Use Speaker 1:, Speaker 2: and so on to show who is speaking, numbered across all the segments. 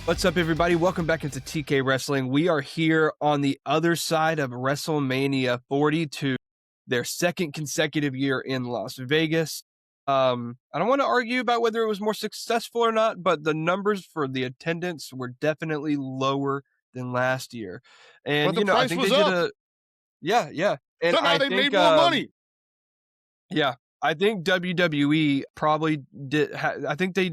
Speaker 1: What's up, everybody? Welcome back into TK Wrestling. We are here on the other side of Wrestlemania 42, their second consecutive year in Las Vegas. I don't want to argue about whether it was more successful or not, but the numbers for the attendance were definitely lower than last year.
Speaker 2: But
Speaker 1: And,
Speaker 2: the
Speaker 1: I
Speaker 2: price
Speaker 1: think
Speaker 2: was
Speaker 1: they did
Speaker 2: up.
Speaker 1: yeah. And
Speaker 2: Somehow they made more money.
Speaker 1: yeah, I think WWE probably did, I think they,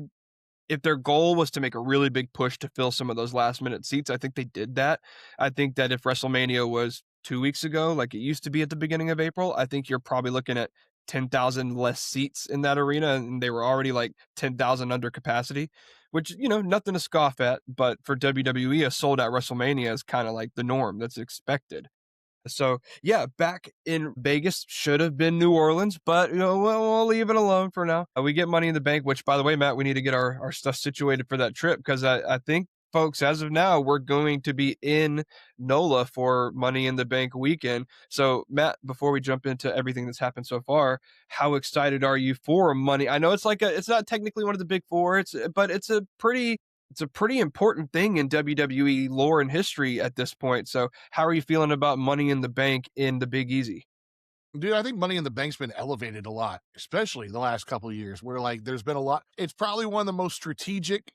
Speaker 1: if their goal was to make a really big push to fill some of those last minute seats, I think they did that. I think that if WrestleMania was 2 weeks ago, like it used to be at the beginning of April, I think you're probably looking at 10,000 less seats in that arena. And they were already like 10,000 under capacity, which, nothing to scoff at. But for WWE, a sold out WrestleMania is kind of like the norm that's expected. So yeah, back in Vegas should have been New Orleans, but we'll leave it alone for now. We get Money in the Bank, which by the way, Matt, we need to get our stuff situated for that trip because I think folks, as of now, we're going to be in NOLA for Money in the Bank weekend. So Matt, before we jump into everything that's happened so far, how excited are you for Money? I know it's not technically one of the big four, but it's a pretty important thing in WWE lore and history at this point. So, how are you feeling about Money in the Bank in the Big Easy?
Speaker 2: Dude, I think Money in the Bank's been elevated a lot, especially the last couple of years where like there's been a lot. It's probably one of the most strategic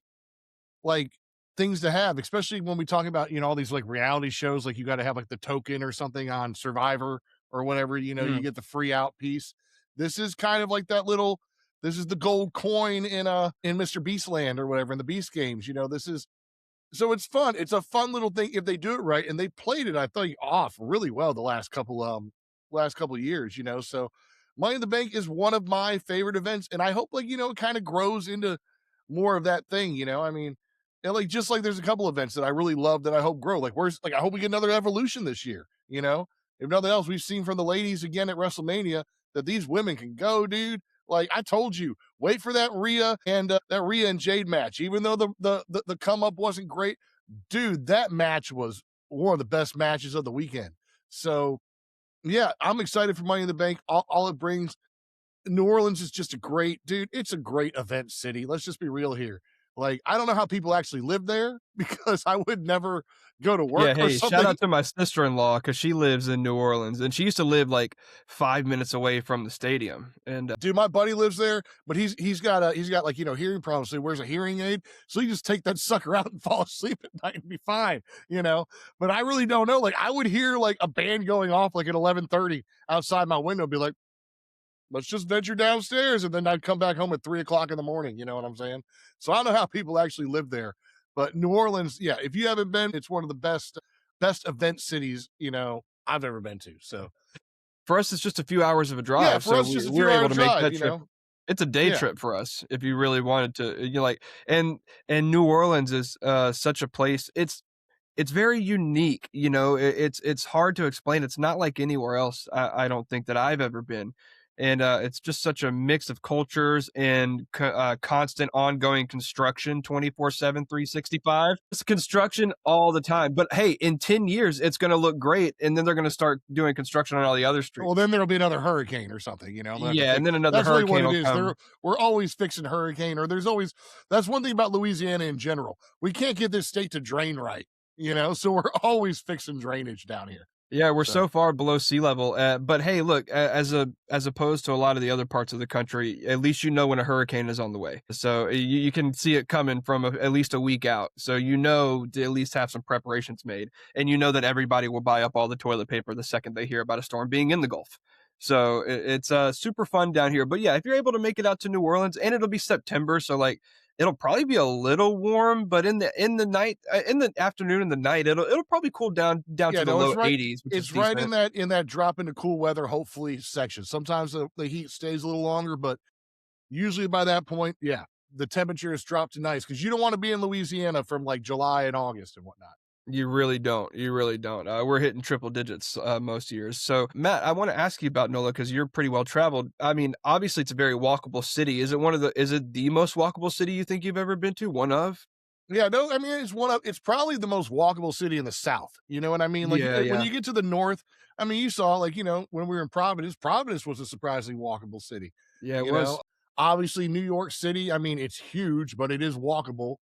Speaker 2: like things to have, especially when we talk about, all these like reality shows, like you got to have like the token or something on Survivor or whatever, you
Speaker 1: Mm.
Speaker 2: get the free out piece. This is kind of like this is the gold coin in Mr. Beast Land or whatever in the Beast games. This is So it's fun. It's a fun little thing if they do it right, and they played it, I think, off really well the last couple of years, So Money in the Bank is one of my favorite events, and I hope it kind of grows into more of that thing, I mean, and like just like there's a couple events that I really love that I hope grow. I hope we get another evolution this year, If nothing else, we've seen from the ladies again at WrestleMania that these women can go, dude. Like I told you, wait for that Rhea and Jade match. Even though the come up wasn't great, dude, that match was one of the best matches of the weekend. So yeah, I'm excited for Money in the Bank. All it brings. New Orleans is just a great dude. It's a great event city. Let's just be real here. Like I don't know how people actually live there because I would never go to
Speaker 1: Yeah,
Speaker 2: work or
Speaker 1: hey, shout
Speaker 2: something.
Speaker 1: out to my sister-in-law because she lives in New Orleans and she used to live like 5 minutes away from the stadium. And
Speaker 2: Dude, my buddy lives there, but he's got like hearing problems. So he wears a hearing aid, so he just take that sucker out and fall asleep at night and be fine. But I really don't know. Like I would hear like a band going off like at 11:30 outside my window, be like, let's just venture downstairs, and then I'd come back home at 3 o'clock in the morning. You know what I'm saying? So I don't know how people actually live there, but New Orleans, yeah. If you haven't been, it's one of the best event cities I've ever been to. So
Speaker 1: for us, it's just a few hours of a
Speaker 2: yeah,
Speaker 1: drive,
Speaker 2: for
Speaker 1: so
Speaker 2: us, just a
Speaker 1: we're
Speaker 2: few
Speaker 1: able
Speaker 2: hour
Speaker 1: to make
Speaker 2: drive.
Speaker 1: that trip. It's a day
Speaker 2: Yeah.
Speaker 1: trip for us if you really wanted to. And New Orleans is such a place. It's very unique, it's hard to explain. It's not like anywhere else, I don't think that I've ever been. And it's just such a mix of cultures and constant ongoing construction 24/7, 365. It's construction all the time. But hey, in 10 years, it's going to look great. And then they're going to start doing construction on all the other
Speaker 2: Well,
Speaker 1: streets.
Speaker 2: then there'll be another hurricane or something. I'm gonna have to
Speaker 1: Yeah. And
Speaker 2: fix.
Speaker 1: then another
Speaker 2: That's really what
Speaker 1: hurricane
Speaker 2: it
Speaker 1: will
Speaker 2: is.
Speaker 1: come.
Speaker 2: We're always fixing hurricane, or there's always. That's one thing about Louisiana in general. We can't get this state to drain right. So we're always fixing drainage down here.
Speaker 1: Yeah, we're
Speaker 2: So
Speaker 1: so far below sea level. But hey, look, as opposed to a lot of the other parts of the country, at least when a hurricane is on the way. So you can see it coming from at least a week out. So to at least have some preparations made, and that everybody will buy up all the toilet paper the second they hear about a storm being in the Gulf. So it's super fun down here. But yeah, if you're able to make it out to New Orleans, and it'll be September, so like it'll probably be a little warm, but in the night, in the afternoon and the night, it'll probably cool down
Speaker 2: yeah,
Speaker 1: to the
Speaker 2: no,
Speaker 1: low
Speaker 2: it's right.
Speaker 1: 80s, which is
Speaker 2: It's right
Speaker 1: decent.
Speaker 2: in that drop into cool weather, hopefully section. Sometimes the heat stays a little longer, but usually by that point, yeah, the temperature has dropped to nice because you don't want to be in Louisiana from like July and August and whatnot.
Speaker 1: You really don't. You really don't. We're hitting triple digits most years. So, Matt, I want to ask you about NOLA because you're pretty well traveled. I mean, obviously, it's a very walkable city. Is it the most walkable city you think you've ever been to? One of?
Speaker 2: Yeah, no, I mean it's probably the most walkable city in the South. You know what I mean? Like
Speaker 1: Yeah,
Speaker 2: when
Speaker 1: yeah.
Speaker 2: you get to the north, I mean, you saw like when we were in Providence, Providence was a surprisingly walkable city.
Speaker 1: Yeah, it
Speaker 2: You know,
Speaker 1: was.
Speaker 2: obviously New York City, I mean, it's huge, but it is walkable.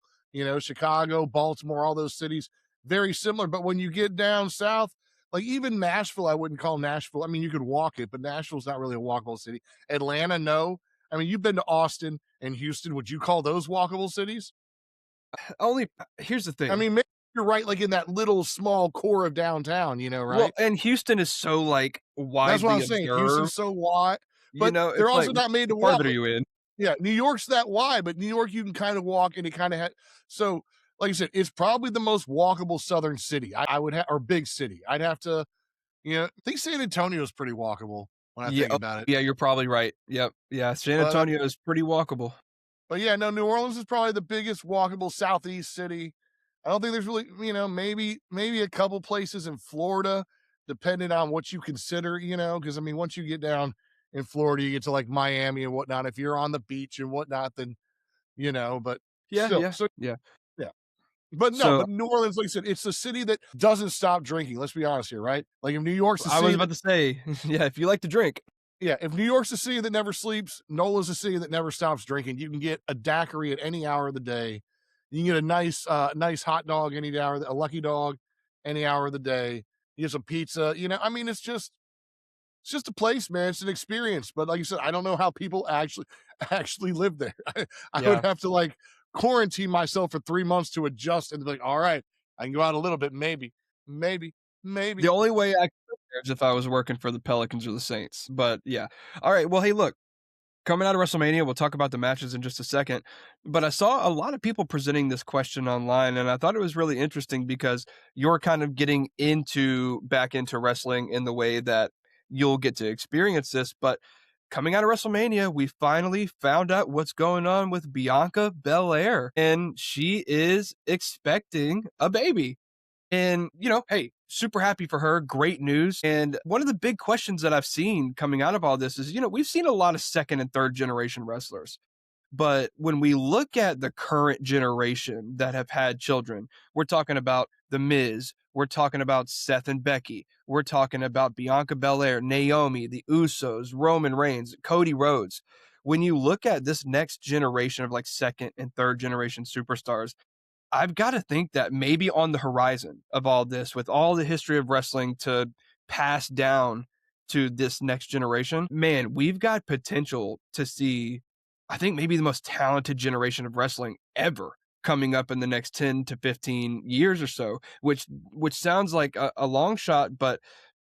Speaker 2: Chicago, Baltimore, all those cities, very similar. But when you get down south, like even Nashville, I wouldn't call Nashville. I mean, you could walk it, but Nashville's not really a walkable city. Atlanta, no. I mean, you've been to Austin and Houston. Would you call those walkable cities?
Speaker 1: Only here's the
Speaker 2: I
Speaker 1: thing.
Speaker 2: mean, maybe you're right, like in that little small core of downtown,
Speaker 1: Well,
Speaker 2: right?
Speaker 1: and Houston is so, like,
Speaker 2: That's what I'm
Speaker 1: widely
Speaker 2: saying.
Speaker 1: observed,
Speaker 2: Houston's so wide, but they're
Speaker 1: it's like,
Speaker 2: also not made to
Speaker 1: what part
Speaker 2: walk.
Speaker 1: are you in?
Speaker 2: Yeah, New York's that wide, but New York you can kind of walk and it kind of had so like I said, it's probably the most walkable southern city. I would have or big city. I'd have to, I think San Antonio is pretty walkable when I
Speaker 1: Yeah,
Speaker 2: think
Speaker 1: oh,
Speaker 2: about it.
Speaker 1: yeah, you're probably right. Yep, yeah, San
Speaker 2: But
Speaker 1: Antonio is pretty walkable.
Speaker 2: but yeah, no, New Orleans is probably the biggest walkable southeast city. I don't think there's really, maybe a couple places in Florida, depending on what you consider, because I mean, once you get down in Florida, you get to like Miami and whatnot. If you're on the beach and whatnot, then but
Speaker 1: Yeah,
Speaker 2: still,
Speaker 1: yeah,
Speaker 2: so
Speaker 1: yeah.
Speaker 2: yeah. But no,
Speaker 1: So,
Speaker 2: but New Orleans, like I said, it's the city that doesn't stop drinking. Let's be honest here, right? Like if New York's the
Speaker 1: I was
Speaker 2: city
Speaker 1: about
Speaker 2: that
Speaker 1: to say, yeah, if you like to drink.
Speaker 2: yeah, if New York's the city that never sleeps, Nola's the city that never stops drinking. You can get a daiquiri at any hour of the day. You can get a nice hot dog any hour, a lucky dog any hour of the day. You get some pizza. I mean, it's just a place, man. It's an experience. But like you said, I don't know how people actually actually live there. I would
Speaker 1: Yeah.
Speaker 2: have to like quarantine myself for 3 months to adjust and be like, all right, I can go out a little bit, maybe,
Speaker 1: The
Speaker 2: maybe.
Speaker 1: only way I could live there is if I was working for the Pelicans or the Saints, but yeah. Alright, well, hey, look, coming out of WrestleMania, we'll talk about the matches in just a second, but I saw a lot of people presenting this question online, and I thought it was really interesting because you're kind of getting back into wrestling in the way that you'll get to experience this, but coming out of WrestleMania, we finally found out what's going on with Bianca Belair, and she is expecting a baby. And, hey, super happy for her. Great news. And one of the big questions that I've seen coming out of all this is, we've seen a lot of second and third generation wrestlers. But when we look at the current generation that have had children, we're talking about The Miz, we're talking about Seth and Becky, we're talking about Bianca Belair, Naomi, the Usos, Roman Reigns, Cody Rhodes. When you look at this next generation of like second and third generation superstars, I've gotta think that maybe on the horizon of all this, with all the history of wrestling to pass down to this next generation, man, we've got potential to see, I think, maybe the most talented generation of wrestling ever coming up in the next 10 to 15 years or so, which sounds like a long shot, but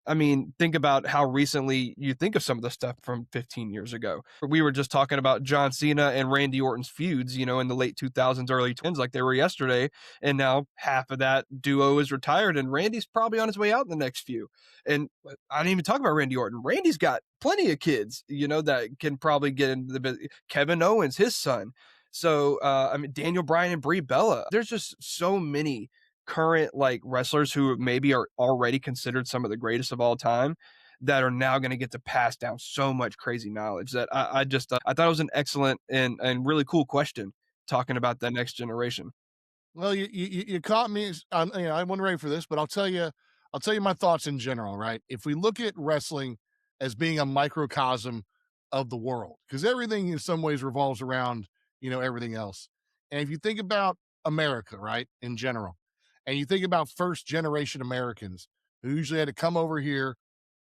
Speaker 1: I mean, think about how recently you think of some of the stuff from 15 years ago. We were just talking about John Cena and Randy Orton's feuds, in the late 2000s, early 20s, like they were yesterday. And now half of that duo is retired, and Randy's probably on his way out in the next few. And I didn't even talk about Randy Orton. Randy's got plenty of kids, that can probably get into the business. Kevin Owens, his son. So, I mean, Daniel Bryan and Brie Bella. There's just so many current like wrestlers who maybe are already considered some of the greatest of all time that are now going to get to pass down so much crazy knowledge that I just I thought it was an excellent and really cool question talking about the next generation.
Speaker 2: Well, you caught me. I wasn't ready for this, but I'll tell you my thoughts in general. Right? If we look at wrestling as being a microcosm of the world, because everything in some ways revolves around everything else. And if you think about America, right, in general, and you think about first generation Americans who usually had to come over here,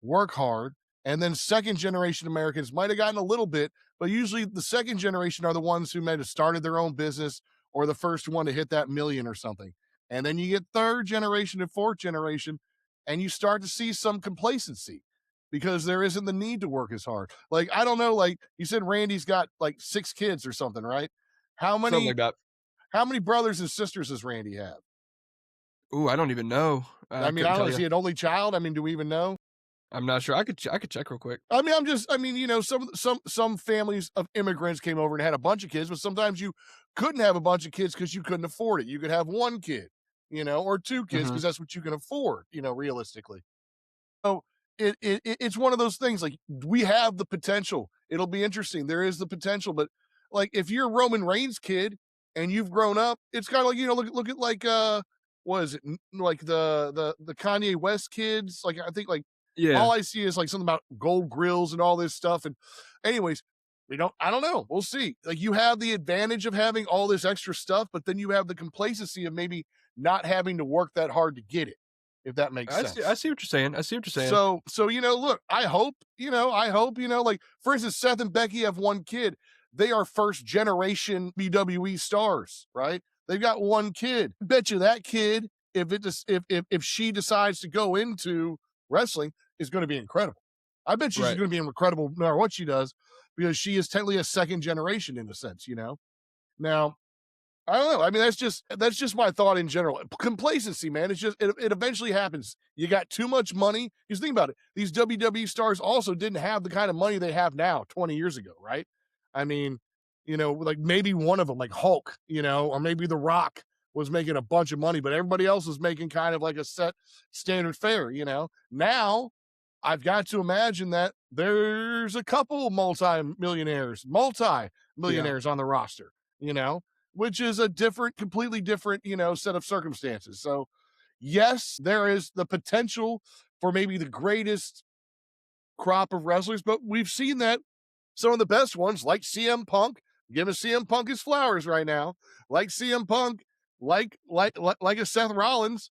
Speaker 2: work hard, and then second generation Americans might have gotten a little bit, but usually the second generation are the ones who might have started their own business or the first one to hit that million or something. And then you get third generation and fourth generation, and you start to see some complacency because there isn't the need to work as hard. Like, I don't know, like you said, Randy's got like 6 kids or something, right? How
Speaker 1: Something
Speaker 2: many
Speaker 1: like that.
Speaker 2: how many brothers and sisters does Randy have?
Speaker 1: Ooh, I don't even know.
Speaker 2: I
Speaker 1: I
Speaker 2: mean, I
Speaker 1: couldn't
Speaker 2: don't know.
Speaker 1: tell
Speaker 2: Is
Speaker 1: you.
Speaker 2: he an only child? I mean, do we even know?
Speaker 1: I'm not sure. I could check real quick.
Speaker 2: Some families of immigrants came over and had a bunch of kids, but sometimes you couldn't have a bunch of kids because you couldn't afford it. You could have one kid, or 2 kids
Speaker 1: Hmm.
Speaker 2: because that's what you can afford, realistically. So it's one of those things. Like we have the potential. It'll be interesting. There is the potential, but like if you're Roman Reigns' kid and you've grown up, it's kind of like look at like what is it like the Kanye West kids? Like I think like
Speaker 1: Yeah.
Speaker 2: all I see is like something about gold grills and all this stuff. And anyways, I don't know. We'll see. Like, you have the advantage of having all this extra stuff, but then you have the complacency of maybe not having to work that hard to get it, if that makes
Speaker 1: I
Speaker 2: sense.
Speaker 1: see what you're saying. I see what you're saying.
Speaker 2: So, look, I hope, like, for instance, Seth and Becky have one kid. They are first generation WWE stars, right? They've got one kid. I bet you that kid, if she decides to go into wrestling, is going to be incredible. I bet you she's
Speaker 1: Right.
Speaker 2: going to be incredible no matter what she does, because she is technically a second generation in a sense, Now, I don't know. I mean, that's just my thought in general. Complacency, man. It's just it eventually happens. You got too much money. Because think about it. These WWE stars also didn't have the kind of money they have now 20 years ago, right? I mean, like maybe one of them, like Hulk, or maybe The Rock was making a bunch of money, but everybody else was making kind of like a set standard fare. Now I've got to imagine that there's a couple
Speaker 1: Yeah.
Speaker 2: multi-millionaires on the roster, you know, which is a completely different, set of circumstances. So, yes, there is the potential for maybe the greatest crop of wrestlers, but we've seen that some of the best ones, like CM Punk, giving CM Punk his flowers right now, like CM Punk, like a Seth Rollins,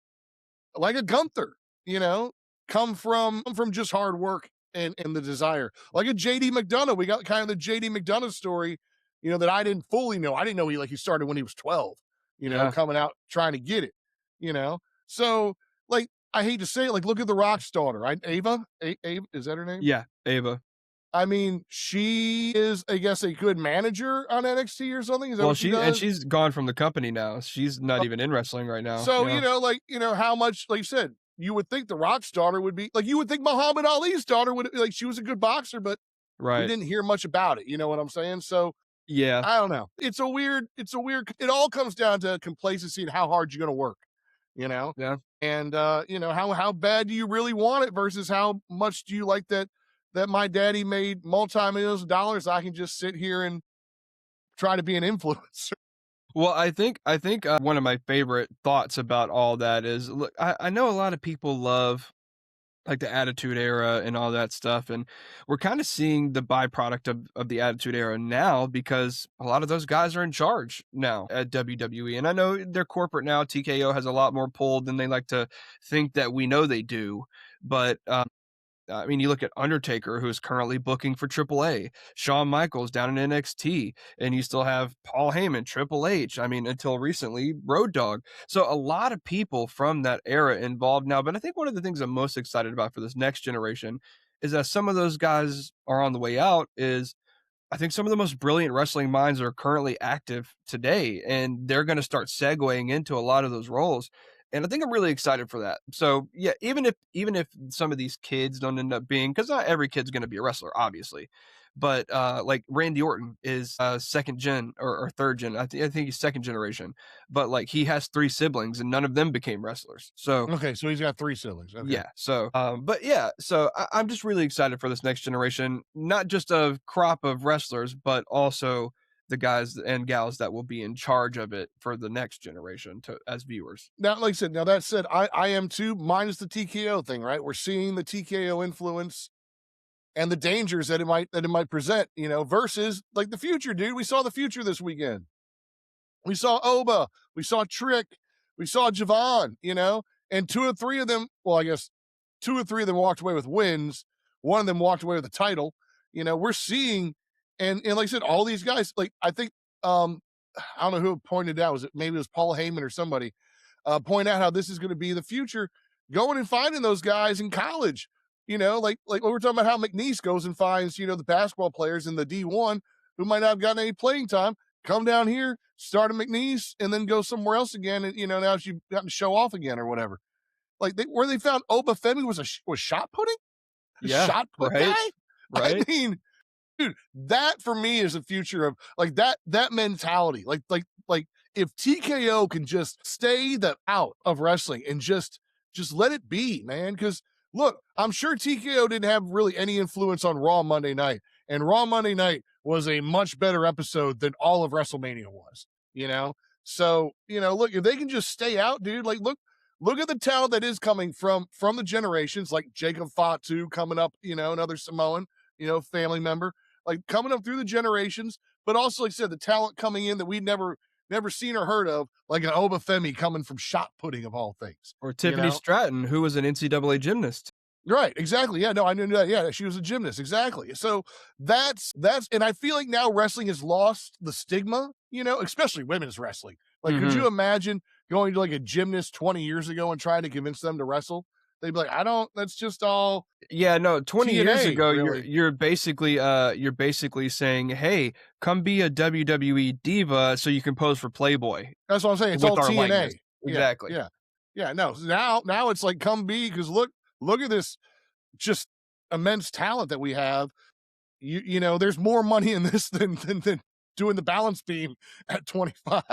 Speaker 2: like a Gunther, you know, come from just hard work and the desire. Like a JD McDonough. We got kind of the JD McDonough story, that I didn't fully know. I didn't know he started when he was 12,
Speaker 1: Yeah.
Speaker 2: coming out trying to get it, you know. So like I hate to say it, like look at the Rock's daughter, right? Ava, is that her name?
Speaker 1: Yeah. Ava.
Speaker 2: I mean, she is, I guess, a good manager on NXT or something. Is that
Speaker 1: Well,
Speaker 2: what she does?
Speaker 1: she's gone from the company now. She's not even in wrestling right now.
Speaker 2: So,
Speaker 1: Yeah.
Speaker 2: how much, like you said, you would think The Rock's daughter would be like, you would think Muhammad Ali's daughter would, like, she was a good boxer, but we
Speaker 1: Right.
Speaker 2: didn't hear much about it. You know what I'm saying? So,
Speaker 1: Yeah.
Speaker 2: I don't know. It all comes down to complacency and how hard you're going to work, you know?
Speaker 1: Yeah.
Speaker 2: And, how bad do you really want it versus how much do you like that my daddy made multi-millions of dollars? I can just sit here and try to be an influencer.
Speaker 1: Well, I think one of my favorite thoughts about all that is, look, I know a lot of people love like the Attitude Era and all that stuff, and we're kind of seeing the byproduct of the Attitude Era now because a lot of those guys are in charge now at WWE, and I know they're corporate now. TKO has a lot more pull than they like to think that we know they do, but I mean, you look at Undertaker, who's currently booking for AAA, Shawn Michaels down in NXT, and you still have Paul Heyman, Triple H. I mean, until recently, Road Dogg. So a lot of people from that era involved now. But I think one of the things I'm most excited about for this next generation is that some of those guys are on the way out. Is I think some of the most brilliant wrestling minds are currently active today, and they're going to start segueing into a lot of those roles. And I think I'm really excited for that. So yeah, even if some of these kids don't end up being, because not every kid's going to be a wrestler, obviously, but like Randy Orton is second gen or third gen. I think he's second generation, but like he has three siblings and none of them became wrestlers. So
Speaker 2: Okay. So he's got three siblings. Okay.
Speaker 1: yeah. So, but yeah, so I'm just really excited for this next generation, not just a crop of wrestlers, but also the guys and gals that will be in charge of it for the next generation to as viewers.
Speaker 2: Now, like I said, now that said, I am too, minus the TKO thing, right? We're seeing the TKO influence and the dangers that it might present, versus like the future, dude. We saw the future this weekend. We saw Oba, we saw Trick, we saw Javon, and two or three of them, well, I guess two or three of them walked away with wins. One of them walked away with the title. We're seeing, and like I said, all these guys, like I think, I don't know who pointed out, maybe it was Paul Heyman or somebody, point out how this is going to be the future, going and finding those guys in college. Like we were talking about how McNeese goes and finds, the basketball players in the D1 who might not have gotten any playing time, come down here, start at McNeese, and then go somewhere else again. And, now you've gotten to show off again or whatever. Like where they found Obafemi was shot putting? A
Speaker 1: Yeah.
Speaker 2: shot put
Speaker 1: Right.
Speaker 2: guy? I
Speaker 1: Right.
Speaker 2: mean, dude, that for me is the future of like that mentality. Like if TKO can just stay the out of wrestling and just let it be, man. Because look, I'm sure TKO didn't have really any influence on Raw Monday night, and Raw Monday night was a much better episode than all of WrestleMania was. You know, so look, if they can just stay out, dude. Like look at the talent that is coming from the generations, like Jacob Fatu coming up. Another Samoan, family member. like coming up through the generations, but also like I said, the talent coming in that we'd never seen or heard of, like an Obafemi coming from shot putting of all things,
Speaker 1: Or
Speaker 2: you
Speaker 1: Tiffany
Speaker 2: know?
Speaker 1: Stratton, who was an NCAA gymnast.
Speaker 2: Right, exactly. Yeah, no, I knew that. Yeah, she was a gymnast. Exactly. So that's and I feel like now wrestling has lost the stigma, especially women's wrestling. Like, could
Speaker 1: Mhm.
Speaker 2: you imagine going to like a gymnast 20 years ago and trying to convince them to wrestle? They'd be like, I don't, that's just all
Speaker 1: Yeah, no, 20 years
Speaker 2: TNA,
Speaker 1: ago,
Speaker 2: really.
Speaker 1: you're basically saying, "Hey, come be a WWE diva so you can pose for Playboy
Speaker 2: That's what I'm saying. It's
Speaker 1: with
Speaker 2: all
Speaker 1: our likeness."
Speaker 2: TNA. Yeah,
Speaker 1: Exactly.
Speaker 2: yeah. Yeah. No. Now it's like come be because look at this just immense talent that we have. There's more money in this than doing the balance beam at 25,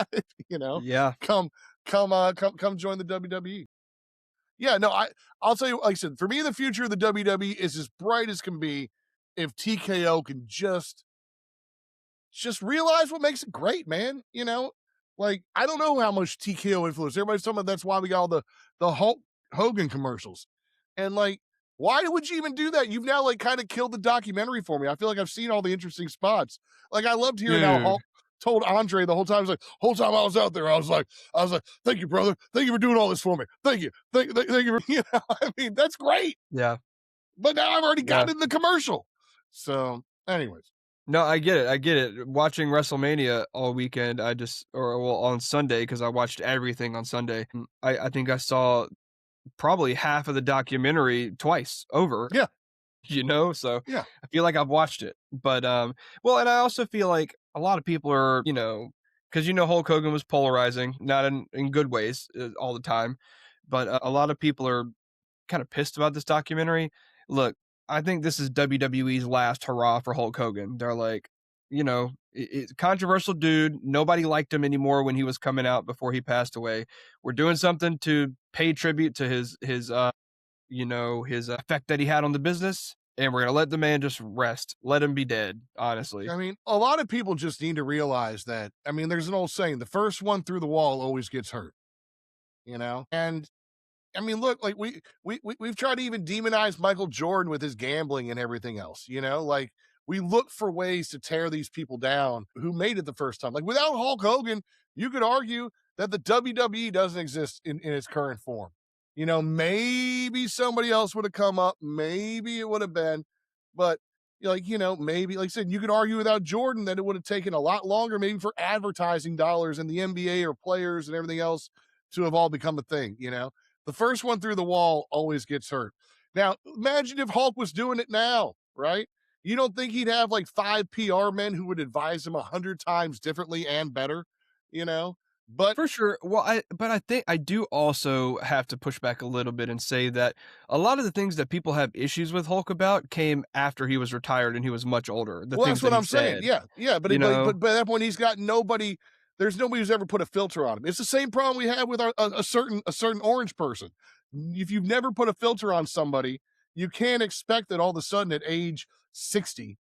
Speaker 2: you know.
Speaker 1: Yeah.
Speaker 2: Come come join the WWE. Yeah, no, I'll tell you, like I said, for me, the future of the WWE is as bright as can be if TKO can just realize what makes it great, man. Like I don't know how much TKO influence. Everybody's talking about that's why we got all the Hulk Hogan commercials, and like, why would you even do that? You've now like kind of killed the documentary for me. I feel like I've seen all the interesting spots. Like I loved hearing how
Speaker 1: Dude.
Speaker 2: Hulk told Andre the whole time. He's like, whole time I was out there, I was like, thank you, brother. Thank you for doing all this for me. Thank you, thank you. I mean, that's great.
Speaker 1: Yeah.
Speaker 2: But now I've already
Speaker 1: Yeah.
Speaker 2: gotten in the commercial. So, anyways,
Speaker 1: No, I get it, I get it. Watching WrestleMania all weekend, I just or well, on Sunday because I watched everything on Sunday. I think I saw probably half of the documentary twice over.
Speaker 2: yeah,
Speaker 1: So
Speaker 2: yeah.
Speaker 1: I feel like I've watched it. But, well, and I also feel like a lot of people are, because Hulk Hogan was polarizing, not in good ways, all the time, but a lot of people are kind of pissed about this documentary. Look, I think this is WWE's last hurrah for Hulk Hogan. They're like, controversial dude. Nobody liked him anymore when he was coming out before he passed away. We're doing something to pay tribute to his effect that he had on the business, and we're gonna let the man just rest. Let him be dead, honestly.
Speaker 2: I mean, a lot of people just need to realize that. I mean, there's an old saying: the first one through the wall always gets hurt. And I mean, look, like we've tried to even demonize Michael Jordan with his gambling and everything else. Like we look for ways to tear these people down who made it the first time. Like without Hulk Hogan, you could argue that the WWE doesn't exist in its current form. Maybe somebody else would have come up, maybe it would have been, but maybe like I said, you could argue without Jordan that it would have taken a lot longer, maybe for advertising dollars in the NBA or players and everything else to have all become a thing. The first one through the wall always gets hurt. Now, imagine if Hulk was doing it now, right? You don't think he'd have like 5 PR men who would advise him 100 times differently and better, you know? But
Speaker 1: For sure. Well, but I think I do also have to push back a little bit and say that a lot of the things that people have issues with Hulk about came after he was retired and he was much older. The
Speaker 2: well,
Speaker 1: things
Speaker 2: that's
Speaker 1: that
Speaker 2: what
Speaker 1: he
Speaker 2: I'm saying.
Speaker 1: said,
Speaker 2: Yeah, yeah. But
Speaker 1: you know?
Speaker 2: by that point, he's got nobody. There's nobody who's ever put a filter on him. It's the same problem we have with a certain orange person. If you've never put a filter on somebody, you can't expect that all of a sudden at age 60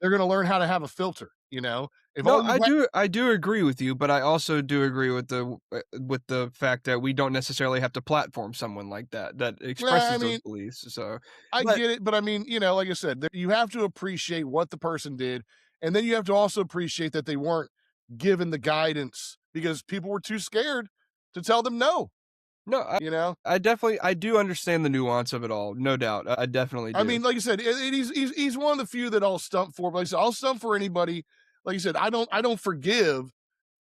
Speaker 2: they're going to learn how to have a filter. If
Speaker 1: No,
Speaker 2: all you
Speaker 1: I do agree with you, but I also do agree with the fact that we don't necessarily have to platform someone like that
Speaker 2: well, I
Speaker 1: expresses those
Speaker 2: mean,
Speaker 1: beliefs. So,
Speaker 2: I
Speaker 1: but
Speaker 2: get it, but I mean, like I said, you have to appreciate what the person did, and then you have to also appreciate that they weren't given the guidance because people were too scared to tell them no.
Speaker 1: no,
Speaker 2: You know,
Speaker 1: I do understand the nuance of it all, no doubt. I definitely
Speaker 2: I
Speaker 1: do.
Speaker 2: mean, like I said, he's one of the few that I'll stump for. But like I said, I'll stump for anybody. Like I said, I don't forgive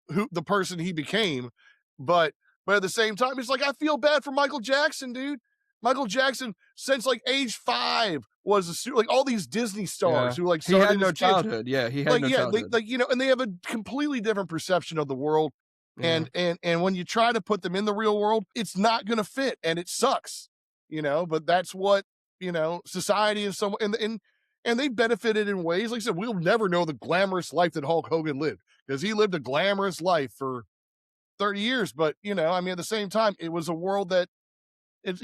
Speaker 2: who the person he became, but at the same time, it's like I feel bad for Michael Jackson, dude. Michael Jackson, since like age 5, was like all these Disney stars
Speaker 1: Yeah.
Speaker 2: who like
Speaker 1: He had
Speaker 2: started
Speaker 1: no
Speaker 2: as kids.
Speaker 1: childhood. Yeah, he had
Speaker 2: Like,
Speaker 1: no
Speaker 2: yeah, they
Speaker 1: childhood.
Speaker 2: like, and they have a completely different perception of the world.
Speaker 1: Yeah.
Speaker 2: And when you try to put them in the real world, it's not gonna fit and it sucks. But that's what, society is so and they benefited in ways. Like I said, we'll never know the glamorous life that Hulk Hogan lived because he lived a glamorous life for 30 years. But, I mean, at the same time, it was a world that it's,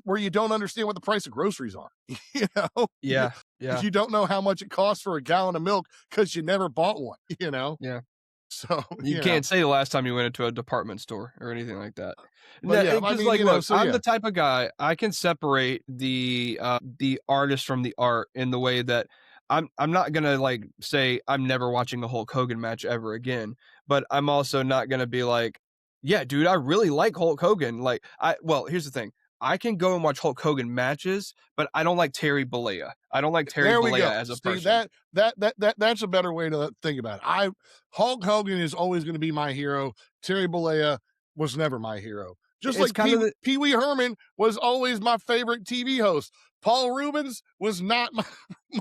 Speaker 2: where you don't understand what the price of groceries are, you know,
Speaker 1: Yeah.
Speaker 2: because
Speaker 1: Yeah.
Speaker 2: you don't know how much it costs for a gallon of milk because you never bought one.
Speaker 1: Yeah.
Speaker 2: So,
Speaker 1: You can't say the last time you went into a department store or anything like that.
Speaker 2: but
Speaker 1: No,
Speaker 2: yeah, I
Speaker 1: because
Speaker 2: mean,
Speaker 1: like, look,
Speaker 2: so
Speaker 1: I'm
Speaker 2: yeah,
Speaker 1: the type of guy I can separate the artist from the art in the way that I'm not gonna, like, say I'm never watching a Hulk Hogan match ever again, but I'm also not gonna be like, "Yeah, dude, I really like Hulk Hogan." Like, well, here's the thing. I can go and watch Hulk Hogan matches, but I don't like Terry Bollea. I don't like Terry
Speaker 2: There we
Speaker 1: Bollea
Speaker 2: go.
Speaker 1: as a
Speaker 2: See,
Speaker 1: person.
Speaker 2: that's a better way to think about it. Hulk Hogan is always gonna be my hero. Terry Bollea was never my hero. Just
Speaker 1: It's
Speaker 2: like
Speaker 1: kind of the
Speaker 2: Pee Wee Herman was always my favorite TV host. Paul Rubens was not my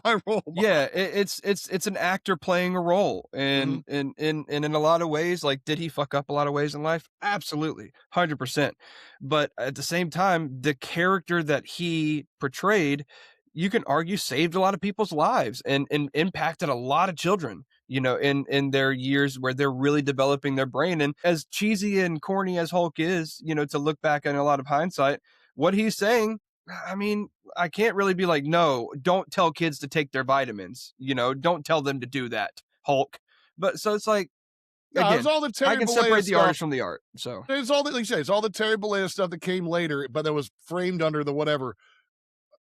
Speaker 2: my role
Speaker 1: Yeah,
Speaker 2: model.
Speaker 1: it's an actor playing a role,
Speaker 2: Mhm.
Speaker 1: and in a lot of ways, like, did he fuck up a lot of ways in life? Absolutely, 100%. But at the same time, the character that he portrayed, you can argue saved a lot of people's lives and impacted a lot of children, in their years where they're really developing their brain. And as cheesy and corny as Hulk is, to look back in a lot of hindsight, what he's saying, I mean, I can't really be like, no, don't tell kids to take their vitamins. Don't tell them to do that, Hulk. But so it's like,
Speaker 2: No, it's
Speaker 1: again,
Speaker 2: all the
Speaker 1: I
Speaker 2: Terry
Speaker 1: can
Speaker 2: Bollea
Speaker 1: separate the
Speaker 2: stuff.
Speaker 1: artist from the art. So
Speaker 2: It's all the like you say, it's all the Terry Bollea stuff that came later, but that was framed under the whatever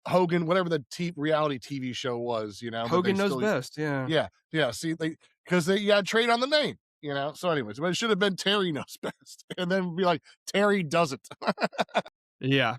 Speaker 2: Hogan, whatever the reality TV show was, that they
Speaker 1: Hogan knows
Speaker 2: still
Speaker 1: best. Yeah.
Speaker 2: yeah, yeah. See, because they got trade on the name. So, anyways, but it should have been Terry knows best, and then be like Terry doesn't.
Speaker 1: Yeah.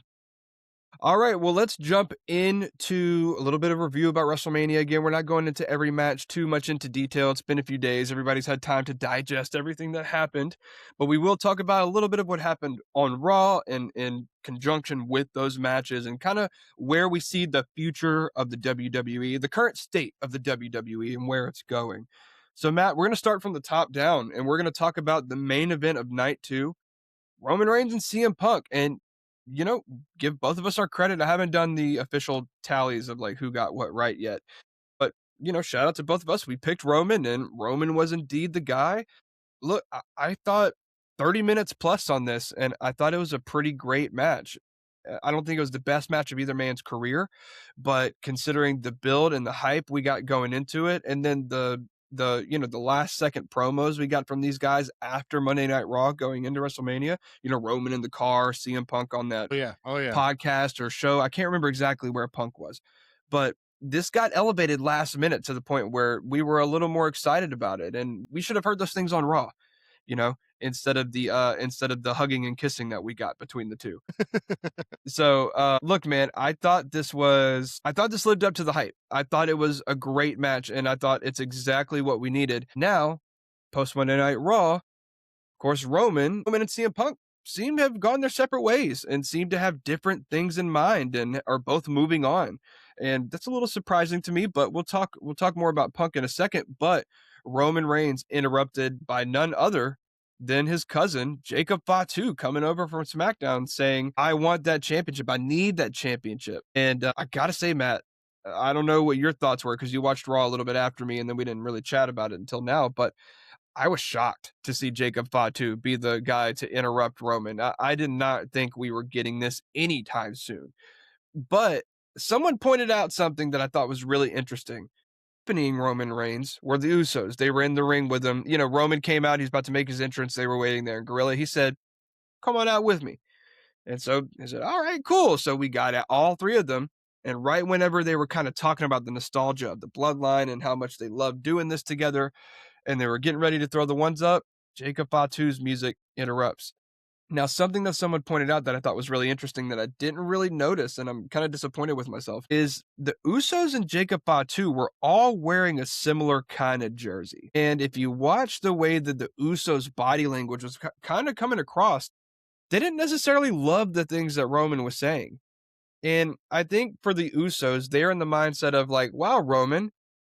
Speaker 1: All right, well, let's jump into a little bit of review about WrestleMania. Again, we're not going into every match too much into detail. It's been a few days. Everybody's had time to digest everything that happened, but we will talk about a little bit of what happened on Raw and in conjunction with those matches and kind of where we see the future of the WWE, the current state of the WWE and where it's going. So, Matt, we're going to start from the top down and we're going to talk about the main event of night 2, Roman Reigns and CM Punk. And, you know, give both of us our credit. I haven't done the official tallies of like who got what right yet. But, shout out to both of us. We picked Roman and Roman was indeed the guy. Look, I thought 30 minutes plus on this, and I thought it was a pretty great match. I don't think it was the best match of either man's career, but considering the build and the hype we got going into it, and then the last second promos we got from these guys after Monday Night Raw going into WrestleMania, Roman in the car, CM Punk on that
Speaker 2: Oh yeah, oh yeah.
Speaker 1: podcast or show. I can't remember exactly where Punk was, but this got elevated last minute to the point where we were a little more excited about it, and we should have heard those things on Raw, instead of the hugging and kissing that we got between the two. So, look, man, I thought this lived up to the hype. I thought it was a great match, and I thought it's exactly what we needed. Now, post Monday Night Raw, of course, Roman and CM Punk seem to have gone their separate ways and seem to have different things in mind and are both moving on. And that's a little surprising to me, but we'll talk more about Punk in a second. But Roman Reigns interrupted by none other than his cousin, Jacob Fatu, coming over from SmackDown saying, I want that championship. I need that championship. And I got to say, Matt, I don't know what your thoughts were because you watched Raw a little bit after me and then we didn't really chat about it until now. But I was shocked to see Jacob Fatu be the guy to interrupt Roman. I did not think we were getting this anytime soon. But someone pointed out something that I thought was really interesting. Accompanying Roman Reigns were the Usos. They were in the ring with him. Roman came out. He's about to make his entrance. They were waiting there. And Gorilla, he said, come on out with me. And so he said, all right, cool. So we got all three of them. And right whenever they were kind of talking about the nostalgia of the bloodline and how much they loved doing this together, and they were getting ready to throw the ones up, Jacob Fatu's music interrupts. Now, something that someone pointed out that I thought was really interesting that I didn't really notice, and I'm kind of disappointed with myself, is the Usos and Jacob Fatu were all wearing a similar kind of jersey. And if you watch the way that the Usos' body language was kind of coming across, they didn't necessarily love the things that Roman was saying. And I think for the Usos, they're in the mindset of like, wow, Roman,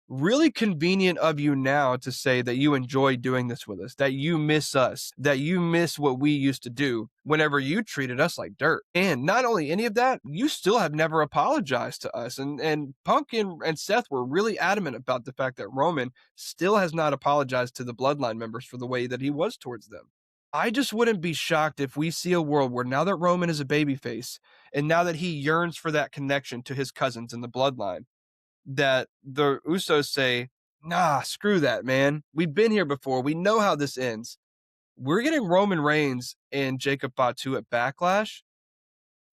Speaker 1: really convenient of you now to say that you enjoy doing this with us, that you miss what we used to do whenever you treated us like dirt. And not only any of that, you still have never apologized to us. And Punk and Seth were really adamant about the fact that Roman still has not apologized to the bloodline members for the way that he was towards them. I just wouldn't be shocked if we see a world where now that Roman is a babyface and now that he yearns for that connection to his cousins in the bloodline, that the Usos say, nah, screw that, man. We've been here before. We know how this ends. We're getting Roman Reigns and Jacob Fatu at Backlash.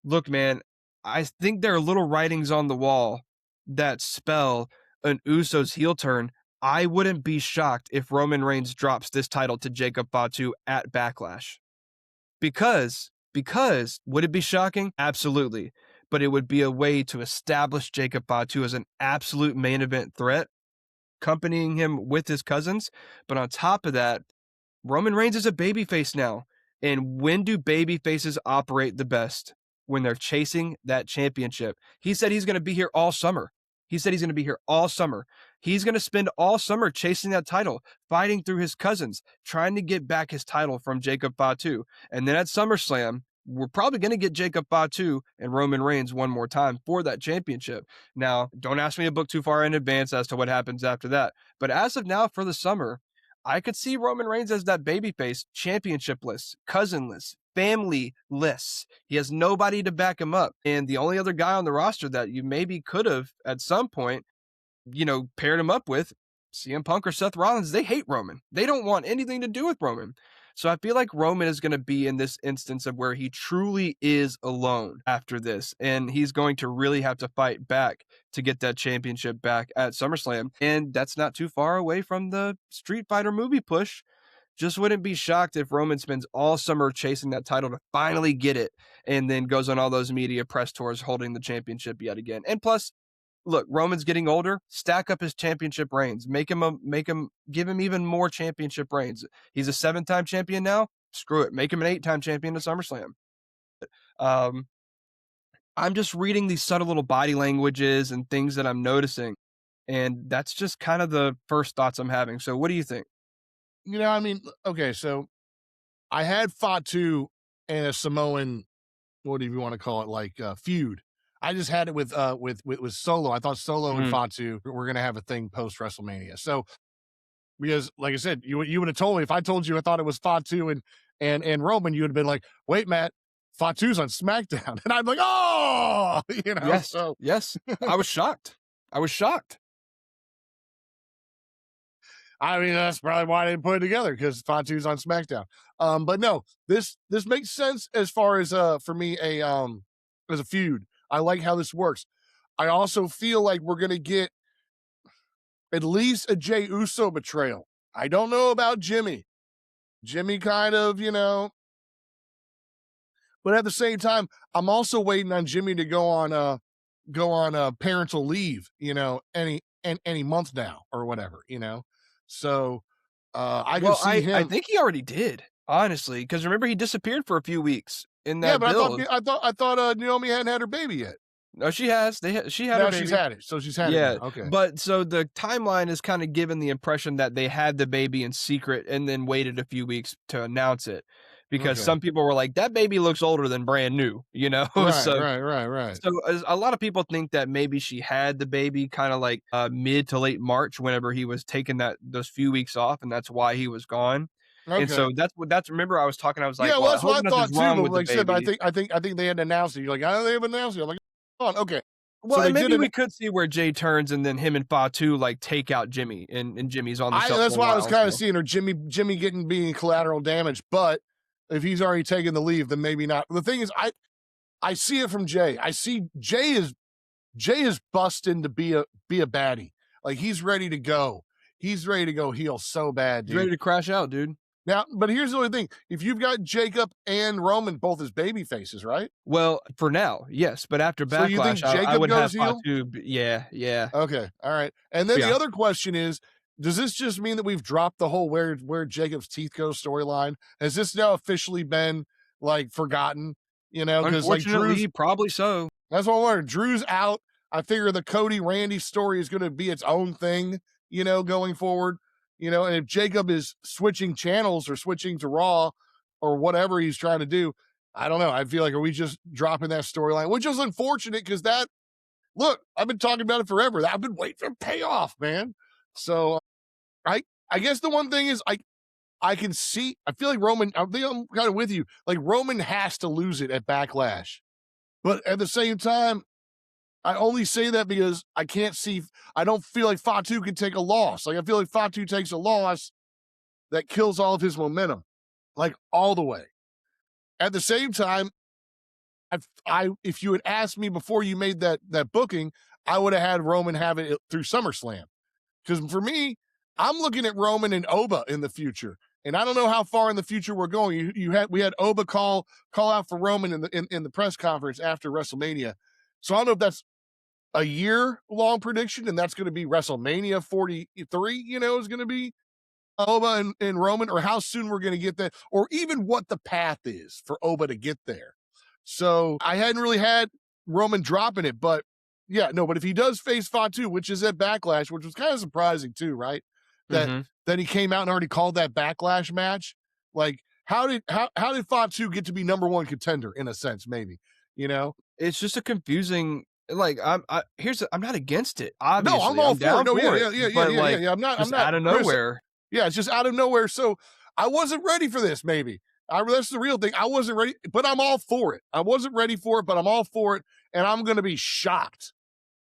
Speaker 1: Look, man, I think there are little writings on the wall that spell an Usos heel turn, I wouldn't be shocked if Roman Reigns drops this title to Jacob Fatu at Backlash. Because would it be shocking? Absolutely. But it would be a way to establish Jacob Fatu as an absolute main event threat, accompanying him with his cousins. But on top of that, Roman Reigns is a babyface now. And when do babyfaces operate the best? When they're chasing that championship. He said he's going to be here all summer. He said he's going to be here all summer. He's going to spend all summer chasing that title, fighting through his cousins, trying to get back his title from Jacob Fatu. And then at SummerSlam, we're probably going to get Jacob Fatu and Roman Reigns one more time for that championship. Now, don't ask me to book too far in advance as to what happens after that. But as of now, for the summer, I could see Roman Reigns as that babyface, championshipless, cousinless, family-less. He has nobody to back him up. And the only other guy on the roster that you maybe could have at some point, paired him up with, CM Punk or Seth Rollins, they hate Roman. They don't want anything to do with Roman. So I feel like Roman is going to be in this instance of where he truly is alone after this. And he's going to really have to fight back to get that championship back at SummerSlam. And that's not too far away from the Street Fighter movie push. Just wouldn't be shocked if Roman spends all summer chasing that title to finally get it and then goes on all those media press tours holding the championship yet again. And plus, look, Roman's getting older. Stack up his championship reigns. Give him even more championship reigns. He's a 7-time champion now. Screw it. Make him an 8-time champion at SummerSlam. I'm just reading these subtle little body languages and things that I'm noticing. And that's just kind of the first thoughts I'm having. So what do you think?
Speaker 2: Okay, so I had Fatu and a Samoan, what do you want to call it, like feud. I just had it with Solo. I thought Solo and Fatu were gonna have a thing post WrestleMania. So because, like I said, you would have told me if I told you I thought it was Fatu and Roman, you would have been like, "Wait, Matt, Fatu's on SmackDown," and I'm like, "Oh,
Speaker 1: Yes,
Speaker 2: So
Speaker 1: yes. I was shocked.
Speaker 2: that's probably why I didn't put it together because Fatu's on SmackDown. But no, this makes sense as far as for me as a feud. I like how this works. I also feel like we're gonna get at least a Jey Uso betrayal. I don't know about Jimmy. Jimmy kind of, but at the same time, I'm also waiting on Jimmy to go on parental leave, any month now or whatever, So I can see him.
Speaker 1: I think he already did, honestly, because remember he disappeared for a few weeks in
Speaker 2: Yeah,
Speaker 1: that
Speaker 2: but
Speaker 1: build.
Speaker 2: I thought Naomi hadn't had her baby yet.
Speaker 1: No, she has. She had
Speaker 2: Now
Speaker 1: her baby.
Speaker 2: she's had it. So she's had it.
Speaker 1: Yeah,
Speaker 2: Now. Okay.
Speaker 1: but so the timeline is kind of given the impression that they had the baby in secret and then waited a few weeks to announce it, because
Speaker 2: Okay.
Speaker 1: some people were like, "That baby looks older than brand new,"
Speaker 2: Right,
Speaker 1: So
Speaker 2: right.
Speaker 1: so a lot of people think that maybe she had the baby kind of like mid to late March whenever he was taking those few weeks off, and that's why he was gone. And
Speaker 2: Okay.
Speaker 1: so that's remember I was talking. I was like,
Speaker 2: Yeah,
Speaker 1: well, I
Speaker 2: that's
Speaker 1: hope
Speaker 2: what I thought
Speaker 1: nothing's
Speaker 2: too.
Speaker 1: wrong
Speaker 2: But
Speaker 1: with the
Speaker 2: like I said, but
Speaker 1: baby.
Speaker 2: I think they had announced it. You're like, I don't they have announced it. I'm like, on, okay.
Speaker 1: Well,
Speaker 2: So they
Speaker 1: and maybe
Speaker 2: did
Speaker 1: we could see where Jay turns and then him and Fatu like take out Jimmy and Jimmy's on the shelf
Speaker 2: That's
Speaker 1: for a
Speaker 2: why I was
Speaker 1: while,
Speaker 2: kind of
Speaker 1: so.
Speaker 2: seeing her Jimmy being collateral damage. But if he's already taken the leave, then maybe not. The thing is, I see it from Jay. I see Jay is busting to be a baddie. Like he's ready to go. He's ready to go heel so bad,
Speaker 1: He's ready
Speaker 2: dude.
Speaker 1: to crash out, dude.
Speaker 2: Now, but here's the only thing: if you've got Jacob and Roman both as baby faces, right?
Speaker 1: Well, for now, yes, but after
Speaker 2: So you think
Speaker 1: Backlash, I
Speaker 2: Jacob
Speaker 1: would have
Speaker 2: goes heel?
Speaker 1: Fatu yeah.
Speaker 2: Okay, all right. And then the
Speaker 1: Yeah.
Speaker 2: other question is, does this just mean that we've dropped the whole where Jacob's teeth go storyline? Has this now officially been like forgotten? Because like
Speaker 1: Unfortunately, probably so.
Speaker 2: that's what I wondered. Drew's out. I figure the Cody Randy story is going to be its own thing, going forward. And if Jacob is switching channels or switching to Raw or whatever he's trying to do, I don't know. I feel like, are we just dropping that storyline? Which is unfortunate because look, I've been talking about it forever. I've been waiting for payoff, man. So I guess the one thing is I can see, I feel like Roman, I think I'm kind of with you. Like Roman has to lose it at Backlash. But at the same time, I only say that because I don't feel like Fatu can take a loss. Like I feel like Fatu takes a loss that kills all of his momentum, like all the way. At the same time, if you had asked me before you made that booking, I would have had Roman have it through SummerSlam. Because for me, I'm looking at Roman and Oba in the future. And I don't know how far in the future we're going. We had Oba call out for Roman in the press conference after WrestleMania. So I don't know if that's a year long prediction, and that's going to be WrestleMania 43, is going to be Oba and Roman, or how soon we're going to get that, or even what the path is for Oba to get there. So I hadn't really had Roman dropping it, but yeah, no, but if he does face Fatu, which is at Backlash, which was kind of surprising too, right? That
Speaker 1: Mm-hmm.
Speaker 2: that he came out and already called that Backlash match. Like, how did Fatu get to be number one contender in a sense, maybe, you know?
Speaker 1: It's just a confusing, like, I'm not against it,
Speaker 2: No, I'm
Speaker 1: obviously,
Speaker 2: all
Speaker 1: I'm
Speaker 2: for it.
Speaker 1: down
Speaker 2: No,
Speaker 1: for it, but, like,
Speaker 2: yeah. I'm
Speaker 1: just
Speaker 2: not
Speaker 1: out of
Speaker 2: Chris.
Speaker 1: nowhere.
Speaker 2: Yeah, it's just out of nowhere. So I wasn't ready for this, maybe. That's the real thing. I wasn't ready, but I'm all for it. I wasn't ready for it, but I'm all for it. And I'm going to be shocked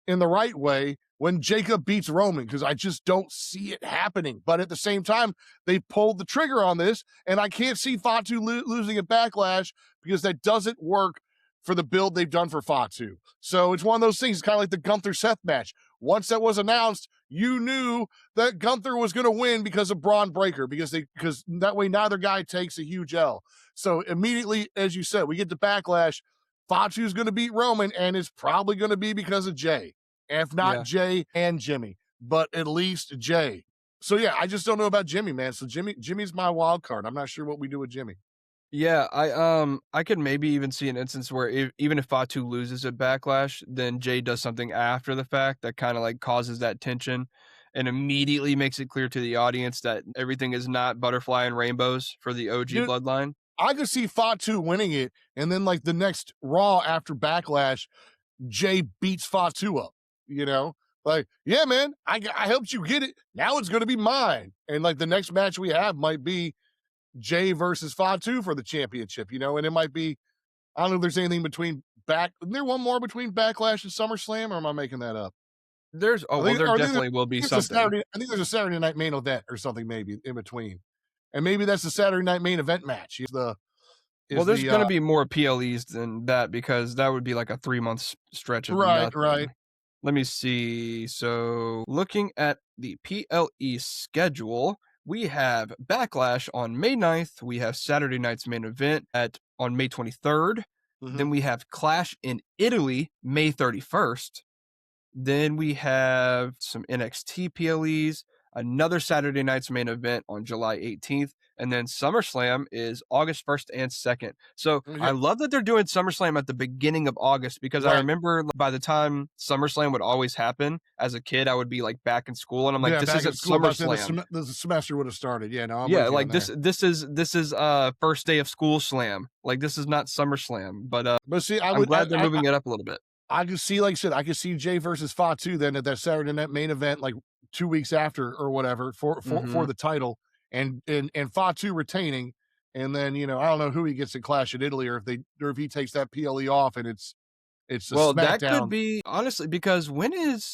Speaker 2: in the right way when Jacob beats Roman, because I just don't see it happening. But at the same time, they pulled the trigger on this, and I can't see Fatu losing at Backlash, because that doesn't work for the build they've done for Fatu. So it's one of those things, kind of like the Gunther Seth match. Once that was announced, you knew that Gunther was going to win because of Braun Breaker, because that way neither guy takes a huge L. So immediately, as you said, we get to Backlash. Fatu's going to beat Roman, and it's probably going to be because of Jay. If not
Speaker 1: Yeah.
Speaker 2: Jay and Jimmy, but at least Jay. So yeah, I just don't know about Jimmy, man. So Jimmy's my wild card. I'm not sure what we do with Jimmy.
Speaker 1: Yeah, I could maybe even see an instance where even if Fatu loses at Backlash, then Jay does something after the fact that kinda, like, causes that tension and immediately makes it clear to the audience that everything is not butterfly and rainbows for the OG
Speaker 2: Dude,
Speaker 1: bloodline.
Speaker 2: I could see Fatu winning it, and then like the next Raw after Backlash, Jay beats Fatu up. You know, like, yeah, man, I helped you get it. Now it's going to be mine. And like the next match we have might be Jay versus Fatu for the championship. And it might be, I don't know if there's anything between isn't there one more between Backlash and SummerSlam, or am I making that up?
Speaker 1: There definitely will be something.
Speaker 2: I think there's a Saturday night main event or something maybe in between. And maybe that's the Saturday night main event match.
Speaker 1: Well,
Speaker 2: Is
Speaker 1: there's
Speaker 2: the
Speaker 1: gonna be more PLEs than that because that would be like a 3-month stretch of
Speaker 2: right,
Speaker 1: nothing.
Speaker 2: right.
Speaker 1: Let me see. So, looking at the PLE schedule, we have Backlash on May 9th. We have Saturday night's main event on May 23rd. Then
Speaker 2: Mhm.
Speaker 1: we have Clash in Italy, May 31st. Then we have some NXT PLEs, another Saturday night's main event on July 18th, and then SummerSlam is August 1st and 2nd. So I
Speaker 2: Okay.
Speaker 1: love that they're doing SummerSlam at the beginning of August because I
Speaker 2: Right.
Speaker 1: remember by the time SummerSlam would always happen as a kid, I would be like back in school and I'm like,
Speaker 2: Yeah,
Speaker 1: this
Speaker 2: back in
Speaker 1: isn't
Speaker 2: school, about then
Speaker 1: SummerSlam.
Speaker 2: the semester would have started. Yeah, no, I'm
Speaker 1: Yeah,
Speaker 2: with you on
Speaker 1: like
Speaker 2: there.
Speaker 1: this is first day of school slam. Like this is not SummerSlam, but
Speaker 2: But see,
Speaker 1: I'm glad they're moving it up a little bit.
Speaker 2: I could see, like I said, I could see Jay versus Fatu then at that Saturday night main event, like 2 weeks after or whatever, for
Speaker 1: Mhm.
Speaker 2: the title, and Fatu retaining, and then I don't know who he gets in Clash at Italy, or if he takes that PLE off and it's a
Speaker 1: Well, that could
Speaker 2: SmackDown.
Speaker 1: be honestly because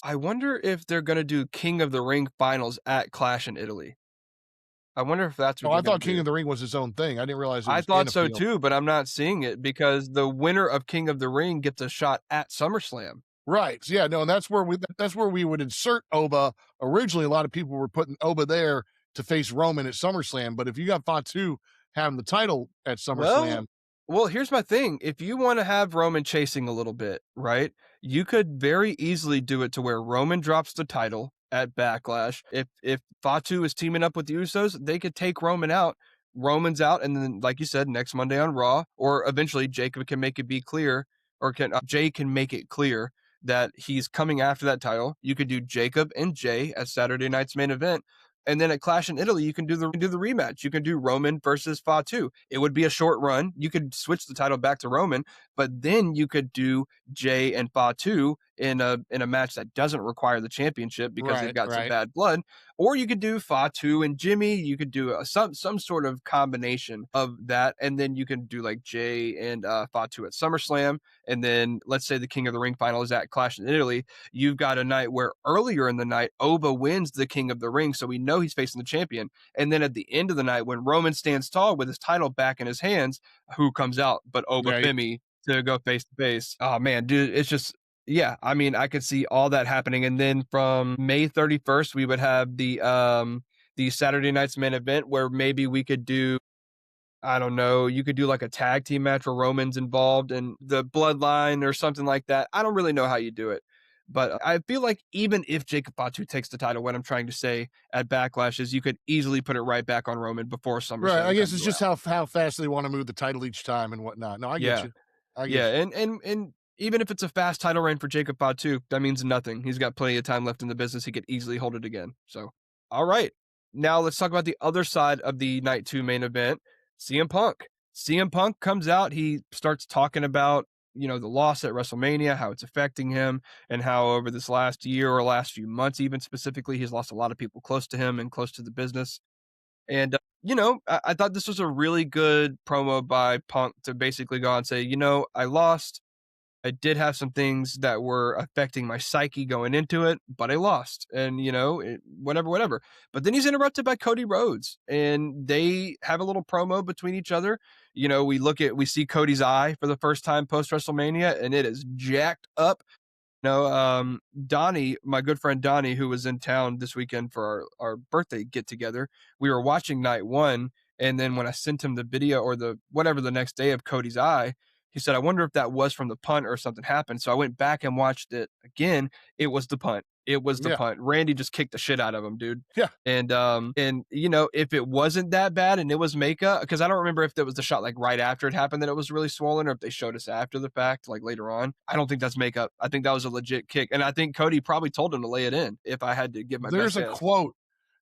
Speaker 1: I wonder if they're gonna do King of the Ring finals at Clash in Italy. I wonder if that's
Speaker 2: Oh,
Speaker 1: what
Speaker 2: I
Speaker 1: they're gonna
Speaker 2: thought King
Speaker 1: do.
Speaker 2: of the Ring was its own thing. I didn't realize it
Speaker 1: I
Speaker 2: was in
Speaker 1: thought
Speaker 2: a
Speaker 1: so
Speaker 2: PLE.
Speaker 1: too, but I'm not seeing it because the winner of King of the Ring gets a shot at SummerSlam.
Speaker 2: Right. Yeah, no, and that's where we would insert Oba. Originally, a lot of people were putting Oba there to face Roman at SummerSlam, but if you got Fatu having the title at
Speaker 1: Well
Speaker 2: SummerSlam.
Speaker 1: well, here's my thing. If you wanna have Roman chasing a little bit, right, you could very easily do it to where Roman drops the title at Backlash. If Fatu is teaming up with the Usos, they could take Roman out. Roman's out, and then, like you said, next Monday on Raw, or eventually Jacob can make it be clear, or Jay can make it clear that he's coming after that title. You could do Jacob and Jay as Saturday night's main event. And then at Clash in Italy, you can do the rematch. You can do Roman versus Fatu. It would be a short run. You could switch the title back to Roman, but then you could do Jay and Fatu in a match that doesn't require the championship because they've
Speaker 2: Right,
Speaker 1: got some
Speaker 2: right.
Speaker 1: bad blood. Or you could do Fatu and Jimmy. You could do some sort of combination of that, and then you can do like Jay and Fatu at SummerSlam, and then let's say the King of the Ring final is at Clash in Italy. You've got a night where earlier in the night Oba wins the King of the Ring, so we know he's facing the champion. And then at the end of the night, when Roman stands tall with his title back in his hands, who comes out but Oba
Speaker 2: Yeah,
Speaker 1: Femi to go face to face? Oh man, dude, it's just Yeah, I mean, I could see all that happening, and then from May 31st, we would have the Saturday night's main event where maybe we could do, I don't know, you could do like a tag team match where Roman's involved and the bloodline or something like that. I don't really know how you do it. But I feel like even if Jacob Fatu takes the title, what I'm trying to say at Backlash is you could easily put it right back on Roman before
Speaker 2: Right. I
Speaker 1: SummerSlam
Speaker 2: guess
Speaker 1: comes
Speaker 2: it's just
Speaker 1: around.
Speaker 2: how fast they want to move the title each time and whatnot. No, I get
Speaker 1: Yeah.
Speaker 2: you. I
Speaker 1: Yeah,
Speaker 2: get you.
Speaker 1: and even if it's a fast title reign for Jacob Fatu, that means nothing. He's got plenty of time left in the business. He could easily hold it again. So, all right. Now let's talk about the other side of the night 2 main event, CM Punk. CM Punk comes out, he starts talking about, the loss at WrestleMania, how it's affecting him, and how over this last year or last few months even specifically, he's lost a lot of people close to him and close to the business. And, I thought this was a really good promo by Punk to basically go out and say, I lost. I did have some things that were affecting my psyche going into it, but I lost. And, whatever, whatever. But then he's interrupted by Cody Rhodes and they have a little promo between each other. We see Cody's eye for the first time post WrestleMania and it is jacked up. No, Donnie, my good friend Donnie, who was in town this weekend for our birthday get together, we were watching night one. And then when I sent him the video or the whatever the next day of Cody's eye, he said, I wonder if that was from the punt or something happened. So I went back and watched it again. It was the punt. It was the
Speaker 2: Yeah.
Speaker 1: punt. Randy just kicked the shit out of him, dude.
Speaker 2: Yeah.
Speaker 1: And if it wasn't that bad and it was makeup, because I don't remember if that was the shot like right after it happened that it was really swollen, or if they showed us after the fact, like later on. I don't think that's makeup. I think that was a legit kick, and I think Cody probably told him to lay it in. If I had to give my
Speaker 2: There's
Speaker 1: best
Speaker 2: a
Speaker 1: guess,
Speaker 2: quote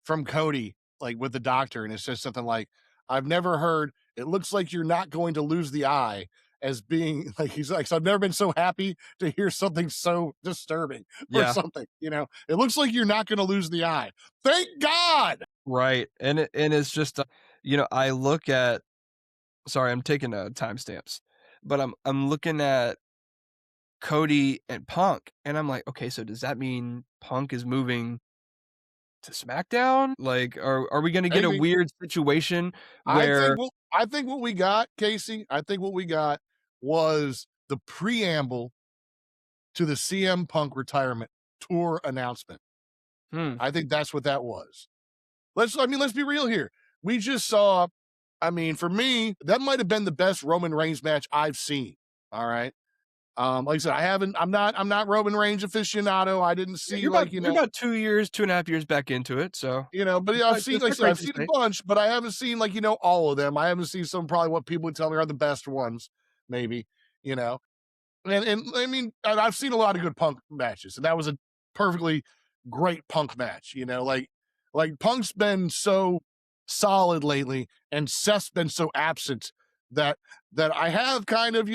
Speaker 2: from Cody, like with the doctor, and it says something like, I've never heard it looks like you're not going to lose the eye as being like he's like, so I've never been so happy to hear something so disturbing or
Speaker 1: yeah,
Speaker 2: something, It looks like you're not gonna lose the eye. Thank God.
Speaker 1: right, and it's just, I look at. Sorry, I'm taking timestamps, but I'm looking at Cody and Punk, and I'm like, okay, so does that mean Punk is moving to SmackDown? Like, are we gonna get a
Speaker 2: Maybe.
Speaker 1: weird situation
Speaker 2: I think
Speaker 1: where
Speaker 2: what I think what we got, Casey, I think what we got was the preamble to the CM Punk retirement tour announcement.
Speaker 1: hmm,
Speaker 2: I think that's what that was. Let's be real here. We just saw, for me, that might have been the best Roman Reigns match I've seen. All right. Like I said, I'm not Roman Reigns aficionado. I didn't
Speaker 1: yeah,
Speaker 2: see like,
Speaker 1: you're about 2 years, 2.5 years back into it, so
Speaker 2: but
Speaker 1: it's
Speaker 2: I've
Speaker 1: not
Speaker 2: seen,
Speaker 1: it's
Speaker 2: like I
Speaker 1: not
Speaker 2: said, I've
Speaker 1: crazy to
Speaker 2: seen a
Speaker 1: say.
Speaker 2: bunch, but I haven't seen like, all of them. I haven't seen some probably what people would tell me are the best ones, maybe, you know. And I've seen a lot of good Punk matches, and that was a perfectly great Punk match. Like Punk's been so solid lately, and Seth's been so absent that I have kind of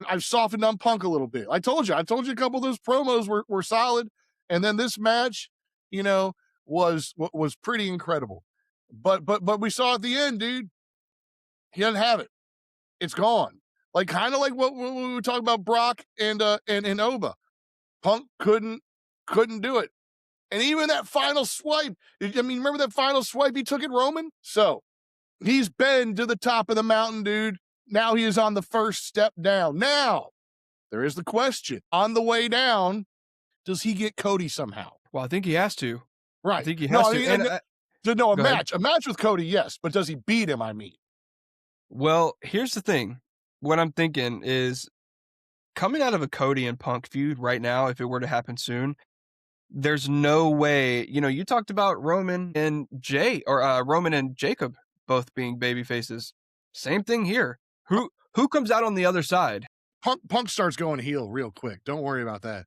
Speaker 2: I've softened on Punk a little bit. I told you a couple of those promos were solid, and then this match, you know, was pretty incredible. But we saw at the end, dude, he doesn't have it. It's gone. Like kind of like what we were talking about Brock and Oba. Punk couldn't do it. And even that final swipe, remember that final swipe he took at Roman? So he's been to the top of the mountain, dude. Now he is on the first step down. Now, there is the question. On the way down, does he get Cody somehow?
Speaker 1: Well, I think he has to. I
Speaker 2: Right.
Speaker 1: think he
Speaker 2: No,
Speaker 1: has to, and
Speaker 2: no, a
Speaker 1: go ahead.
Speaker 2: match. A match with Cody, yes, but does he beat him, I mean?
Speaker 1: Well, here's the thing. What I'm thinking is coming out of a Cody and Punk feud right now, if it were to happen soon, there's no way, you talked about Roman and Jay or Roman and Jacob both being baby faces. Same thing here. Who comes out on the other side?
Speaker 2: Punk starts going heel real quick. Don't worry about that.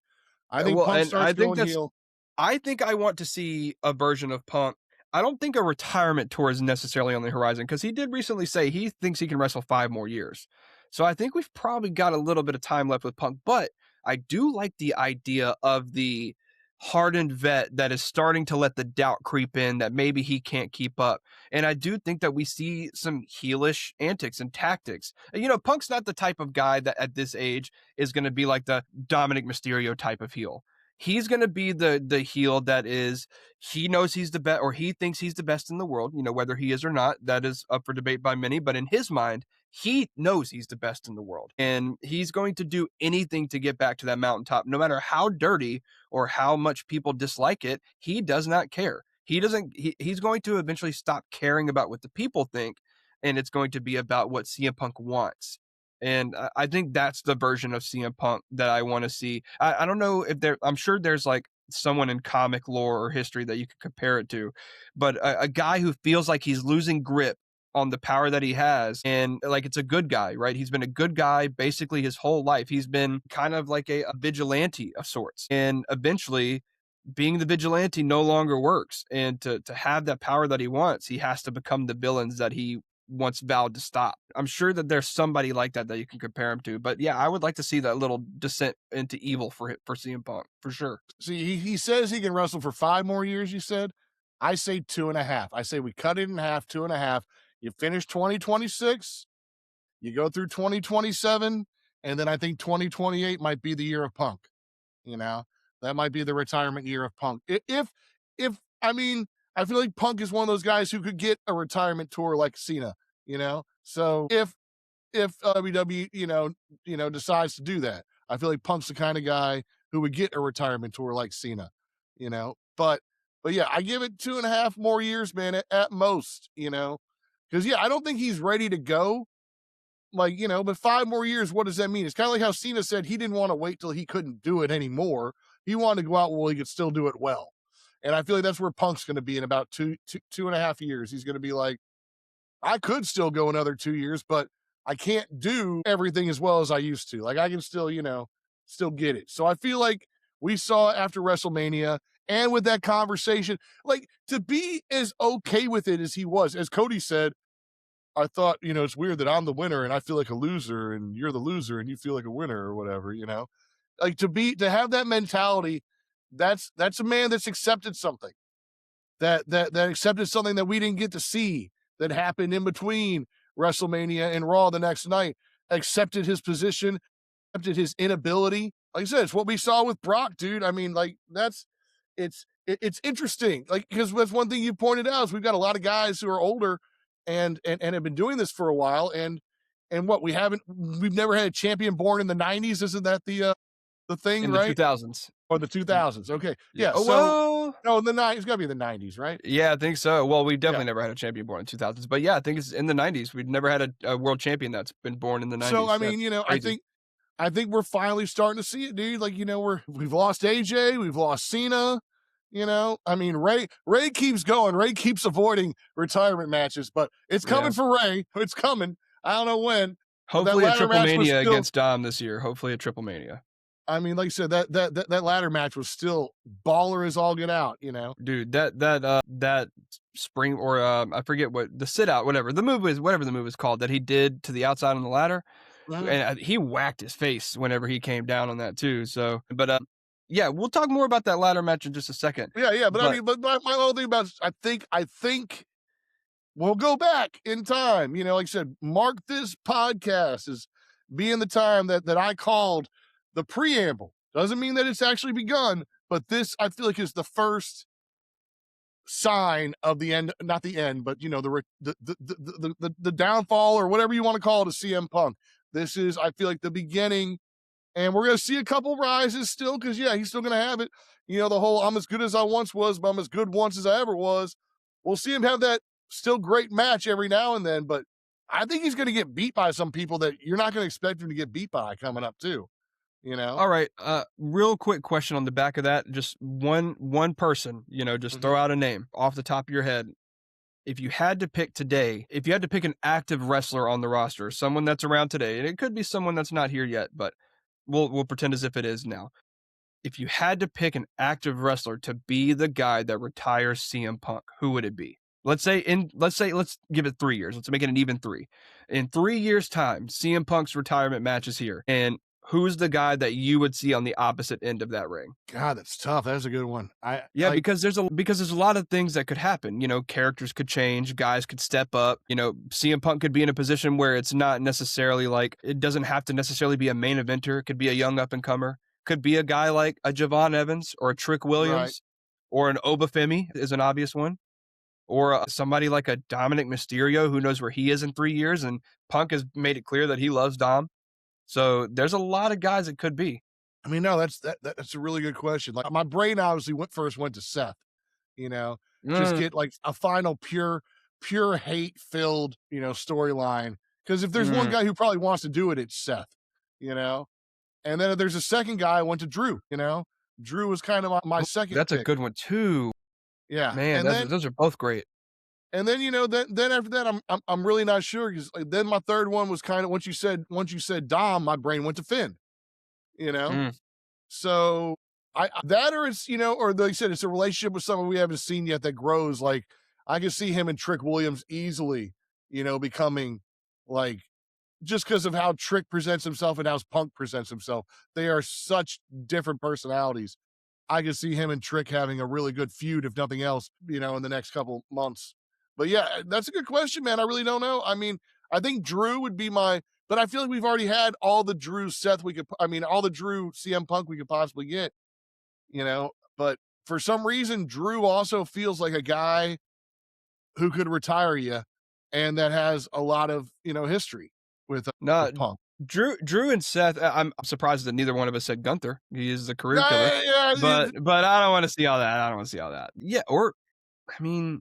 Speaker 2: I think
Speaker 1: Well,
Speaker 2: Punk
Speaker 1: and
Speaker 2: starts going heel.
Speaker 1: I think I want to see a version of Punk. I don't think a retirement tour is necessarily on the horizon because he did recently say he thinks he can wrestle 5 more years. So I think we've probably got a little bit of time left with Punk, but I do like the idea of the hardened vet that is starting to let the doubt creep in that maybe he can't keep up. And I do think that we see some heelish antics and tactics. Punk's not the type of guy that at this age is going to be like the Dominic Mysterio type of heel. He's going to be the heel that is he knows he's the best or he thinks he's the best in the world, whether he is or not, that is up for debate by many, but in his mind, he knows he's the best in the world, and he's going to do anything to get back to that mountaintop, no matter how dirty or how much people dislike it. He does not care. He doesn't. He's going to eventually stop caring about what the people think, and it's going to be about what CM Punk wants. And I think that's the version of CM Punk that I want to see. I don't know if there. I'm sure there's like someone in comic lore or history that you could compare it to, but a guy who feels like he's losing grip on the power that he has, and like it's a good guy, right? He's been a good guy basically his whole life. He's been kind of like a vigilante of sorts, and eventually being the vigilante no longer works, and to have that power that he wants, he has to become the villains that he once vowed to stop. I'm sure that there's somebody like that that you can compare him to, but yeah, I would like to see that little descent into evil for CM Punk for sure.
Speaker 2: See, he says he can wrestle for 5 more years, you said? I say 2.5. I say we cut it in half, 2.5. You finish 2026, you go through 2027, and then I think 2028 might be the year of Punk. You know, that might be the retirement year of Punk. If I mean, I feel like Punk is one of those guys who could get a retirement tour like Cena. You know, so if WWE decides to do that, I feel like Punk's the kind of guy who would get a retirement tour like Cena. You know, but yeah, I give it 2.5 more years, man, at most. You know, because yeah, I don't think he's ready to go. Like, but 5 more years, what does that mean? It's kind of like how Cena said he didn't want to wait till he couldn't do it anymore. He wanted to go out while he could still do it well. And I feel like that's where Punk's going to be in about 2.5 years. He's going to be like, I could still go another 2 years, but I can't do everything as well as I used to. Like I can still, still get it. So I feel like we saw after WrestleMania and with that conversation, like to be as okay with it as he was, as Cody said, I thought, it's weird that I'm the winner and I feel like a loser and you're the loser and you feel like a winner or whatever, like to have that mentality. That's a man that's accepted something that accepted something that we didn't get to see that happened in between WrestleMania and Raw the next night, accepted his position, accepted his inability. Like I said, it's what we saw with Brock, dude. I mean, like it's interesting. Like, because that's one thing you pointed out is we've got a lot of guys who are older and have been doing this for a while. And what we've never had a champion born in the 90s. Isn't that the thing,
Speaker 1: In the
Speaker 2: right?
Speaker 1: 2000s.
Speaker 2: Or the 2000s. Okay. Yeah.
Speaker 1: Oh,
Speaker 2: So,
Speaker 1: well,
Speaker 2: no, in the 90s, it's got to be the 90s, right?
Speaker 1: yeah, I think so. Well, we've
Speaker 2: Yeah.
Speaker 1: definitely never had a champion born in 2000s, but yeah, I think it's in the 90s. We've never had a world champion that's been born in the 90s.
Speaker 2: So, I
Speaker 1: That's
Speaker 2: mean,
Speaker 1: crazy.
Speaker 2: I think we're finally starting to see it, dude. Like, we've lost AJ, we've lost Cena. I mean, Ray keeps going. Ray keeps avoiding retirement matches, but it's coming
Speaker 1: Yeah.
Speaker 2: for Ray. It's coming. I don't know when. But that
Speaker 1: Hopefully a
Speaker 2: ladder
Speaker 1: triple
Speaker 2: match was
Speaker 1: mania
Speaker 2: still,
Speaker 1: against Dom this year. Hopefully a triple mania.
Speaker 2: I mean, like I said, that ladder match was still baller as all get out,
Speaker 1: Dude, that spring or I forget what the sit out, whatever the move is called that he did to the outside on the ladder,
Speaker 2: Mhm.
Speaker 1: and he whacked his face whenever he came down on that too. So, but yeah, we'll talk more about that ladder match in just a second.
Speaker 2: Yeah, but I
Speaker 1: But
Speaker 2: mean, but my whole thing about I think we'll go back in time. Like I said, mark this podcast as being the time that I called the preamble. Doesn't mean that it's actually begun, but this I feel like is the first sign of the end, not the end, but the downfall or whatever you want to call it of CM Punk. This is, I feel like, the beginning. And we're going to see a couple rises still because, yeah, he's still going to have it. The whole I'm as good as I once was, but I'm as good once as I ever was. We'll see him have that still great match every now and then. But I think he's going to get beat by some people that you're not going to expect him to get beat by coming up, too.
Speaker 1: all right, real quick question on the back of that, just one person, just throw out a name off the top of your head. If you had to pick today, if you had to pick an active wrestler on the roster, someone that's around today, and it could be someone that's not here yet, but we'll pretend as if it is now. If you had to pick an active wrestler to be the guy that retires CM Punk, who would it be? Let's give it 3 years. Let's make it an even 3. In 3 years' time, CM Punk's retirement match is here. And who's the guy that you would see on the opposite end of that ring?
Speaker 2: God, that's tough. That's a good one.
Speaker 1: Because there's a lot of things that could happen. Characters could change, guys could step up. CM Punk could be in a position where it's not necessarily like it doesn't have to necessarily be a main eventer. It could be a young up and comer. Could be a guy like a Javon Evans or a Trick Williams or an Obafemi is an obvious one. or somebody like a Dominic Mysterio who knows where he is in 3 years, and Punk has made it clear that he loves Dom. So there's a lot of guys it could be.
Speaker 2: I mean, no, that's a really good question. Like my brain obviously went to Seth, you know, just
Speaker 1: Mm,
Speaker 2: get like a final pure hate filled, storyline. Because if there's one
Speaker 1: mm.
Speaker 2: guy who probably wants to do it, it's Seth, you know. And then if there's a second guy, I went to Drew. Drew was kind of my
Speaker 1: Ooh,
Speaker 2: second
Speaker 1: that's a
Speaker 2: pick.
Speaker 1: good one too.
Speaker 2: Yeah,
Speaker 1: Man,
Speaker 2: and then
Speaker 1: those are both great.
Speaker 2: and then then after that, I'm really not sure because then my third one was kind of once you said Dom, my brain went to Finn. You know,
Speaker 1: Mm.
Speaker 2: so that or it's or like you said, it's a relationship with someone we haven't seen yet that grows. Like I can see him and Trick Williams easily, becoming like just because of how Trick presents himself and how Punk presents himself. They are such different personalities. I could see him and Trick having a really good feud, if nothing else, in the next couple months. But yeah, that's a good question, man. I really don't know. I mean, I think Drew would be but I feel like we've already had all the Drew Seth all the Drew CM Punk we could possibly get, but for some reason, Drew also feels like a guy who could retire you and that has a lot of, history
Speaker 1: No,
Speaker 2: with Punk.
Speaker 1: Drew and Seth, I'm surprised that neither one of us said Gunther. He is the career killer.
Speaker 2: Yeah, yeah, yeah,
Speaker 1: But I don't wanna see all that. I don't wanna see all that. Yeah, or I mean,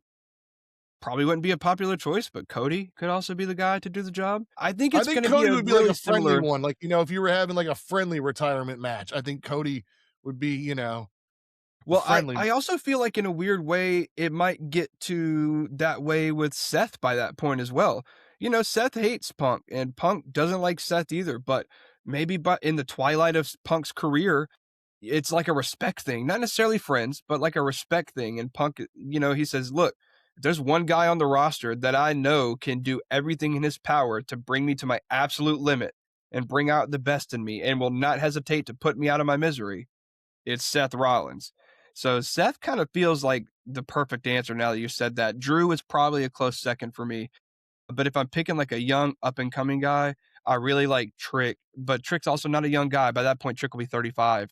Speaker 1: probably wouldn't be a popular choice, but Cody could also be the guy to do the job. I think
Speaker 2: I
Speaker 1: it's
Speaker 2: think
Speaker 1: gonna be
Speaker 2: Cody
Speaker 1: a
Speaker 2: would be like
Speaker 1: really
Speaker 2: a friendly
Speaker 1: similar.
Speaker 2: one. Like, if you were having like a friendly retirement match, I think Cody would be, a
Speaker 1: Well, I
Speaker 2: friendly.
Speaker 1: I also feel like in a weird way, it might get to that way with Seth by that point as well. Seth hates Punk, and Punk doesn't like Seth either, but maybe but in the twilight of Punk's career, it's like a respect thing, not necessarily friends, but like a respect thing. And Punk, he says, look, there's one guy on the roster that I know can do everything in his power to bring me to my absolute limit and bring out the best in me and will not hesitate to put me out of my misery. It's Seth Rollins. So Seth kind of feels like the perfect answer now that you said that. Drew is probably a close second for me. But if I'm picking like a young up and coming guy, I really like Trick. But Trick's also not a young guy. By that point, Trick will be 35.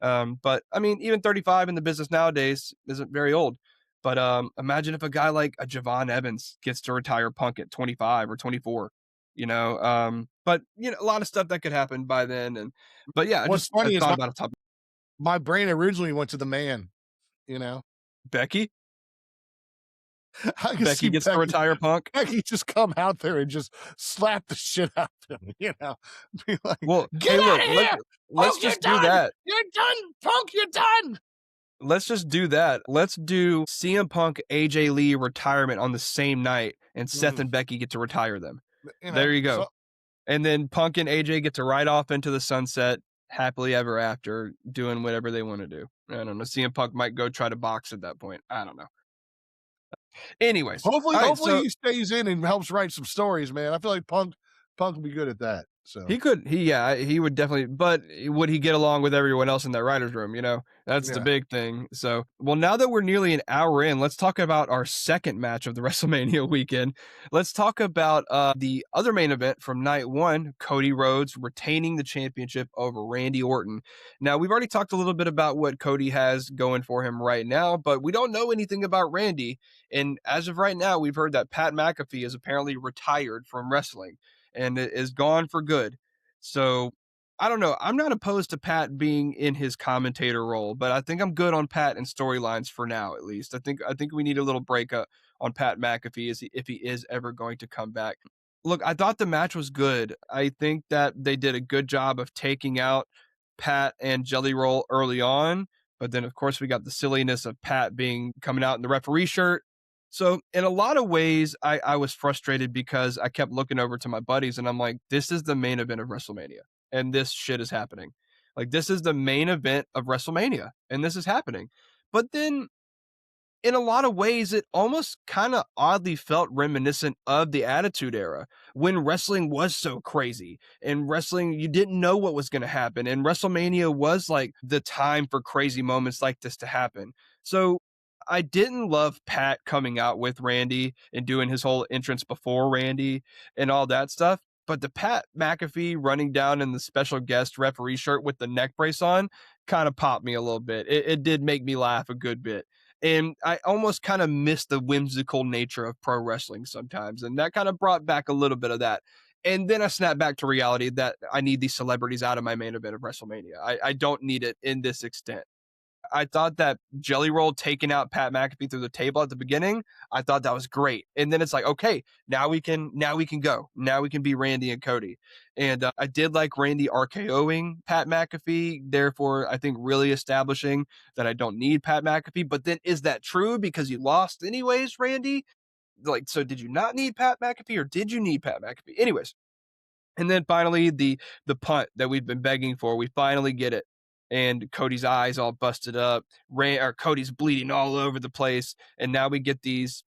Speaker 1: But I mean, even 35 in the business nowadays isn't very old. But imagine if a guy like a Javon Evans gets to retire Punk at 25 or 24. But a lot of stuff that could happen by then. And but yeah,
Speaker 2: What's
Speaker 1: I
Speaker 2: funny is
Speaker 1: thought about a top
Speaker 2: my brain originally went to the man, you know.
Speaker 1: Becky.
Speaker 2: I can see
Speaker 1: Becky gets to retire Punk.
Speaker 2: Becky just come out there and just slap the shit out of him, Be like,
Speaker 1: Well,
Speaker 2: get
Speaker 1: hey,
Speaker 2: out
Speaker 1: look,
Speaker 2: of here!
Speaker 1: let's
Speaker 2: Punk, you're
Speaker 1: just do
Speaker 2: done!
Speaker 1: that.
Speaker 2: You're done, Punk, you're done!
Speaker 1: Let's just do that. Let's do CM Punk, AJ Lee retirement on the same night, and Seth
Speaker 2: Mm,
Speaker 1: and Becky get to retire them. There you go.
Speaker 2: so
Speaker 1: And then Punk and AJ get to ride off into the sunset, happily ever after, doing whatever they want to do. I don't know. CM Punk might go try to box at that point. I don't know. Anyways,
Speaker 2: hopefully
Speaker 1: all right.
Speaker 2: hopefully
Speaker 1: So
Speaker 2: he stays in and helps write some stories, man. I feel like Punk will be good at that. So
Speaker 1: he would definitely, but would he get along with everyone else in that writer's room? That's the
Speaker 2: yeah.
Speaker 1: big thing. So, well, now that we're nearly an hour in, let's talk about our second match of the WrestleMania weekend. Let's talk about the other main event from night one, Cody Rhodes retaining the championship over Randy Orton. Now, we've already talked a little bit about what Cody has going for him right now, but we don't know anything about Randy. And as of right now, we've heard that Pat McAfee is apparently retired from wrestling and it is gone for good. So I don't know. I'm not opposed to Pat being in his commentator role, but I think I'm good on Pat and storylines for now, at least. I think we need a little break up on Pat McAfee if he is ever going to come back. Look, I thought the match was good. I think that they did a good job of taking out Pat and Jelly Roll early on, but then of course we got the silliness of Pat being coming out in the referee shirt. So in a lot of ways, I was frustrated because I kept looking over to my buddies and I'm like, this is the main event of WrestleMania and this shit is happening. Like this is the main event of WrestleMania and this is happening. But then in a lot of ways, it almost kind of oddly felt reminiscent of the Attitude Era when wrestling was so crazy and wrestling, you didn't know what was going to happen. And WrestleMania was like the time for crazy moments like this to happen. So I didn't love Pat coming out with Randy and doing his whole entrance before Randy and all that stuff. But the Pat McAfee running down in the special guest referee shirt with the neck brace on kind of popped me a little bit. It did make me laugh a good bit. And I almost kind of miss the whimsical nature of pro wrestling sometimes. And that kind of brought back a little bit of that. And then I snapped back to reality that I need these celebrities out of my main event of WrestleMania. I don't need it in this extent. I thought that Jelly Roll taking out Pat McAfee through the table at the beginning, I thought that was great. And then it's like, okay, now we can go. Now we can be Randy and Cody. And I did like Randy RKOing Pat McAfee, therefore I think really establishing that I don't need Pat McAfee. But then is that true because you lost anyways, Randy? Like, so did you not need Pat McAfee or did you need Pat McAfee? Anyways, and then finally, the punt that we've been begging for, we finally get it. And Cody's eyes all busted up. Or Cody's bleeding all over the place. And now we get these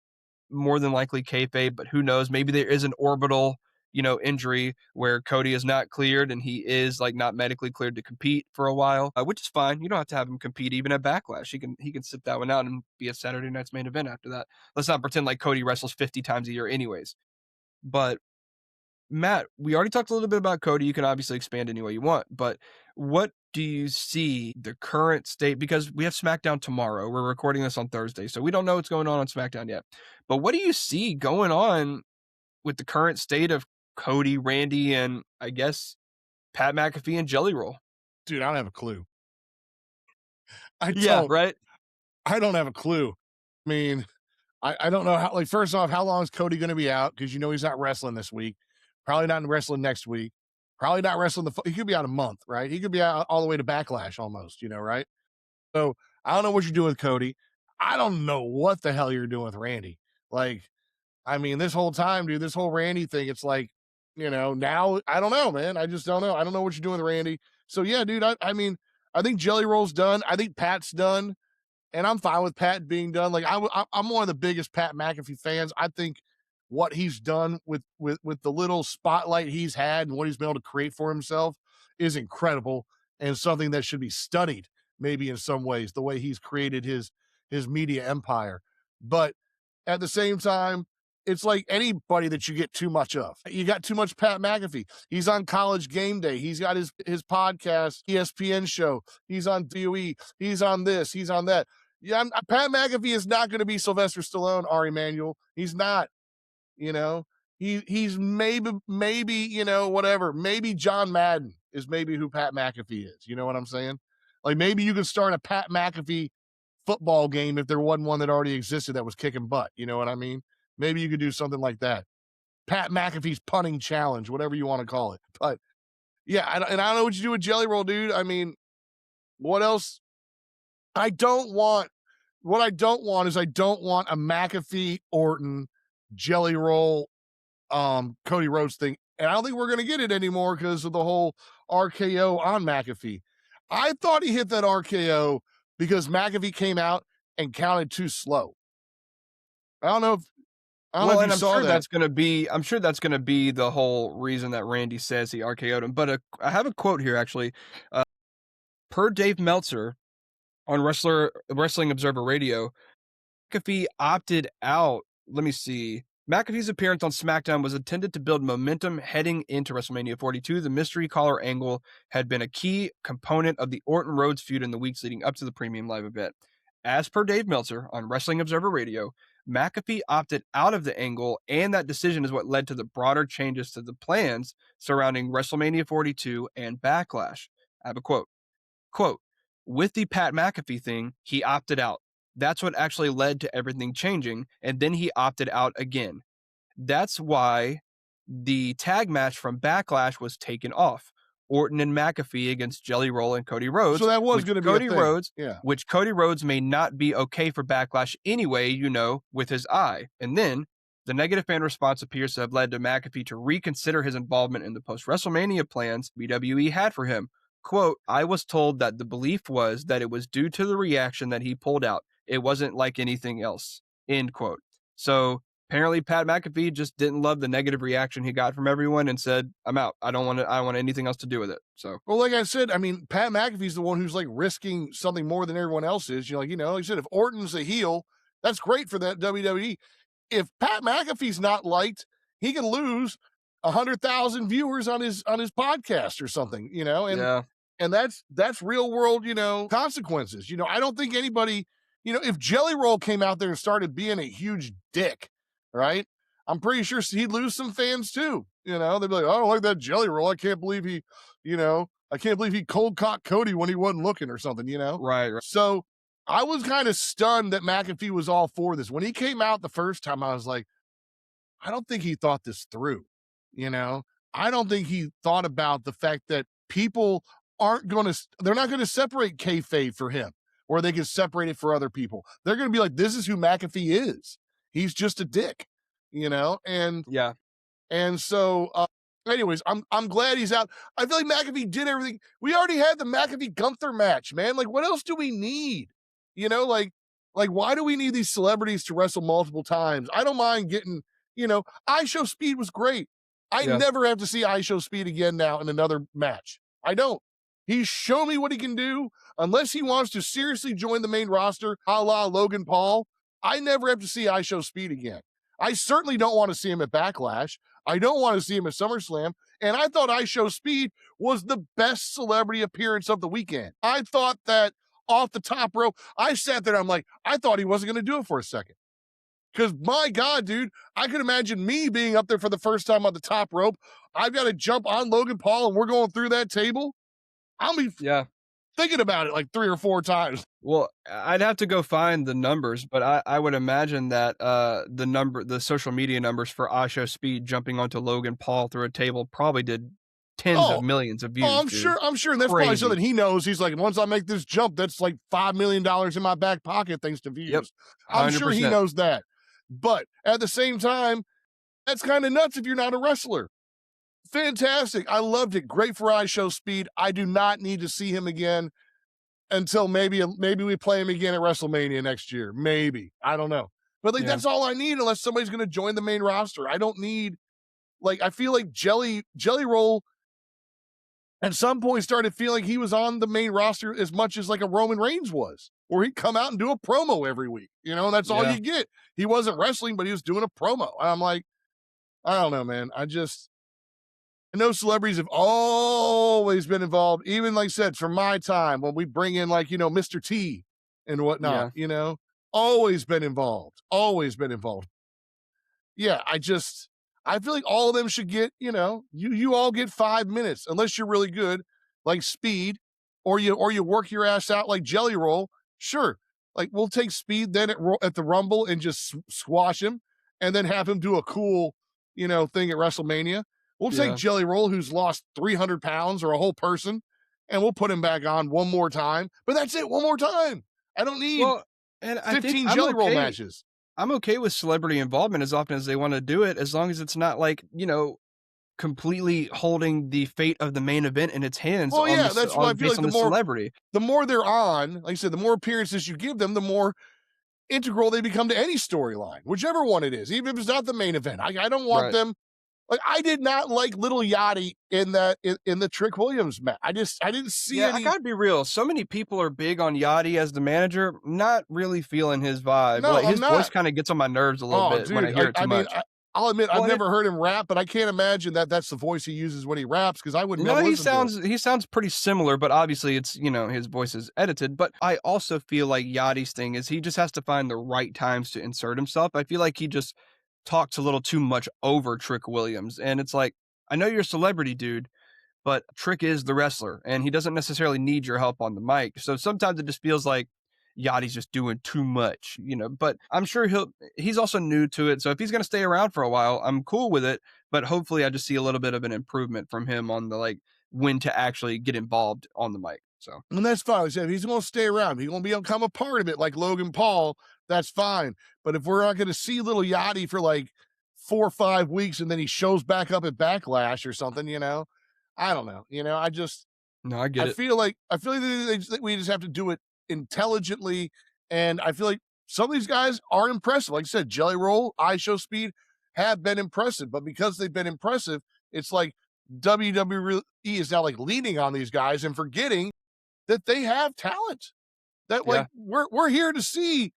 Speaker 1: more than likely kayfabe, but who knows? Maybe there is an orbital, injury where Cody is not cleared and he is like not medically cleared to compete for a while, which is fine. You don't have to have him compete even at Backlash. He can sit that one out and be a Saturday night's main event after that. Let's not pretend like Cody wrestles 50 times a year, anyways. But Matt, we already talked a little bit about Cody. You can obviously expand any way you want, but what do you see the current state? Because we have SmackDown tomorrow. We're recording this on Thursday, so we don't know what's going on SmackDown yet. But what do you see going on with the current state of Cody, Randy, and I guess Pat McAfee and Jelly Roll?
Speaker 2: Dude, I don't have a clue. I
Speaker 1: Yeah,
Speaker 2: don't.
Speaker 1: right.
Speaker 2: I don't have a clue. I mean, I don't know how. Like, first off, how long is Cody going to be out? Because he's not wrestling this week. Probably not wrestling next week. Probably not wrestling he could be out a month, right? He could be out all the way to Backlash almost, right? So I don't know what you're doing with Cody. I don't know what the hell you're doing with Randy. Like, I mean, this whole time, dude, this whole Randy thing, it's like, now I don't know, man. I just don't know. I don't know what you're doing with Randy. So yeah, dude, I mean, I think Jelly Roll's done. I think Pat's done. And I'm fine with Pat being done. Like I'm one of the biggest Pat McAfee fans. I think what he's done with the little spotlight he's had and what he's been able to create for himself is incredible and something that should be studied maybe in some ways, the way he's created his media empire. But at the same time, it's like anybody that you get too much of. You got too much Pat McAfee. He's on College Game Day. He's got his podcast, ESPN show. He's on DOE. He's on this. He's on that. Yeah, Pat McAfee is not going to be Sylvester Stallone, Ari Emanuel. He's not. He's maybe whatever. Maybe John Madden is maybe who Pat McAfee is. You know what I'm saying? Like maybe you could start a Pat McAfee football game if there wasn't one that already existed that was kicking butt. You know what I mean? Maybe you could do something like that. Pat McAfee's punting challenge, whatever you want to call it. But yeah, and I don't know what you do with Jelly Roll, dude. I mean, what else? I don't want what I don't want is I don't want a McAfee Orton Jelly Roll Cody Rhodes thing. And I don't think we're gonna get it anymore because of the whole RKO on McAfee. I thought he hit that RKO because McAfee came out and counted too slow. I don't know if
Speaker 1: Well, and
Speaker 2: you saw that.
Speaker 1: I'm sure that's gonna be the whole reason that Randy says he RKO'd him. But I have a quote here actually. Per Dave Meltzer on Wrestling Observer Radio, McAfee opted out. Let me see. McAfee's appearance on SmackDown was intended to build momentum heading into WrestleMania 42. The mystery caller angle had been a key component of the Orton Rhodes feud in the weeks leading up to the premium live event. As per Dave Meltzer on Wrestling Observer Radio, McAfee opted out of the angle, and that decision is what led to the broader changes to the plans surrounding WrestleMania 42 and Backlash. I have a quote, with the Pat McAfee thing, he opted out. That's what actually led to everything changing, and then he opted out again. That's why the tag match from Backlash was taken off. Orton and McAfee against Jelly Roll and Cody Rhodes.
Speaker 2: So that was going to be
Speaker 1: Cody
Speaker 2: a thing.
Speaker 1: Rhodes,
Speaker 2: yeah.
Speaker 1: Which Cody Rhodes may not be okay for Backlash anyway, with his eye. And then the negative fan response appears to have led to McAfee to reconsider his involvement in the post-WrestleMania plans WWE had for him. Quote, I was told that the belief was that it was due to the reaction that he pulled out. It wasn't like anything else. End quote. So apparently Pat McAfee just didn't love the negative reaction he got from everyone and said, I'm out. I don't want anything else to do with it. So,
Speaker 2: well, like I said, I mean, Pat McAfee's the one who's like risking something more than everyone else is. Like I said, if Orton's a heel, that's great for that WWE. If Pat McAfee's not liked, he can lose 100,000 viewers on his podcast or something, and
Speaker 1: yeah.
Speaker 2: and that's real world, consequences. I don't think anybody, if Jelly Roll came out there and started being a huge dick, right? I'm pretty sure he'd lose some fans too. They'd be like, I don't like that Jelly Roll. I can't believe he cold cocked Cody when he wasn't looking or something.
Speaker 1: Right, right.
Speaker 2: So I was kind of stunned that McAfee was all for this. When he came out the first time, I was like, I don't think he thought this through. You know, I don't think he thought about the fact that people they're not going to separate kayfabe for him, or they can separate it for other people. They're going to be like, this is who McAfee is. He's just a dick, and
Speaker 1: Yeah,
Speaker 2: so, anyways, I'm glad he's out. I feel like McAfee did everything. We already had the McAfee Gunther match, man. Like, what else do we need? Like why do we need these celebrities to wrestle multiple times? I don't mind getting, I Show Speed was great. I
Speaker 1: yeah,
Speaker 2: never have to see I Show Speed again now in another match. I don't. He's shown me what he can do. Unless he wants to seriously join the main roster, a la Logan Paul, I never have to see I Show Speed again. I certainly don't want to see him at Backlash. I don't want to see him at SummerSlam. And I thought I Show Speed was the best celebrity appearance of the weekend. I thought that off the top rope, I sat there and I'm like, I thought he wasn't going to do it for a second. Because my God, dude, I could imagine me being up there for the first time on the top rope. I've got to jump on Logan Paul and we're going through that table. I'll be
Speaker 1: yeah.
Speaker 2: thinking about it like 3 or 4 times.
Speaker 1: Well, I'd have to go find the numbers, but I would imagine that the social media numbers for Asho Speed jumping onto Logan Paul through a table probably did tens of
Speaker 2: Oh,
Speaker 1: millions of views.
Speaker 2: I'm
Speaker 1: dude.
Speaker 2: sure. And that's probably
Speaker 1: Crazy.
Speaker 2: something he knows. He's like, once I make this jump, that's like $5 million in my back pocket thanks to views.
Speaker 1: Yep,
Speaker 2: I'm sure he
Speaker 1: 100%.
Speaker 2: knows that. But at the same time, that's kind of nuts if you're not a wrestler. Fantastic. I loved it. Great for I Show Speed. I do not need to see him again until maybe we play him again at WrestleMania next year. Maybe. I don't know. But
Speaker 1: Yeah.
Speaker 2: that's all I need unless somebody's going to join the main roster. I don't need, I feel like Jelly Roll at some point started feeling like he was on the main roster as much as like a Roman Reigns was, or he'd come out and do a promo every week, and that's all you get. He wasn't wrestling, but he was doing a promo. And I'm like, I don't know, man. I know celebrities have always been involved, even like I said, from my time when we bring in Mr. T and whatnot, always been involved. Yeah, I feel like all of them should get, you all get 5 minutes unless you're really good, like Speed, or you work your ass out like Jelly Roll. Sure, like we'll take Speed then at the Rumble and just squash him, and then have him do a cool, thing at WrestleMania. We'll take Jelly Roll, who's lost 300 pounds or a whole person, and we'll put him back on one more time. But that's it, one more time. I don't need
Speaker 1: and
Speaker 2: 15 Jelly Roll matches.
Speaker 1: I'm okay with celebrity involvement as often as they want to do it, as long as it's not like, completely holding the fate of the main event in its hands.
Speaker 2: Well, yeah, that's why I feel like
Speaker 1: celebrity.
Speaker 2: The more they're on, like I said, the more appearances you give them, the more integral they become to any storyline, whichever one it is, even if it's not the main event. I don't want them. Like, I did not like Little Yachty in the Trick Williams match. I didn't see any.
Speaker 1: I gotta be real. So many people are big on Yachty as the manager. Not really feeling his vibe.
Speaker 2: No,
Speaker 1: his voice kind of gets on my nerves a little bit when I hear it too much.
Speaker 2: I'll admit, I've never heard him rap, but I can't imagine that that's the voice he uses when he raps, because I wouldn't.
Speaker 1: No, he sounds pretty similar, but obviously it's his voice is edited. But I also feel like Yachty's thing is he just has to find the right times to insert himself. I feel like he just talks a little too much over Trick Williams, and it's like, I know you're a celebrity, dude, but Trick is the wrestler, and he doesn't necessarily need your help on the mic. So sometimes it just feels like Yachty's just doing too much, but I'm sure he's also new to it. So if he's going to stay around for a while, I'm cool with it, but hopefully I just see a little bit of an improvement from him on the, when to actually get involved on the mic. So,
Speaker 2: and that's fine. If he's going to stay around, he's going to become a part of it like Logan Paul, that's fine. But if we're not going to see little Yachty for 4 or 5 weeks and then he shows back up at Backlash or something, I don't know. I get it. I feel like we just have to do it intelligently, and I feel like some of these guys are impressive. Like I said, Jelly Roll, I Show Speed have been impressive, but because they've been impressive, it's like WWE is now leaning on these guys and forgetting that they have talent. That we're here to see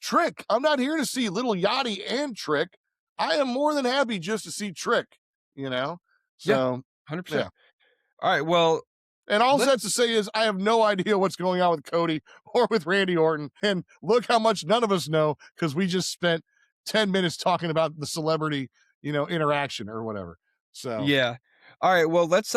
Speaker 2: Trick. I'm not here to see Little Yachty and Trick. I am more than happy just to see Trick. So
Speaker 1: 100%. All right, well,
Speaker 2: And all
Speaker 1: Let's
Speaker 2: that's to say is, I have no idea what's going on with Cody or with Randy Orton. And look how much none of us know because we just spent 10 minutes talking about the celebrity, interaction or whatever. So,
Speaker 1: Yeah. All right, well, let's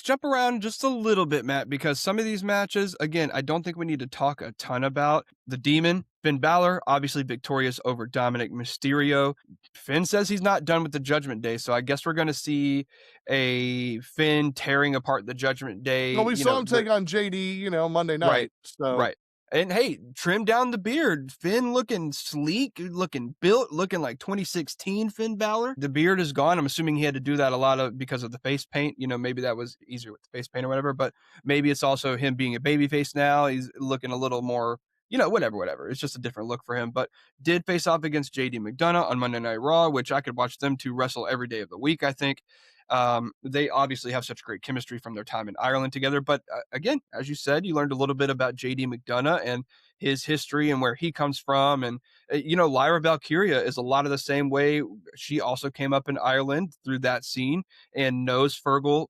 Speaker 1: jump around just a little bit, Matt, because some of these matches, again, I don't think we need to talk a ton about. The Demon, Finn Balor, obviously victorious over Dominic Mysterio. Finn says he's not done with the Judgment Day, so I guess we're going to see a Finn tearing apart the Judgment
Speaker 2: well,
Speaker 1: Day,
Speaker 2: we saw him take on JD, Monday
Speaker 1: right,
Speaker 2: night. So,
Speaker 1: right. And hey, trim down the beard. Finn looking sleek, looking built, looking like 2016 Finn Balor. The beard is gone. I'm assuming he had to do that a lot of because of the face paint. Maybe that was easier with the face paint or whatever, but maybe it's also him being a baby face now. He's looking a little more, whatever. It's just a different look for him. But did face off against JD McDonough on Monday Night Raw, which I could watch them two wrestle every day of the week, I think. They obviously have such great chemistry from their time in Ireland together. But again, as you said, you learned a little bit about JD McDonough and his history and where he comes from. And, Lyra Valkyria is a lot of the same way. She also came up in Ireland through that scene and knows Fergal,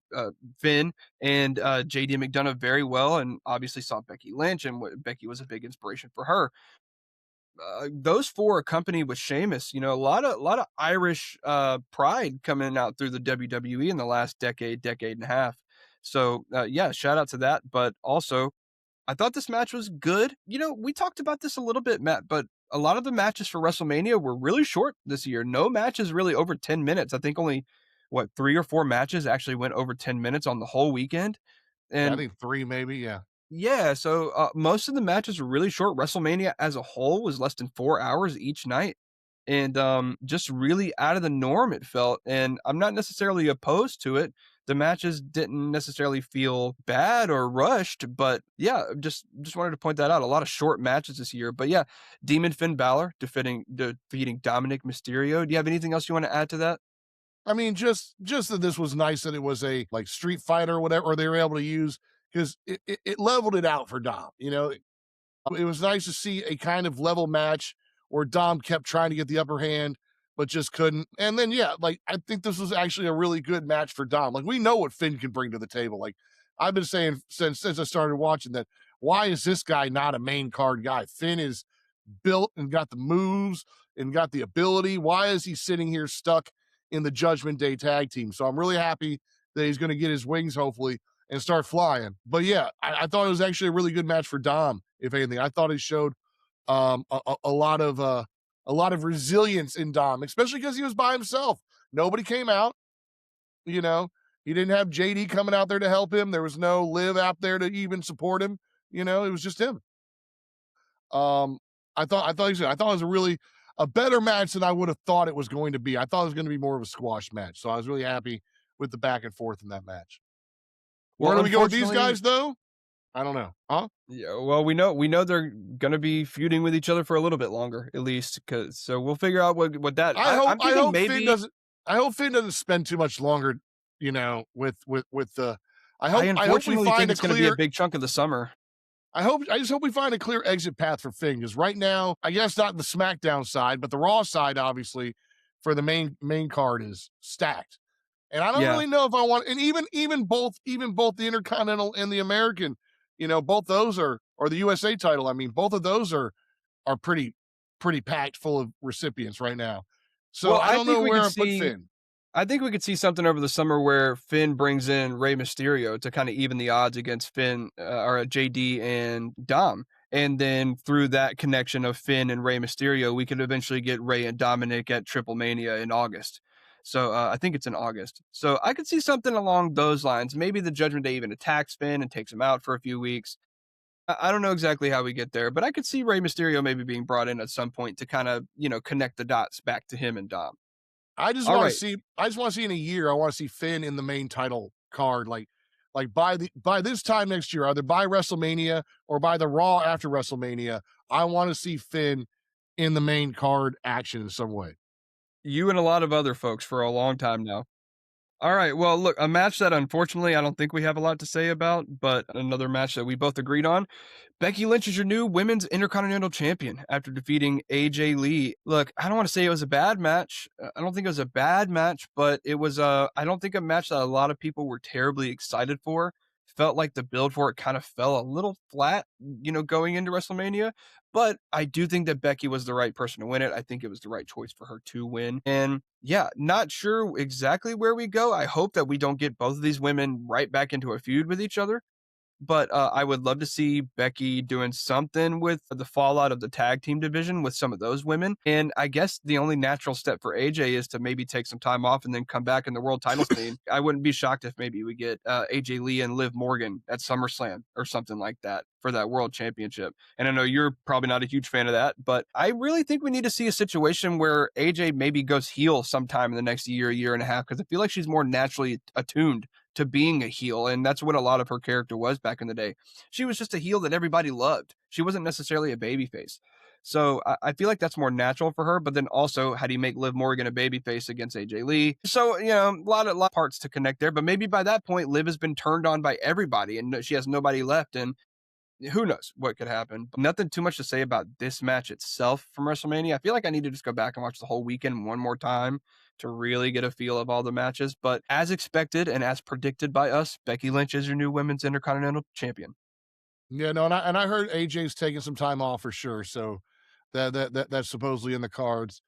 Speaker 1: Finn, and JD McDonough very well. And obviously saw Becky Lynch, and Becky was a big inspiration for her. Those four accompanied with Sheamus, a lot of Irish pride coming out through the WWE in the last decade and a half. So yeah, shout out to that. But also, I thought this match was good. We talked about this a little bit, Matt, but a lot of the matches for WrestleMania were really short this year. No matches really over 10 minutes. I think only three or four matches actually went over 10 minutes on the whole weekend.
Speaker 2: yeah, I
Speaker 1: And
Speaker 2: think three maybe. Yeah.
Speaker 1: yeah, so most of the matches were really short. WrestleMania as a whole was less than 4 hours each night. And just really out of the norm, it felt. And I'm not necessarily opposed to it. The matches didn't necessarily feel bad or rushed, but yeah, just wanted to point that out. A lot of short matches this year. But yeah, Demon Finn Balor defeating Dominic Mysterio. Do you have anything else you want to add to that?
Speaker 2: I mean, just that this was nice that it was a like Street Fighter or whatever, or they were able to use because it leveled it out for Dom. It was nice to see a kind of level match where Dom kept trying to get the upper hand, but just couldn't. And then, yeah, like I think this was actually a really good match for Dom. Like we know what Finn can bring to the table. Like I've been saying since I started watching that, why is this guy not a main card guy? Finn is built and got the moves and got the ability. Why is he sitting here stuck in the Judgment Day tag team? So I'm really happy that he's going to get his wings, hopefully, and start flying. But yeah, I thought it was actually a really good match for Dom. If anything, I thought he showed a lot of resilience in Dom, especially because he was by himself. Nobody came out. You know, he didn't have JD coming out there to help him. There was no Liv out there to even support him. It was just him. Um, I thought it was a better match than I would have thought it was going to be. I thought it was going to be more of a squash match. So I was really happy with the back and forth in that match. Where
Speaker 1: Well,
Speaker 2: do we go with these
Speaker 1: unfortunately,
Speaker 2: guys though? I don't know. Huh?
Speaker 1: yeah, well, we know they're gonna be feuding with each other for a little bit longer, at least, cause so we'll figure out what that. I'm
Speaker 2: I
Speaker 1: thinking
Speaker 2: hope Finn
Speaker 1: maybe.
Speaker 2: doesn't I hope Finn doesn't spend too much longer, with the
Speaker 1: I
Speaker 2: I hope we
Speaker 1: unfortunately think
Speaker 2: find a
Speaker 1: it's gonna be a
Speaker 2: clear
Speaker 1: big chunk of the summer.
Speaker 2: I just hope we find a clear exit path for Finn because right now, I guess not the SmackDown side, but the Raw side, obviously, for the main card is stacked. And I don't
Speaker 1: Yeah.
Speaker 2: really know if I want, and even both the Intercontinental and the American, both those are, or the USA title. I mean, both of those are pretty packed full of recipients right now. So
Speaker 1: Well,
Speaker 2: I don't know where I put Finn.
Speaker 1: I think we could see something over the summer where Finn brings in Rey Mysterio to kind of even the odds against Finn or JD and Dom. And then through that connection of Finn and Rey Mysterio, we could eventually get Rey and Dominic at Triple Mania in August. So I think it's in August. So I could see something along those lines. Maybe the Judgment Day even attacks Finn and takes him out for a few weeks. I don't know exactly how we get there, but I could see Rey Mysterio maybe being brought in at some point to kind of, connect the dots back to him and Dom. All right.
Speaker 2: I just want to see in a year, I want to see Finn in the main title card. Like by this time next year, either by WrestleMania or by the Raw after WrestleMania, I want to see Finn in the main card action in some way.
Speaker 1: You and a lot of other folks for a long time now. All right. Well, look, a match that unfortunately I don't think we have a lot to say about, but another match that we both agreed on. Becky Lynch is your new women's intercontinental champion after defeating AJ Lee. Look, I don't want to say it was a bad match. I don't think it was a bad match, but it was I don't think a match that a lot of people were terribly excited for. felt like the build for it kind of fell a little flat, going into WrestleMania. But I do think that Becky was the right person to win it. I think it was the right choice for her to win. And yeah, not sure exactly where we go. I hope that we don't get both of these women right back into a feud with each other. But, I would love to see Becky doing something with the fallout of the tag team division with some of those women, and I guess the only natural step for AJ is to maybe take some time off and then come back in the world title scene. I wouldn't be shocked if maybe we get, AJ Lee and Liv Morgan at SummerSlam or something like that for that world championship, and I know you're probably not a huge fan of that, but I really think we need to see a situation where AJ maybe goes heel sometime in the next year and a half, because I feel like she's more naturally attuned to being a heel, and that's what a lot of her character was back in the day. She was just a heel that everybody loved. She wasn't necessarily a babyface. So I feel like that's more natural for her. But then also, how do you make Liv Morgan a babyface against AJ Lee? So a lot of parts to connect there. But maybe by that point, Liv has been turned on by everybody, and she has nobody left. And who knows what could happen. But nothing too much to say about this match itself from WrestleMania. I feel like I need to just go back and watch the whole weekend one more time to really get a feel of all the matches. But as expected and as predicted by us, Becky Lynch is your new women's Intercontinental Champion.
Speaker 2: Yeah, no, and I heard AJ's taking some time off for sure. So that's supposedly in the cards.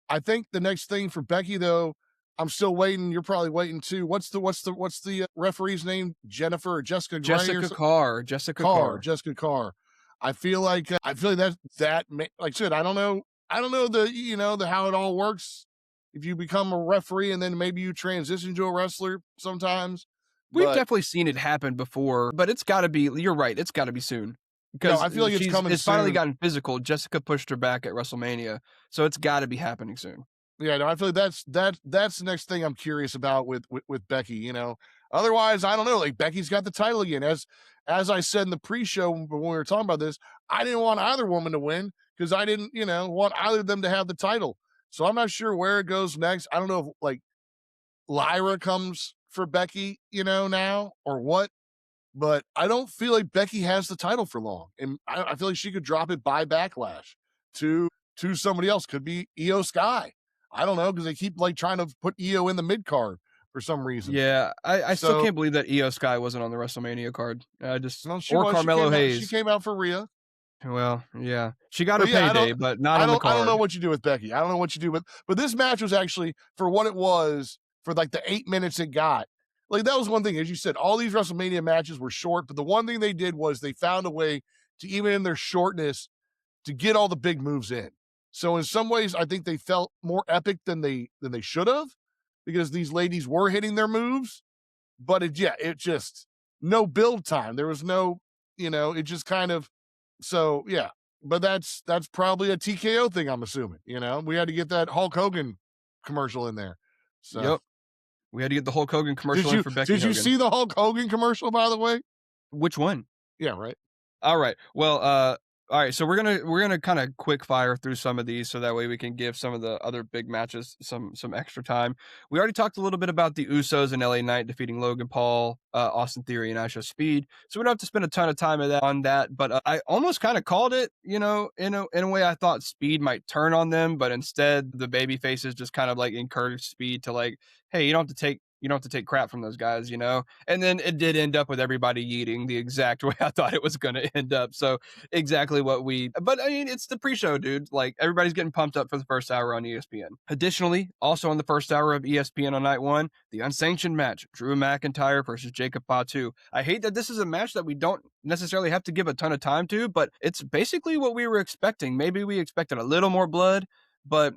Speaker 2: I think the next thing for Becky though, I'm still waiting. You're probably waiting too. What's the referee's name? Jennifer or Jessica Gray or
Speaker 1: Jessica Carr. Jessica
Speaker 2: Carr?
Speaker 1: Carr.
Speaker 2: Jessica Carr. I feel like like I said. I don't know. I don't know the how it all works. If you become a referee and then maybe you transition to a wrestler sometimes,
Speaker 1: We've
Speaker 2: but
Speaker 1: definitely seen it happen before, but it's got to be, you're right, it's got to be soon.
Speaker 2: no,
Speaker 1: Because
Speaker 2: I feel like it's coming
Speaker 1: it's finally
Speaker 2: soon.
Speaker 1: gotten physical. Jessica pushed her back at WrestleMania, so it's got to be happening soon.
Speaker 2: Yeah, no, I feel like that's the next thing I'm curious about with Becky. Otherwise, I don't know. Like Becky's got the title again. As I said in the pre-show when we were talking about this, I didn't want either woman to win because I didn't, want either of them to have the title. So I'm not sure where it goes next. I don't know if like Lyra comes for Becky, now or what. But I don't feel like Becky has the title for long, and I feel like she could drop it by Backlash to somebody else. Could be Io Sky. I don't know because they keep like trying to put Io in the mid card for some reason.
Speaker 1: Yeah, I still
Speaker 2: So
Speaker 1: can't believe that Io Sky wasn't on the WrestleMania card.
Speaker 2: no, she
Speaker 1: Or
Speaker 2: was. She
Speaker 1: Carmelo
Speaker 2: came out. She
Speaker 1: Hayes.
Speaker 2: came out for Rhea.
Speaker 1: Well, yeah, she got her
Speaker 2: But yeah,
Speaker 1: payday, but not on the
Speaker 2: I don't know
Speaker 1: card.
Speaker 2: what you do with Becky. I don't know what you do with, but this match was actually for what it was for like the 8 minutes it got. Like that was one thing, as you said, all these WrestleMania matches were short, but the one thing they did was they found a way to even in their shortness to get all the big moves in. So in some ways, I think they felt more epic than they should have because these ladies were hitting their moves. But it just no build time. There was no, it just kind of so yeah. But that's probably a TKO thing, I'm assuming. We had to get that Hulk Hogan commercial in there. So
Speaker 1: Yep, we had to get the Hulk Hogan
Speaker 2: did
Speaker 1: commercial in
Speaker 2: you
Speaker 1: for Becky
Speaker 2: did you
Speaker 1: Hogan.
Speaker 2: see the Hulk Hogan commercial by the way?
Speaker 1: Which one?
Speaker 2: Yeah, right.
Speaker 1: All right. Well, all right. So we're gonna kind of quick fire through some of these, so that way we can give some of the other big matches some extra time. We already talked a little bit about the Usos and LA Knight defeating Logan Paul, Austin Theory, and Isha Speed. So we don't have to spend a ton of time on that. But I almost kind of called it. In a way, I thought Speed might turn on them, but instead the baby faces just kind of like encouraged Speed to like, hey, you don't have to take crap from those guys, And then it did end up with everybody eating the exact way I thought it was going to end up. So exactly but I mean, it's the pre-show, dude. Like everybody's getting pumped up for the first hour on ESPN. Additionally, also on the first hour of ESPN on night one, the unsanctioned match, Drew McIntyre versus Jacob Fatu. I hate that this is a match that we don't necessarily have to give a ton of time to, but it's basically what we were expecting. Maybe we expected a little more blood, but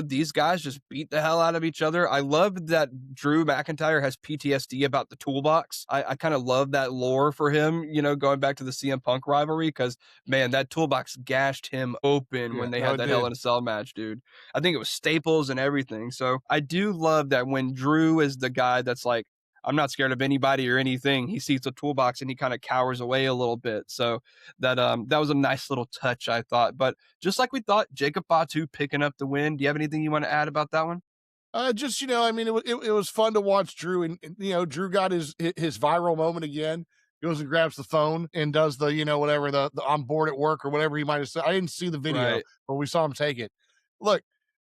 Speaker 1: these guys just beat the hell out of each other. I love that Drew McIntyre has PTSD about the toolbox. I kind of love that lore for him, going back to the CM Punk rivalry, because man, that toolbox gashed him open
Speaker 2: Yeah,
Speaker 1: when they
Speaker 2: no,
Speaker 1: had
Speaker 2: it
Speaker 1: that Hell
Speaker 2: did.
Speaker 1: in a Cell match, dude. I think it was staples and everything. So I do love that when Drew is the guy that's like, I'm not scared of anybody or anything. He sees the toolbox and he kind of cowers away a little bit. So that was a nice little touch, I thought. But just like we thought, Jacob Fatu picking up the win. Do you have anything you want to add about that one?
Speaker 2: Just I mean, it was fun to watch Drew, and Drew got his viral moment again. Goes and grabs the phone and does the whatever the I'm bored at work or whatever he might have said. I didn't see the video,
Speaker 1: Right.
Speaker 2: but we saw him take it. Look,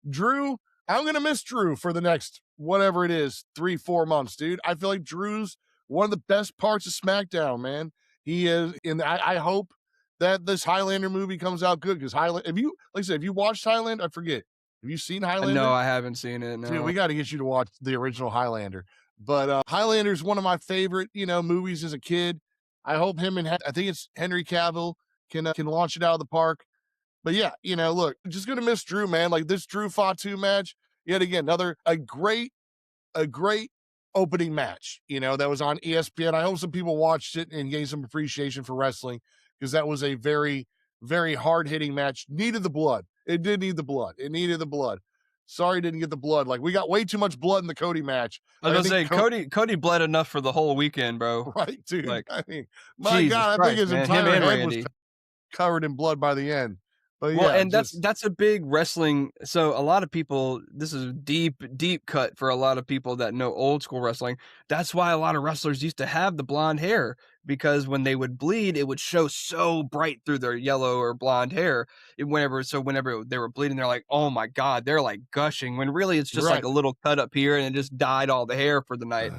Speaker 2: Drew, I'm gonna miss Drew for the next whatever it is 3-4 months, dude. I feel like Drew's one of the best parts of SmackDown, man. He is, and I hope that this Highlander movie comes out good because Highlander. If you like I said, if you watched Highlander, I forget. Have you seen
Speaker 1: No,
Speaker 2: Highlander?
Speaker 1: I haven't seen it,
Speaker 2: Dude,
Speaker 1: no.
Speaker 2: we got to get you to watch the original Highlander. But Highlander is one of my favorite, movies as a kid. I hope him and I think it's Henry Cavill can launch it out of the park. But yeah, look, just gonna miss Drew, man. Like this Drew Fatu match, yet again, another a great opening match, that was on ESPN. I hope some people watched it and gained some appreciation for wrestling because that was a very, very hard hitting match. Needed the blood. It did need the blood. It needed the blood. Sorry, didn't get the blood. Like we got way too much blood in the Cody match.
Speaker 1: I was
Speaker 2: Like I
Speaker 1: gonna
Speaker 2: think
Speaker 1: say Cody bled enough for the whole weekend, bro.
Speaker 2: right, dude.
Speaker 1: Like,
Speaker 2: I mean, my
Speaker 1: Jesus
Speaker 2: God, I think
Speaker 1: Christ,
Speaker 2: his
Speaker 1: man. Him
Speaker 2: entire
Speaker 1: and
Speaker 2: head was
Speaker 1: Randy.
Speaker 2: covered in blood by the end. But
Speaker 1: Well,
Speaker 2: yeah,
Speaker 1: and that's
Speaker 2: just
Speaker 1: that's a big wrestling. So a lot of people, this is a deep, deep cut for a lot of people that know old school wrestling. That's why a lot of wrestlers used to have the blonde hair because when they would bleed, it would show so bright through their yellow or blonde hair. Whenever they were bleeding, they're like, "Oh my God," they're like gushing. When really it's just like
Speaker 2: right.
Speaker 1: a little cut up here, and it just dyed all the hair for the night.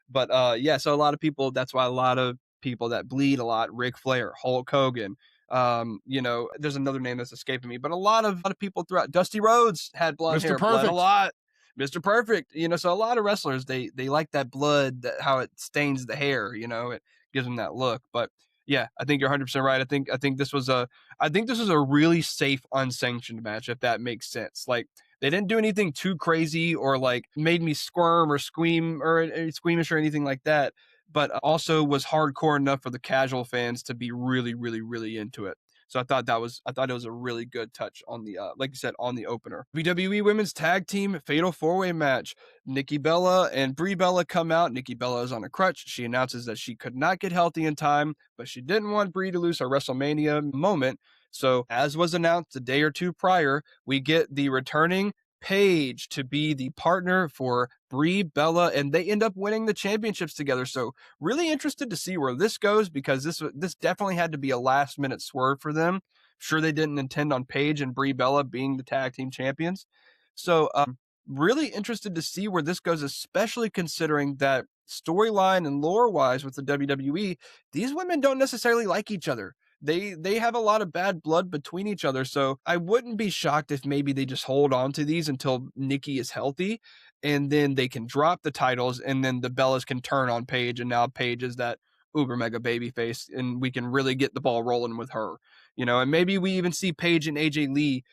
Speaker 1: But yeah, so a lot of people. That's why a lot of people that bleed a lot, Ric Flair, Hulk Hogan, there's another name that's escaping me, but a lot of people throughout. Dusty Rhodes had blonde
Speaker 2: Mr.
Speaker 1: hair, bled a
Speaker 2: Perfect.
Speaker 1: lot. Mr. Perfect, so a lot of wrestlers they like that blood, that how it stains the hair, it gives them that look. But yeah, I think you're 100% right. I think this was a really safe unsanctioned match, if that makes sense. Like they didn't do anything too crazy or like made me squirm or squeam or squeamish or anything like that, but also was hardcore enough for the casual fans to be really, really, really into it. So I thought it was a really good touch on the like you said, on the opener. WWE Women's Tag Team Fatal 4-Way match. Nikki Bella and Brie Bella come out. Nikki Bella is on a crutch. She announces that she could not get healthy in time, but she didn't want Brie to lose her WrestleMania moment. So, as was announced a day or two prior, we get the returning Paige to be the partner for Brie Bella, and they end up winning the championships together. So really interested to see where this goes because this definitely had to be a last minute swerve for them. Sure, they didn't intend on Paige and Brie Bella being the tag team champions. So really interested to see where this goes, especially considering that storyline and lore wise with the WWE, these women don't necessarily like each other. They have a lot of bad blood between each other. So I wouldn't be shocked if maybe they just hold on to these until Nikki is healthy and then they can drop the titles and then the Bellas can turn on Paige and now Paige is that uber mega baby face and we can really get the ball rolling with her. And maybe we even see Paige and AJ Lee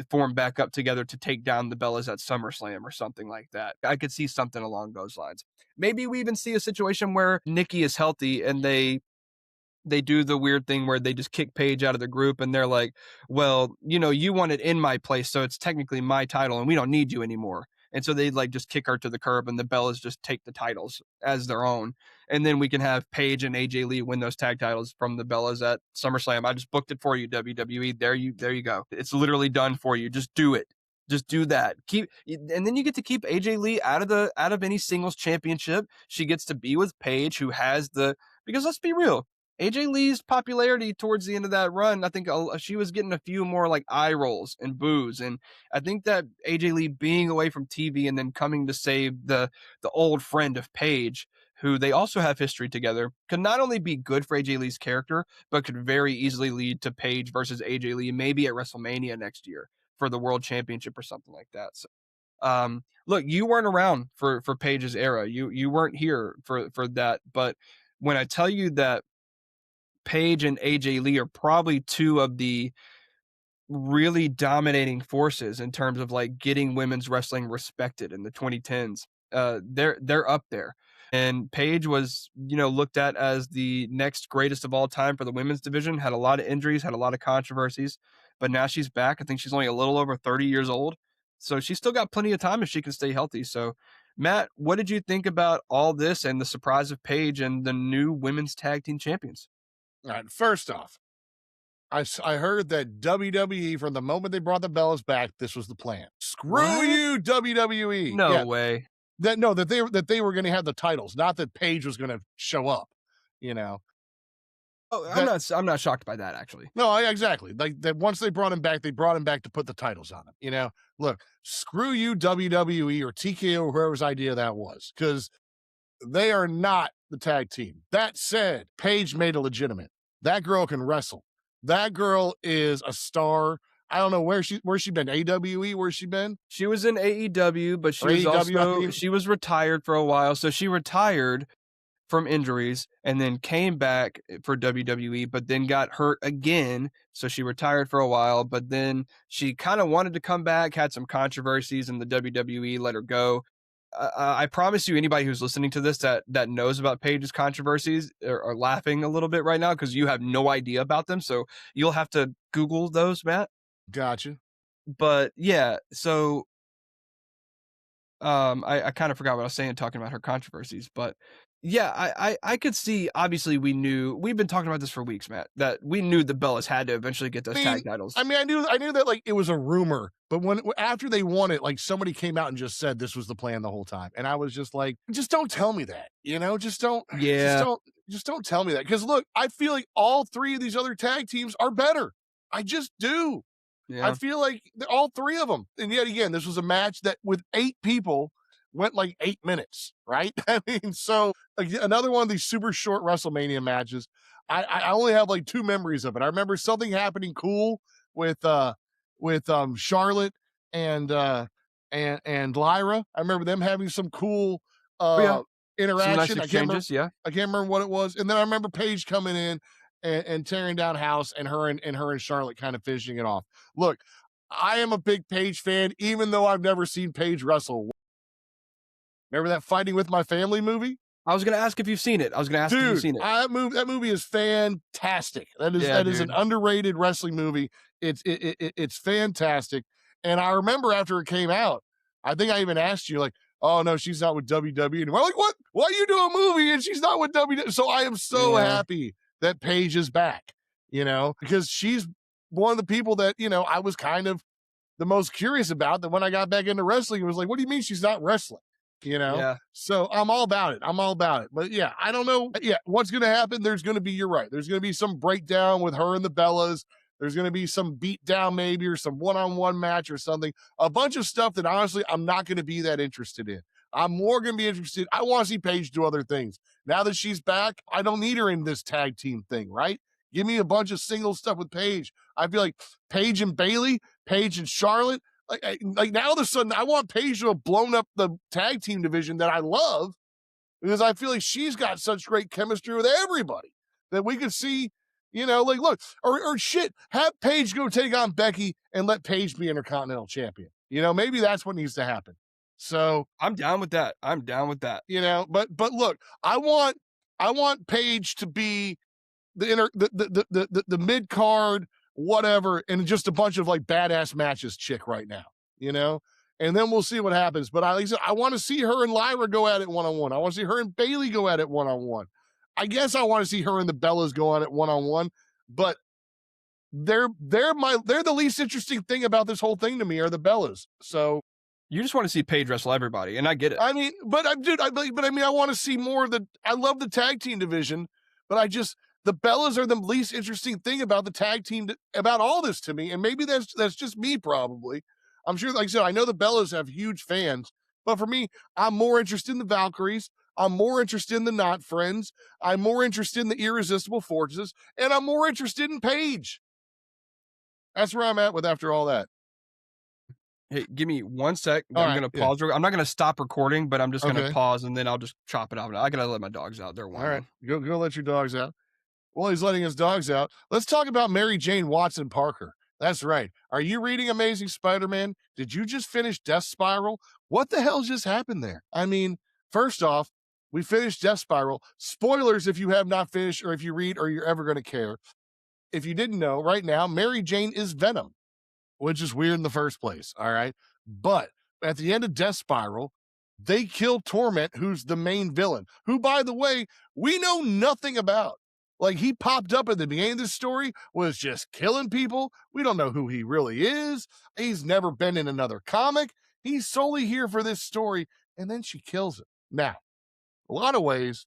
Speaker 1: form back up together to take down the Bellas at SummerSlam or something like that. I could see something along those lines. Maybe we even see a situation where Nikki is healthy and they do the weird thing where they just kick Paige out of the group and they're like, well, you want it in my place, so it's technically my title and we don't need you anymore. And so they like just kick her to the curb and the Bellas just take the titles as their own. And then we can have Paige and AJ Lee win those tag titles from the Bellas at SummerSlam. I just booked it for you, WWE. There you go. It's literally done for you. Just do it. Just do that. And then you get to keep AJ Lee out of any singles championship. She gets to be with Paige, who has because let's be real, AJ Lee's popularity towards the end of that run, I think she was getting a few more like eye rolls and boos. And I think that AJ Lee being away from TV and then coming to save the old friend of Paige, who they also have history together, could not only be good for AJ Lee's character, but could very easily lead to Paige versus AJ Lee, maybe at WrestleMania next year for the world championship or something like that. So look, you weren't around for Paige's era. You weren't here for that. But when I tell you that Paige and AJ Lee are probably two of the really dominating forces in terms of like getting women's wrestling respected in the 2010s. They're up there. And Paige was, looked at as the next greatest of all time for the women's division, had a lot of injuries, had a lot of controversies, but now she's back. I think she's only a little over 30 years old. So she's still got plenty of time if she can stay healthy. So Matt, what did you think about all this and the surprise of Paige and the new women's tag team champions?
Speaker 2: All right. First off, I heard that WWE, from the moment they brought the Bellas back, this was the plan. Screw
Speaker 1: What?
Speaker 2: you, WWE.
Speaker 1: No
Speaker 2: Yeah,
Speaker 1: way.
Speaker 2: that they were going to have the titles, not that Paige was going to show up. You know
Speaker 1: Oh, I'm
Speaker 2: that
Speaker 1: not shocked by that actually.
Speaker 2: no, exactly. Like that once they brought him back to put the titles on him. Look, screw you, WWE or TKO, or whoever's idea that was, because they are not the tag team. That said, Paige made a legitimate. That girl can wrestle. That girl is a star. I don't know where's she been? AWE? Where's she been?
Speaker 1: She was in AEW, but she
Speaker 2: Or
Speaker 1: was
Speaker 2: AEW, I
Speaker 1: also
Speaker 2: mean.
Speaker 1: she was retired for a while. So she retired from injuries and then came back for WWE, but then got hurt again. So she retired for a while, but then she kind of wanted to come back, had some controversies in the WWE, let her go. I promise you, anybody who's listening to this that knows about Paige's controversies are laughing a little bit right now because you have no idea about them. So you'll have to Google those, Matt.
Speaker 2: Gotcha.
Speaker 1: But yeah, so I kind of forgot what I was saying talking about her controversies, but yeah, I could see. Obviously, we've been talking about this for weeks, Matt. That we knew the Bellas had to eventually get those tag titles.
Speaker 2: I knew that like it was a rumor, but when after they won it, like somebody came out and just said this was the plan the whole time, and I was just like, just don't tell me that,
Speaker 1: Yeah,
Speaker 2: just don't tell me that, because look, I feel like all three of these other tag teams are better. I just do. I
Speaker 1: yeah.
Speaker 2: feel like all three of them. And yet again, this was a match that with 8 people went like 8 minutes, right? I mean, so another one of these super short WrestleMania matches. I only have like 2 memories of it. I remember something happening cool with Charlotte and and Lyra. I remember them having some cool
Speaker 1: Oh yeah, some nice
Speaker 2: interaction.
Speaker 1: exchanges. Yeah.
Speaker 2: I can't remember what it was. And then I remember Paige coming in and tearing down house, and her and Charlotte kind of finishing it off. Look, I am a big Paige fan, even though I've never seen Paige wrestle. Remember that Fighting with My Family movie?
Speaker 1: I was gonna ask if you've seen it. I was gonna ask if you've
Speaker 2: Dude,
Speaker 1: seen it.
Speaker 2: that movie is fantastic.
Speaker 1: Yeah,
Speaker 2: That is an
Speaker 1: dude.
Speaker 2: underrated wrestling movie. It's fantastic. And I remember after it came out, I think I even asked you like, "Oh no, she's not with WWE anymore." I'm like, "What? Why you do a movie and she's not with WWE?" So I am so
Speaker 1: Yeah.
Speaker 2: happy that Paige is back, because she's one of the people that, I was kind of the most curious about, that when I got back into wrestling, it was like, what do you mean she's not wrestling?
Speaker 1: Yeah.
Speaker 2: So I'm all about it. I'm all about it. But yeah, I don't know. Yeah, what's going to happen? There's going to be, you're right. There's going to be some breakdown with her and the Bellas. There's going to be some beat down maybe, or some one-on-one match or something. A bunch of stuff that honestly, I'm not going to be that interested in. I'm more going to be interested. I want to see Paige do other things. Now that she's back, I don't need her in this tag team thing, right? Give me a bunch of single stuff with Paige. I feel like Paige and Bailey, Paige and Charlotte. Like now all of a sudden, I want Paige to have blown up the tag team division that I love, because I feel like she's got such great chemistry with everybody that we could see, like look, or shit, have Paige go take on Becky and let Paige be Intercontinental Champion. Maybe that's what needs to happen. So,
Speaker 1: I'm down with that. I'm down with that.
Speaker 2: but look, I want Paige to be the mid card, whatever, and just a bunch of like badass matches chick right now, and then we'll see what happens. But I want to see her and Lyra go at it one-on-one. I want to see her and Bailey go at it one-on-one. I guess I want to see her and the Bellas go at it one-on-one, but they're the least interesting thing about this whole thing to me are the Bellas. So
Speaker 1: You just want to see Paige wrestle everybody, and I get it.
Speaker 2: I mean, but I mean, I want to see more of the. I love the tag team division, but the Bellas are the least interesting thing about the tag team, about all this to me, and maybe that's just me probably. I'm sure, like I said, I know the Bellas have huge fans, but for me, I'm more interested in the Valkyries. I'm more interested in the Not Friends. I'm more interested in the Irresistible Forces, and I'm more interested in Paige. That's where I'm at with after all that.
Speaker 1: Hey, give me 1 sec.
Speaker 2: All
Speaker 1: I'm
Speaker 2: right,
Speaker 1: gonna
Speaker 2: yeah,
Speaker 1: pause. I'm not gonna stop recording, but I'm just gonna
Speaker 2: okay,
Speaker 1: pause and then I'll just chop it out. I gotta let my dogs out. They're
Speaker 2: all right.
Speaker 1: whining.
Speaker 2: Go let your dogs out. Well, he's letting his dogs out. Let's talk about Mary Jane Watson Parker. That's right. Are you reading Amazing Spider-Man? Did you just finish Death Spiral? What the hell just happened there? I mean, first off, we finished Death Spiral. Spoilers if you have not finished, or if you read, or you're ever going to care. If you didn't know, right now, Mary Jane is Venom, which is weird in the first place. All right. But at the end of Death Spiral, they kill Torment, who's the main villain, who, by the way, we know nothing about. Like, he popped up at the beginning of this story, was just killing people. We don't know who he really is. He's never been in another comic. He's solely here for this story. And then she kills him. Now, a lot of ways,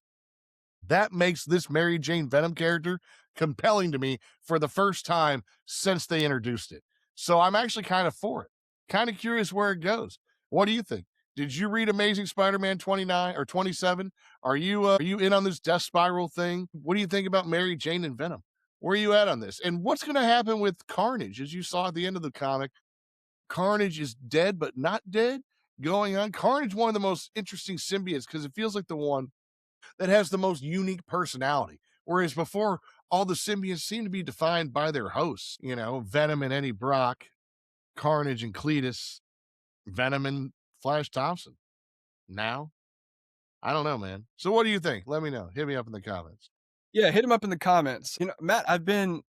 Speaker 2: that makes this Mary Jane Venom character compelling to me for the first time since they introduced it. So I'm actually kind of for it. Kind of curious where it goes. What do you think? Did you read Amazing Spider-Man 29 or 27? Are you in on this death spiral thing? What do you think about Mary Jane and Venom? Where are you at on this? And what's going to happen with Carnage? As you saw at the end of the comic, Carnage is dead but not dead. Going on, Carnage one of the most interesting symbiotes because it feels like the one that has the most unique personality. Whereas before, all the symbiotes seem to be defined by their hosts. You know, Venom and Eddie Brock, Carnage and Cletus, Venom and Flash Thompson. Now, I don't know, man. So what do you think? Let me know. Hit me up in the comments.
Speaker 1: Yeah, hit him up in the comments. Matt, I've been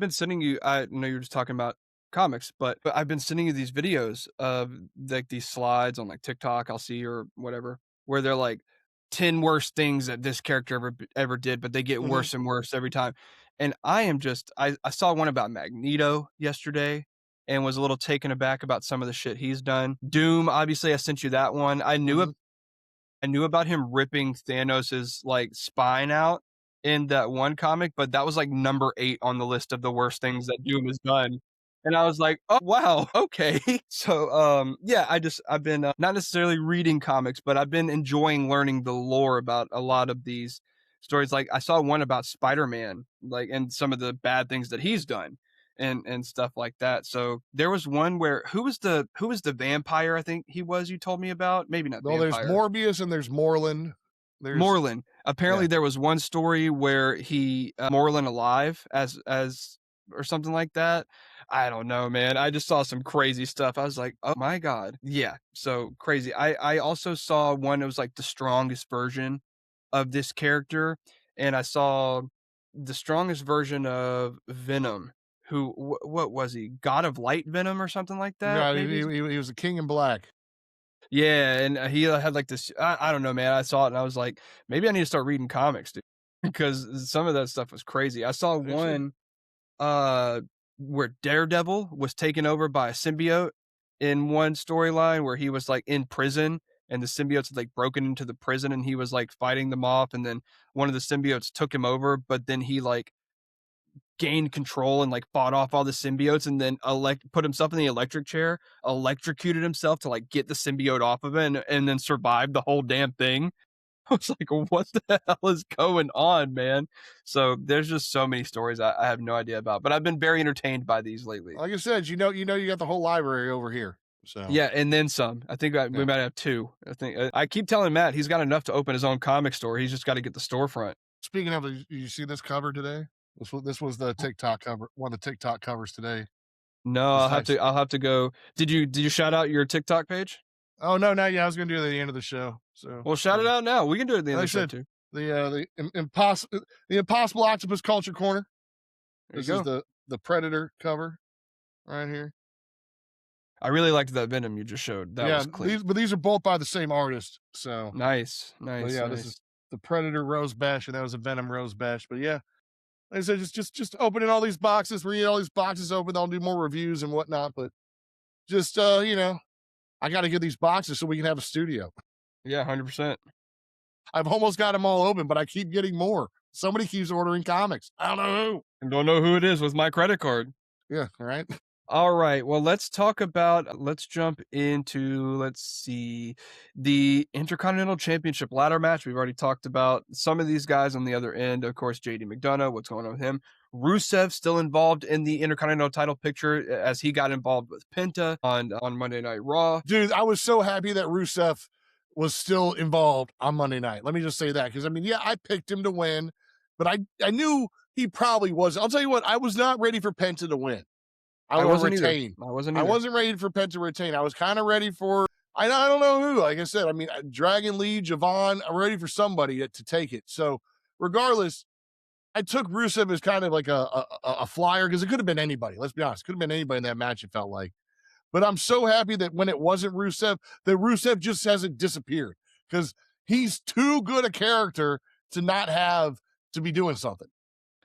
Speaker 1: sending you. I know you were just talking about comics, but I've been sending you these videos of like these slides on like TikTok. I'll see or whatever, where they're like 10 worst things that this character ever did, but they get
Speaker 2: Mhm.
Speaker 1: worse and worse every time. And I saw one about Magneto yesterday and was a little taken aback about some of the shit he's done. Doom, obviously, I sent you that one.
Speaker 2: Mhm.
Speaker 1: I knew about him ripping Thanos's like spine out in that one comic, but that was like number 8 on the list of the worst things that Doom has done. And I was like, "Oh, wow, okay." So, yeah, I've been not necessarily reading comics, but I've been enjoying learning the lore about a lot of these stories. Like I saw one about Spider-Man, like and some of the bad things that he's done and stuff like that. So there was one where who was the vampire I think he was you told me about? Maybe not
Speaker 2: Well, there's
Speaker 1: vampire.
Speaker 2: Morbius and there's Moreland. There's
Speaker 1: Moreland.
Speaker 2: yeah.
Speaker 1: Apparently, there was one story where he Moreland alive as or something like that. I don't know, man. I just saw some crazy stuff. I was like, "Oh my god." Yeah, so crazy. I also saw one that was like the strongest version of this character, and I saw the strongest version of Venom, who what was he? God of Light Venom or something like that,
Speaker 2: No,
Speaker 1: maybe?
Speaker 2: he was a king in black.
Speaker 1: Yeah, and he had like this. I don't know, man. I saw it and I was like, maybe I need to start reading comics, dude, because some of that stuff was crazy. I saw
Speaker 2: Actually,
Speaker 1: one where Daredevil was taken over by a symbiote in one storyline where he was like in prison and the symbiotes had like broken into the prison and he was like fighting them off and then one of the symbiotes took him over, but then he like gained control and like fought off all the symbiotes and then put himself in the electric chair, electrocuted himself to like get the symbiote off of it and then survived the whole damn thing. I was like, what the hell is going on, man? So there's just so many stories I have no idea about, but I've been very entertained by these lately.
Speaker 2: like I said, you got the whole library over here. So
Speaker 1: Yeah, and then some. I think we
Speaker 2: yeah.
Speaker 1: might have two. I think I keep telling Matt he's got enough to open his own comic store. He's just got to get the storefront.
Speaker 2: Speaking of, you see this cover today? This was the TikTok cover, one of the TikTok covers today.
Speaker 1: No,
Speaker 2: This nice.
Speaker 1: I'll have to go. Did you shout out your TikTok page?
Speaker 2: Oh no, not yet. I was going to do it at the end of the show. So
Speaker 1: Well, shout it out now. We can do it at the end
Speaker 2: like
Speaker 1: of
Speaker 2: I
Speaker 1: the show
Speaker 2: said,
Speaker 1: too.
Speaker 2: the impossible octopus culture corner.
Speaker 1: There you
Speaker 2: This is
Speaker 1: go.
Speaker 2: the Predator cover right here.
Speaker 1: I really liked that Venom you just showed. That
Speaker 2: Yeah,
Speaker 1: was clean.
Speaker 2: these are both by the same artist. So,
Speaker 1: Nice,
Speaker 2: but
Speaker 1: nice,
Speaker 2: yeah, this
Speaker 1: nice.
Speaker 2: is the Predator Rose Bash, and that was a Venom Rose Bash. But yeah, like I said, just opening all these boxes. We get all these boxes open. I'll do more reviews and whatnot. But just I got to get these boxes so we can have a studio.
Speaker 1: Yeah, 100%.
Speaker 2: I've almost got them all open, but I keep getting more. Somebody keeps ordering comics. I don't know who.
Speaker 1: And don't know who it is with my credit card.
Speaker 2: Yeah, right.
Speaker 1: All right. Well, let's jump into, let's see, the Intercontinental Championship ladder match. We've already talked about some of these guys on the other end. Of course, JD McDonough, what's going on with him? Rusev still involved in the Intercontinental title picture as he got involved with Penta on Monday Night Raw.
Speaker 2: Dude, I was so happy that Rusev was still involved on Monday night. Let me just say that because I mean, yeah, I picked him to win, but I knew he probably was. I'll tell you what, I was not ready for Penta to win. I
Speaker 1: I
Speaker 2: will
Speaker 1: wasn't either.
Speaker 2: retain.
Speaker 1: I wasn't
Speaker 2: I
Speaker 1: either.
Speaker 2: wasn't ready for Penta to retain. I was kind of ready for I don't know who. Like I said, I mean, Dragon Lee, Javon. I'm ready for somebody to take it. So regardless, I took Rusev as kind of like a flyer because it could have been anybody. Let's be honest, could have been anybody in that match. It felt like. But I'm so happy that when it wasn't Rusev, that Rusev just hasn't disappeared because he's too good a character to not have to be doing something.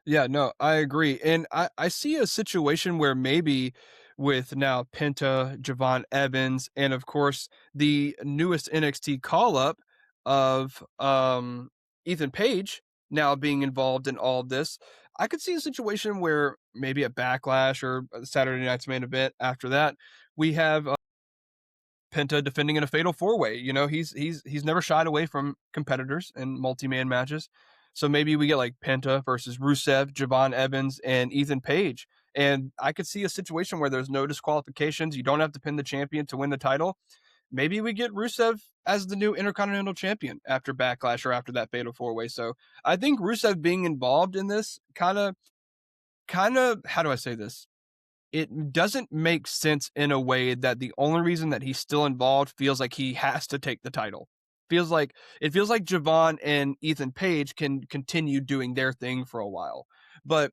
Speaker 1: Yeah, no, I agree. And I see a situation where maybe with now Penta, Javon Evans, and of course the newest NXT call up of Ethan Page now being involved in all of this, I could see a situation where maybe a backlash or Saturday night's main event after that, we have Penta defending in a fatal four-way. You know, he's never shied away from competitors in multi-man matches. So maybe we get like Penta versus Rusev, Javon Evans, and Ethan Page. And I could see a situation where there's no disqualifications. You don't have to pin the champion to win the title. Maybe we get Rusev as the new Intercontinental Champion after Backlash or after that Fatal Four Way. So I think Rusev being involved in this kind of, how do I say this? It doesn't make sense in a way that the only reason that he's still involved feels like he has to take the title. It feels like Javon and Ethan Page can continue doing their thing for a while. But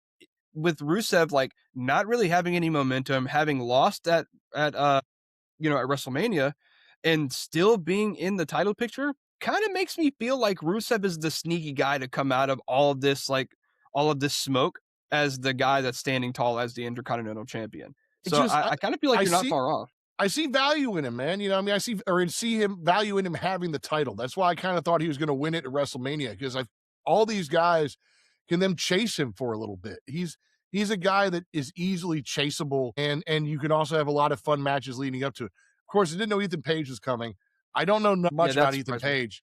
Speaker 1: with Rusev like not really having any momentum, having lost at WrestleMania and still being in the title picture kind of makes me feel like Rusev is the sneaky guy to come out of all of this smoke as the guy that's standing tall as the Intercontinental Champion.
Speaker 2: It
Speaker 1: So
Speaker 2: just
Speaker 1: I kind of feel like
Speaker 2: I
Speaker 1: you're not
Speaker 2: see
Speaker 1: far off.
Speaker 2: I see value in him, man. You know, I mean, I see him value in him having the title. That's why I kind of thought he was going to win it at WrestleMania because I all these guys can then chase him for a little bit. He's a guy that is easily chaseable, and you can also have a lot of fun matches leading up to it. Of course, I didn't know Ethan Page was coming. I don't know
Speaker 1: Yeah,
Speaker 2: much
Speaker 1: that
Speaker 2: about Ethan
Speaker 1: surprised me.
Speaker 2: Page.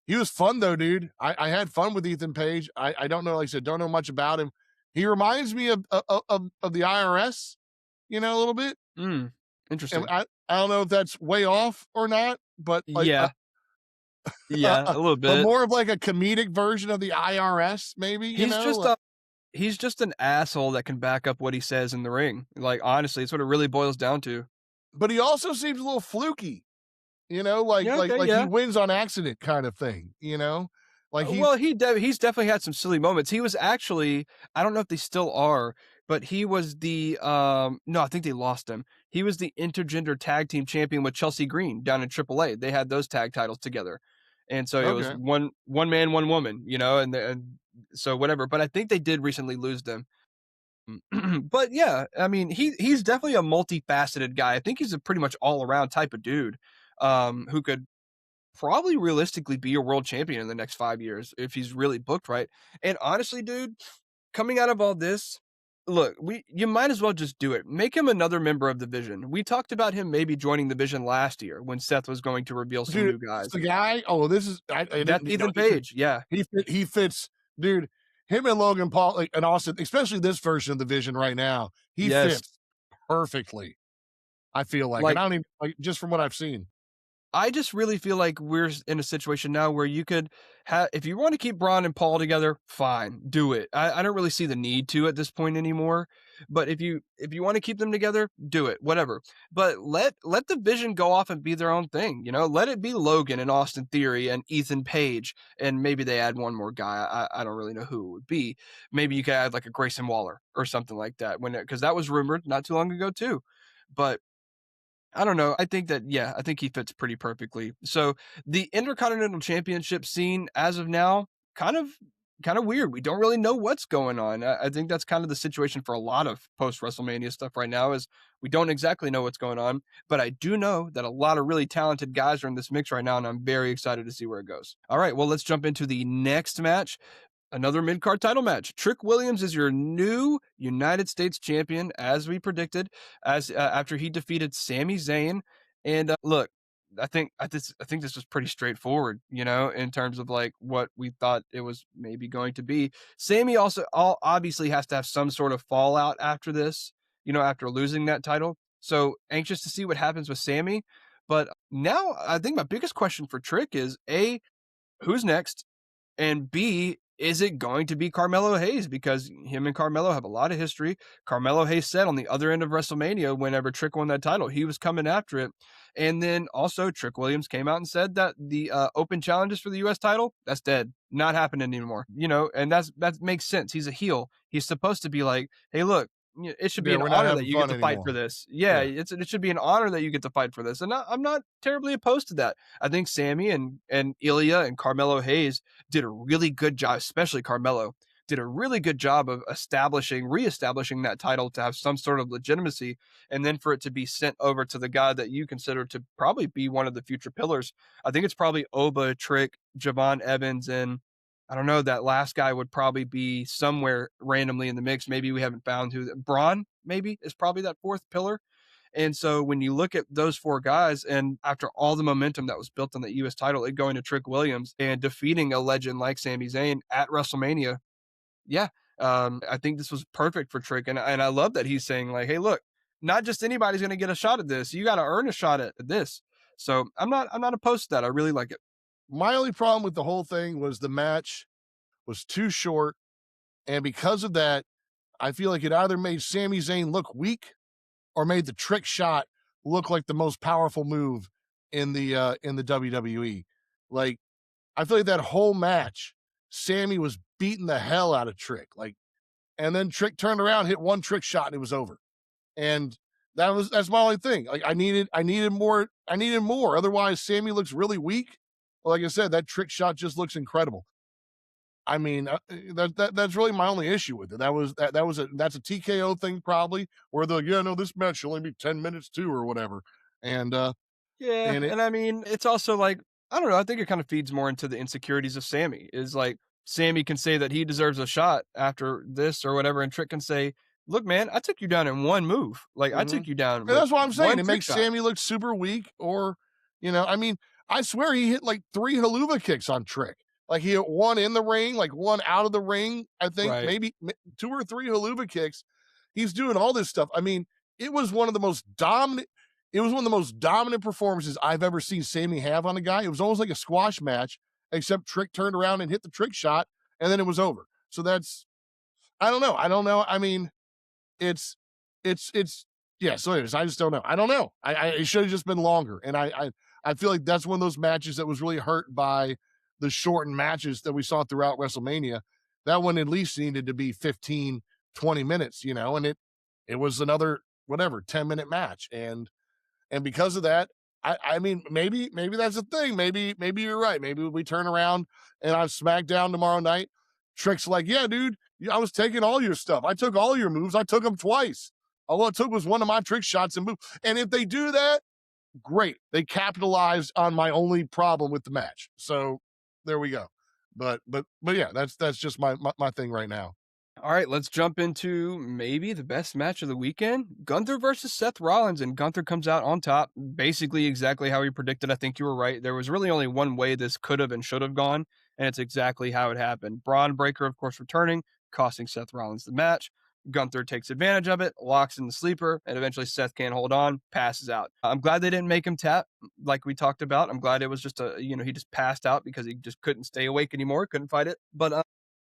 Speaker 2: He was fun though, dude. I had fun with Ethan Page. I don't know, like I said, don't know much about him. He reminds me of the IRS, you know, a little bit.
Speaker 1: Mm,
Speaker 2: And
Speaker 1: interesting.
Speaker 2: I don't know if that's way off or not, but like
Speaker 1: Yeah, yeah, a little
Speaker 2: a
Speaker 1: bit.
Speaker 2: more of like a comedic version of the IRS, maybe, you
Speaker 1: He's
Speaker 2: know?
Speaker 1: just
Speaker 2: Like,
Speaker 1: a he's just an asshole that can back up what he says in the ring. Like honestly, it's what it really boils down to.
Speaker 2: but he also seems a little fluky, you know, like
Speaker 1: Yeah,
Speaker 2: like
Speaker 1: okay,
Speaker 2: like he
Speaker 1: yeah.
Speaker 2: wins on accident kind of thing, you know? Like he
Speaker 1: Well, he's definitely had some silly moments. He was actually I don't know if they still are, but he was the no, I think they lost him. He was the intergender tag team champion with Chelsea Green down in AAA. They had those tag titles together. And so it was
Speaker 2: okay.
Speaker 1: one man, one woman, and so whatever. But I think they did recently lose them. But yeah, I mean, he's definitely a multifaceted guy. I think he's a pretty much all around type of dude, who could probably realistically be a world champion in the next 5 years if he's really booked right. And honestly, dude, coming out of all this, look, we you might as well just do it. Make him another member of the Vision. We talked about him maybe joining the Vision last year when Seth was going to reveal some
Speaker 2: Dude,
Speaker 1: new
Speaker 2: it's
Speaker 1: guys.
Speaker 2: the guy. Oh, this is I
Speaker 1: That's
Speaker 2: didn't know
Speaker 1: Ethan Page. Yeah.
Speaker 2: he fits, dude. Him and Logan Paul like, and Austin, especially this version of the Vision right now, he
Speaker 1: Yes.
Speaker 2: fits perfectly. I feel like, and
Speaker 1: Like
Speaker 2: I don't even like just from what I've seen.
Speaker 1: I just really feel like we're in a situation now where you could have, if you want to keep Braun and Paul together, fine, do it. I don't really see the need to at this point anymore. But if you want to keep them together, do it, whatever. But let the Vision go off and be their own thing. Let it be Logan and Austin Theory and Ethan Page, and maybe they add one more guy. I don't really know who it would be. Maybe you could add like a Grayson Waller or something like that. Because that was rumored not too long ago too. But I don't know. I think that yeah, I think he fits pretty perfectly. So the Intercontinental Championship scene as of now, kind of kind of weird. We don't really know what's going on. I think that's kind of the situation for a lot of post WrestleMania stuff right now is we don't exactly know what's going on, but I do know that a lot of really talented guys are in this mix right now, and I'm very excited to see where it goes. All right, well, let's jump into the next match. Another mid card title match. Trick Williams is your new United States champion, as we predicted, as after he defeated Sami Zayn. And look, I think this was pretty straightforward, in terms of like what we thought it was maybe going to be. Sami also obviously has to have some sort of fallout after this, after losing that title. So anxious to see what happens with Sami. But now I think my biggest question for Trick is A, who's next? And B, is it going to be Carmelo Hayes? Because him and Carmelo have a lot of history. Carmelo Hayes said on the other end of WrestleMania, whenever Trick won that title, he was coming after it. And then also, Trick Williams came out and said that the open challenges for the U.S. title, that's dead. Not happening anymore. And that makes sense. He's a heel. He's supposed to be like, hey, look, it should be
Speaker 2: Yeah,
Speaker 1: an
Speaker 2: we're not
Speaker 1: honor that
Speaker 2: having
Speaker 1: you get
Speaker 2: fun
Speaker 1: to fight for
Speaker 2: anymore.
Speaker 1: this. Yeah,
Speaker 2: Yeah.
Speaker 1: it should be an honor that you get to fight for this. And I'm not terribly opposed to that. I think Sammy and Ilya and Carmelo Hayes did a really good job, especially Carmelo, did a really good job of reestablishing that title to have some sort of legitimacy, and then for it to be sent over to the guy that you consider to probably be one of the future pillars. I think it's probably Oba, Trick, Javon Evans, and I don't know, that last guy would probably be somewhere randomly in the mix. Maybe we haven't found who. Braun, maybe, is probably that fourth pillar. And so when you look at those four guys, and after all the momentum that was built on the US title, it going to Trick Williams and defeating a legend like Sami Zayn at WrestleMania, yeah, I think this was perfect for Trick, and I love that he's saying like, "Hey, look, not just anybody's going to get a shot at this. You got to earn a shot at this." So I'm not opposed to that. I really like it.
Speaker 2: My only problem with the whole thing was the match was too short, and because of that, I feel like it either made Sami Zayn look weak or made the trick shot look like the most powerful move in the WWE. Like, I feel like that whole match, Sammy was beating the hell out of Trick. Like, and then Trick turned around, hit one trick shot, and it was over. And that's my only thing. Like, I needed more. Otherwise, Sammy looks really weak. Like I said, that trick shot just looks incredible. I mean, that's really my only issue with it. That's a TKO thing probably, where they're like, yeah, no, this match should only be 10 minutes too, or whatever. And
Speaker 1: Yeah,
Speaker 2: and it
Speaker 1: and I mean, it's also like, I don't know, I think it kind of feeds more into the insecurities of Sammy. Is like Sammy can say that he deserves a shot after this or whatever, and Trick can say, "Look, man, I took you down in one move. Like I
Speaker 2: Mhm.
Speaker 1: took you down
Speaker 2: And
Speaker 1: with
Speaker 2: that's what I'm saying.
Speaker 1: one
Speaker 2: It
Speaker 1: trick
Speaker 2: makes
Speaker 1: shot."
Speaker 2: Sammy look super weak, or, I mean, I swear he hit like 3 haluva kicks on Trick. Like, he hit one in the ring, like one out of the ring, I think,
Speaker 1: Right.
Speaker 2: maybe 2 or 3 haluva kicks. He's doing all this stuff. I mean, it was one of the most dominant it was one of the most dominant performances I've ever seen Sammy have on a guy. It was almost like a squash match, except Trick turned around and hit the trick shot, and then it was over. So that's I don't know. I don't know. I mean, it's it's yeah, so anyways, I just don't know. I don't know. It should have just been longer. And I feel like that's one of those matches that was really hurt by the shortened matches that we saw throughout WrestleMania. That one at least needed to be 15, 20 minutes, and it was another whatever, 10-minute match. And because of that, I mean, maybe that's the thing. Maybe you're right. Maybe we turn around and on SmackDown tomorrow night, Trick's like, yeah, dude, I was taking all your stuff. I took all your moves. I took them twice. All it took was one of my trick shots and move. And if they do that, great. They capitalized on my only problem with the match. So there we go. But yeah, that's just my thing right now.
Speaker 1: All right, let's jump into maybe the best match of the weekend. Gunther versus Seth Rollins, and Gunther comes out on top, basically exactly how he predicted. I think you were right. There was really only one way this could have and should have gone, and it's exactly how it happened. Braun Breaker, of course, returning, costing Seth Rollins the match. Gunther takes advantage of it, locks in the sleeper, and eventually Seth can't hold on, passes out. I'm glad they didn't make him tap like we talked about. I'm glad it was just he just passed out because he just couldn't stay awake anymore, couldn't fight it. But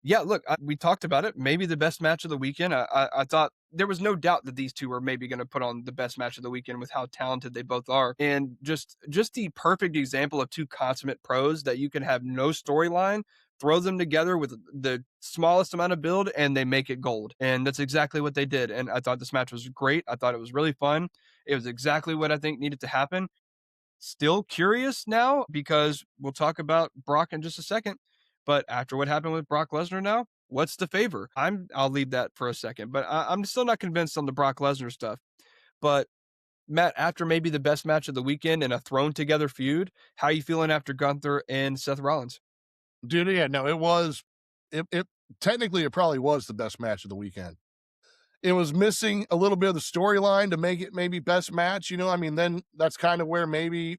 Speaker 1: yeah, look, we talked about it. Maybe the best match of the weekend. I thought there was no doubt that these two were maybe going to put on the best match of the weekend with how talented they both are, and just the perfect example of two consummate pros that you can have no storyline, throw them together with the smallest amount of build, and they make it gold. And that's exactly what they did. And I thought this match was great. I thought it was really fun. It was exactly what I think needed to happen. Still curious now because we'll talk about Brock in just a second. But after what happened with Brock Lesnar now, what's the favor? I'll leave that for a second, but I'm still not convinced on the Brock Lesnar stuff. But Matt, after maybe the best match of the weekend in a thrown together feud, how you feeling after Gunther and Seth Rollins?
Speaker 2: Dude, yeah, no, it technically it probably was the best match of the weekend. It was missing a little bit of the storyline to make it maybe best match. I mean, then that's kind of where maybe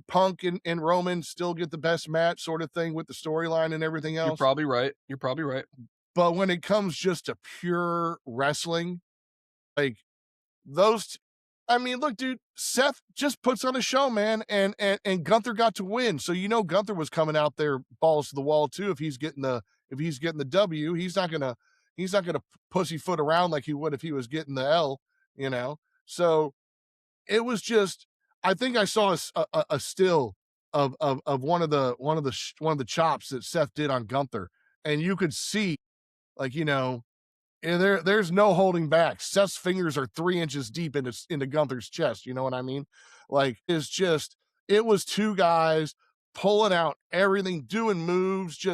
Speaker 2: Punk and Roman still get the best match sort of thing with the storyline and everything
Speaker 1: You're
Speaker 2: else.
Speaker 1: probably right. You're probably right.
Speaker 2: But when it comes just to pure wrestling, like those t- I mean, look, dude, Seth just puts on a show, man, and Gunther got to win. So Gunther was coming out there balls to the wall too. If he's getting the W, he's not gonna pussyfoot around like he would if he was getting the L, you know. So it was just, I think I saw a still of one of the chops that Seth did on Gunther, and you could see, like, and there's no holding back. Seth's fingers are 3 inches deep into Gunther's chest. You know what I mean? Like, it was two guys pulling out everything, doing moves.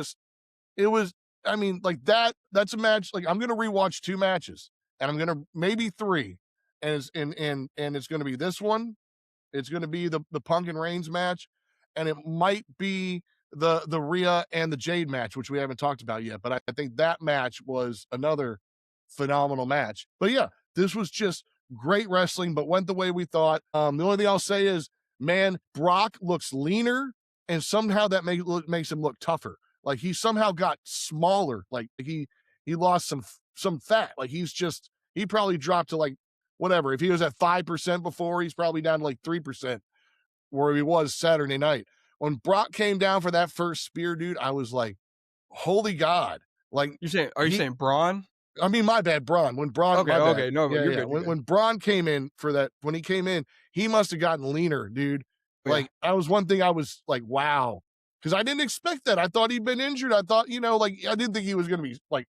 Speaker 2: It was, I mean, like that's a match. Like, I'm gonna rewatch two matches, and I'm gonna maybe three, and it's gonna be this one. It's gonna be the Punk and Reigns match, and it might be the Rhea and the Jade match, which we haven't talked about yet. But I think that match was another phenomenal match. But yeah, this was just great wrestling, but went the way we thought. The only thing I'll say is, man, Brock looks leaner, and somehow that makes him look tougher. Like he somehow got smaller. Like he lost some fat. Like he probably dropped to like whatever. If he was at 5% before, he's probably down to like 3% where he was Saturday night. When Brock came down for that first spear, dude, I was like, holy God. Like
Speaker 1: Are you
Speaker 2: he
Speaker 1: saying Braun?
Speaker 2: I mean, my bad, Braun.
Speaker 1: Okay,
Speaker 2: My bad.
Speaker 1: okay, no,
Speaker 2: Yeah,
Speaker 1: you're
Speaker 2: yeah.
Speaker 1: good, you're
Speaker 2: When
Speaker 1: good.
Speaker 2: Braun came in for that, when he came in, he must have gotten leaner, dude.
Speaker 1: Yeah.
Speaker 2: Like, that was one thing I was like, wow. Cause I didn't expect that. I thought he'd been injured. I thought, like, I didn't think he was going to be like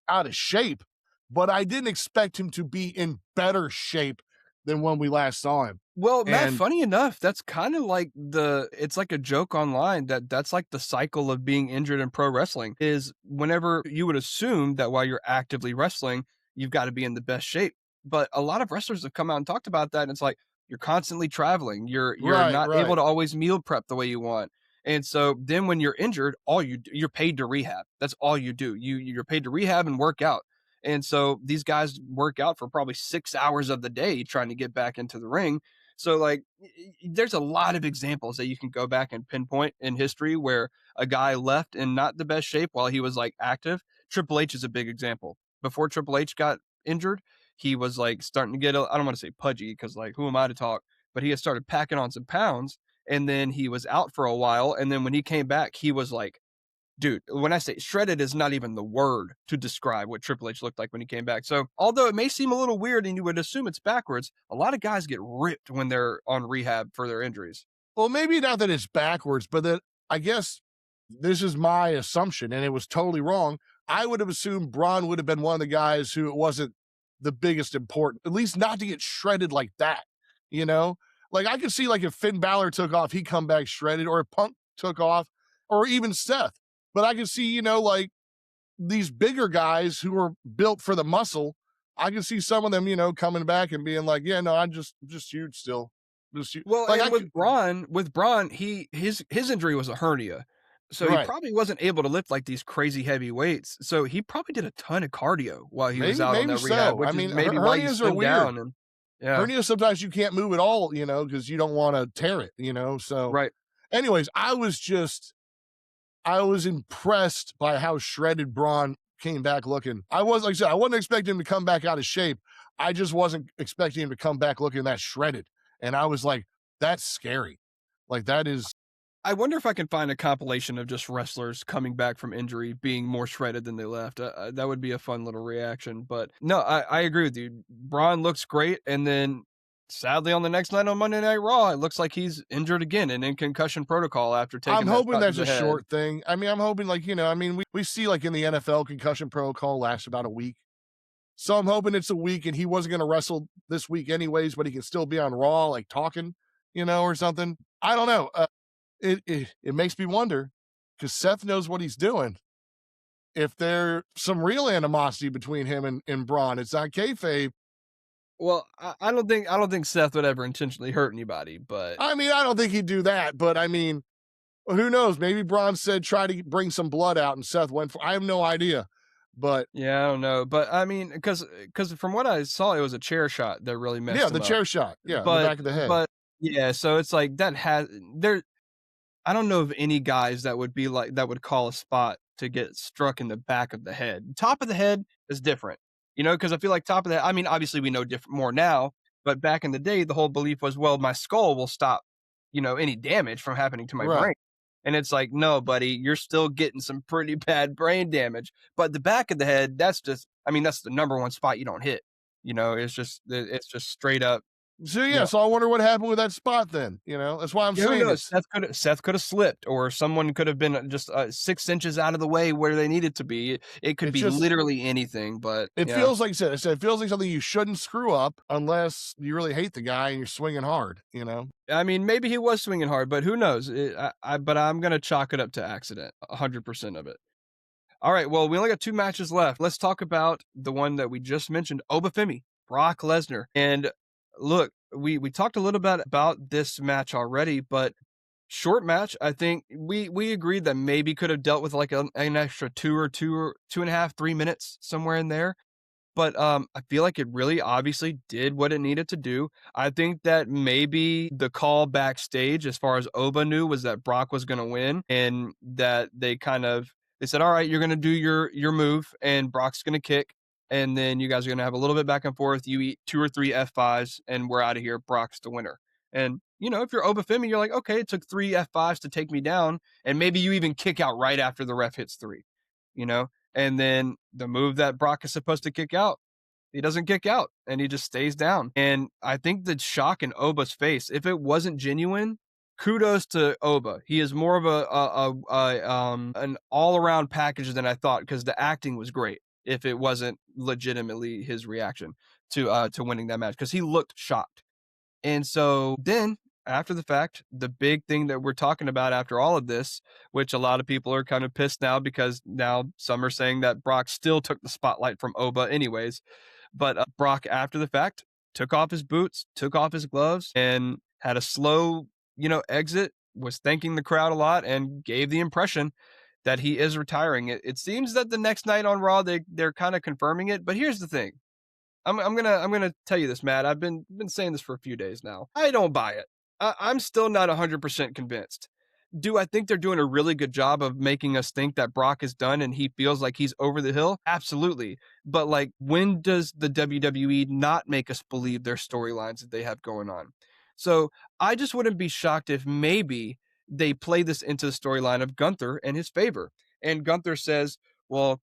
Speaker 2: out of shape, but I didn't expect him to be in better shape than when we last saw him.
Speaker 1: Well, Matt,
Speaker 2: And
Speaker 1: funny enough, that's kinda like it's like a joke online that's like the cycle of being injured in pro wrestling, is whenever you would assume that while you're actively wrestling, you've gotta be in the best shape. But a lot of wrestlers have come out and talked about that, and it's like, you're constantly traveling, you're
Speaker 2: right,
Speaker 1: not able
Speaker 2: right.
Speaker 1: to always meal prep the way you want. And so then when you're injured, you're paid to rehab. That's all you do. You're paid to rehab and work out. And so these guys work out for probably 6 hours of the day trying to get back into the ring. So like there's a lot of examples that you can go back and pinpoint in history where a guy left in not the best shape while he was like active. Triple H is a big example. Before Triple H got injured, he was like starting to get I don't want to say pudgy because like who am I to talk, but he had started packing on some pounds and then he was out for a while and then when he came back, he was like dude, when I say shredded is not even the word to describe what Triple H looked like when he came back. So, although it may seem a little weird and you would assume it's backwards, a lot of guys get ripped when they're on rehab for their injuries.
Speaker 2: Well, maybe not that it's backwards, but that I guess this is my assumption, and it was totally wrong. I would have assumed Braun would have been one of the guys who it wasn't the biggest important, at least not to get shredded like that, you know? Like I could see like if Finn Balor took off, he'd come back shredded, or if Punk took off, or even Seth. But I could see, like these bigger guys who are built for the muscle. I can see some of them, coming back and being like, yeah, no, I'm just huge still. Just huge.
Speaker 1: Well,
Speaker 2: Like
Speaker 1: and
Speaker 2: I could,
Speaker 1: with Braun, his injury was a hernia. So he
Speaker 2: right.
Speaker 1: probably wasn't able to lift like these crazy heavy weights. So he probably did a ton of cardio while he was out on
Speaker 2: Maybe
Speaker 1: that rehab,
Speaker 2: so. I
Speaker 1: which is
Speaker 2: mean,
Speaker 1: maybe why he
Speaker 2: hernias are
Speaker 1: slimmed
Speaker 2: weird.
Speaker 1: down and yeah,
Speaker 2: Hernias sometimes you can't move at all, because you don't want to tear it, So,
Speaker 1: right.
Speaker 2: anyways, I was impressed by how shredded Braun came back looking. I was like I said, I wasn't expecting him to come back out of shape. I just wasn't expecting him to come back looking that shredded. And I was like, that's scary. Like that is
Speaker 1: I wonder if I can find a compilation of just wrestlers coming back from injury being more shredded than they left. That would be a fun little reaction. But no, I agree with you. Braun looks great, and then sadly on the next night on Monday Night Raw, it looks like he's injured again and in concussion protocol after
Speaker 2: I'm
Speaker 1: taking that
Speaker 2: hoping
Speaker 1: shot to
Speaker 2: that's
Speaker 1: the
Speaker 2: a
Speaker 1: head.
Speaker 2: short thing. I mean, I'm hoping like, we see like in the NFL concussion protocol lasts about a week. So I'm hoping it's a week and he wasn't going to wrestle this week anyways, but he can still be on Raw, like talking, or something. I don't know. It makes me wonder because Seth knows what he's doing. If there's some real animosity between him and Braun, it's not kayfabe.
Speaker 1: Well, I don't think Seth would ever intentionally hurt anybody, but
Speaker 2: I mean, I don't think he'd do that, but I mean, who knows? Maybe Braun said try to bring some blood out, and Seth went for. I have no idea, but
Speaker 1: yeah, I don't know. But I mean, because from what I saw, it was a chair shot that really
Speaker 2: yeah,
Speaker 1: messed
Speaker 2: the
Speaker 1: him up.
Speaker 2: chair shot, yeah, in the back of the head.
Speaker 1: But yeah, so it's like that has there I don't know of any guys that would be like that would call a spot to get struck in the back of the head. Top of the head is different, because I feel like top of the I mean, obviously we know different more now, but back in the day, the whole belief was, well, my skull will stop, any damage from happening to my
Speaker 2: Right.
Speaker 1: brain. And it's like, no, buddy, you're still getting some pretty bad brain damage. But the back of the head, I mean, that's the number one spot you don't hit. It's just straight up,
Speaker 2: So
Speaker 1: you
Speaker 2: yeah,
Speaker 1: know,
Speaker 2: so I wonder what happened with that spot then. That's why I'm
Speaker 1: yeah, who
Speaker 2: saying
Speaker 1: knows?
Speaker 2: it's
Speaker 1: Seth could have slipped, or someone could have been just 6 inches out of the way where they needed to be. It could
Speaker 2: it
Speaker 1: be
Speaker 2: just
Speaker 1: literally anything, but
Speaker 2: it
Speaker 1: yeah.
Speaker 2: feels like I said it feels like something you shouldn't screw up unless you really hate the guy and you're swinging hard.
Speaker 1: I mean, maybe he was swinging hard, but who knows? But I'm gonna chalk it up to accident, 100% of it. All right, well, we only got 2 matches left. Let's talk about the one that we just mentioned, Obafemi, Brock Lesnar. And look, we talked a little bit about this match already, but short match. I think we agreed that maybe could have dealt with like an extra 2 and a half, 3 minutes somewhere in there. but, I feel like it really obviously did what it needed to do. I think that maybe the call backstage as far as Oba knew was that Brock was gonna win and that they said, "Alright, you're gonna do your move, and Brock's gonna kick, and then you guys are gonna have a little bit back and forth. You eat 2 or 3 F5s, and we're out of here. Brock's the winner." And, if you're Oba Femi, you're like, "Okay, it took 3 F5s to take me down," and maybe you even kick out right after the ref hits 3, you know? And then the move that Brock is supposed to kick out, he doesn't kick out and he just stays down. And I think the shock in Oba's face, if it wasn't genuine, kudos to Oba. He is more of an all around package than I thought because the acting was great. If it wasn't legitimately his reaction to winning that match, because he looked shocked. And so then after the fact, the big thing that we're talking about after all of this, which a lot of people are kind of pissed now because now some are saying that Brock still took the spotlight from Oba anyways. But Brock, after the fact, took off his boots, took off his gloves, and had a slow, exit, was thanking the crowd a lot, and gave the impression that he is retiring. It seems that the next night on Raw, they're kind of confirming it. But here's the thing. I'm gonna tell you this, Matt. I've been saying this for a few days now. I don't buy it. I'm still not 100% convinced. Do I think they're doing a really good job of making us think that Brock is done and he feels like he's over the hill? Absolutely. But like, when does the WWE not make us believe their storylines that they have going on? So I just wouldn't be shocked if maybe they play this into the storyline of Gunther in his favor. And Gunther says, well,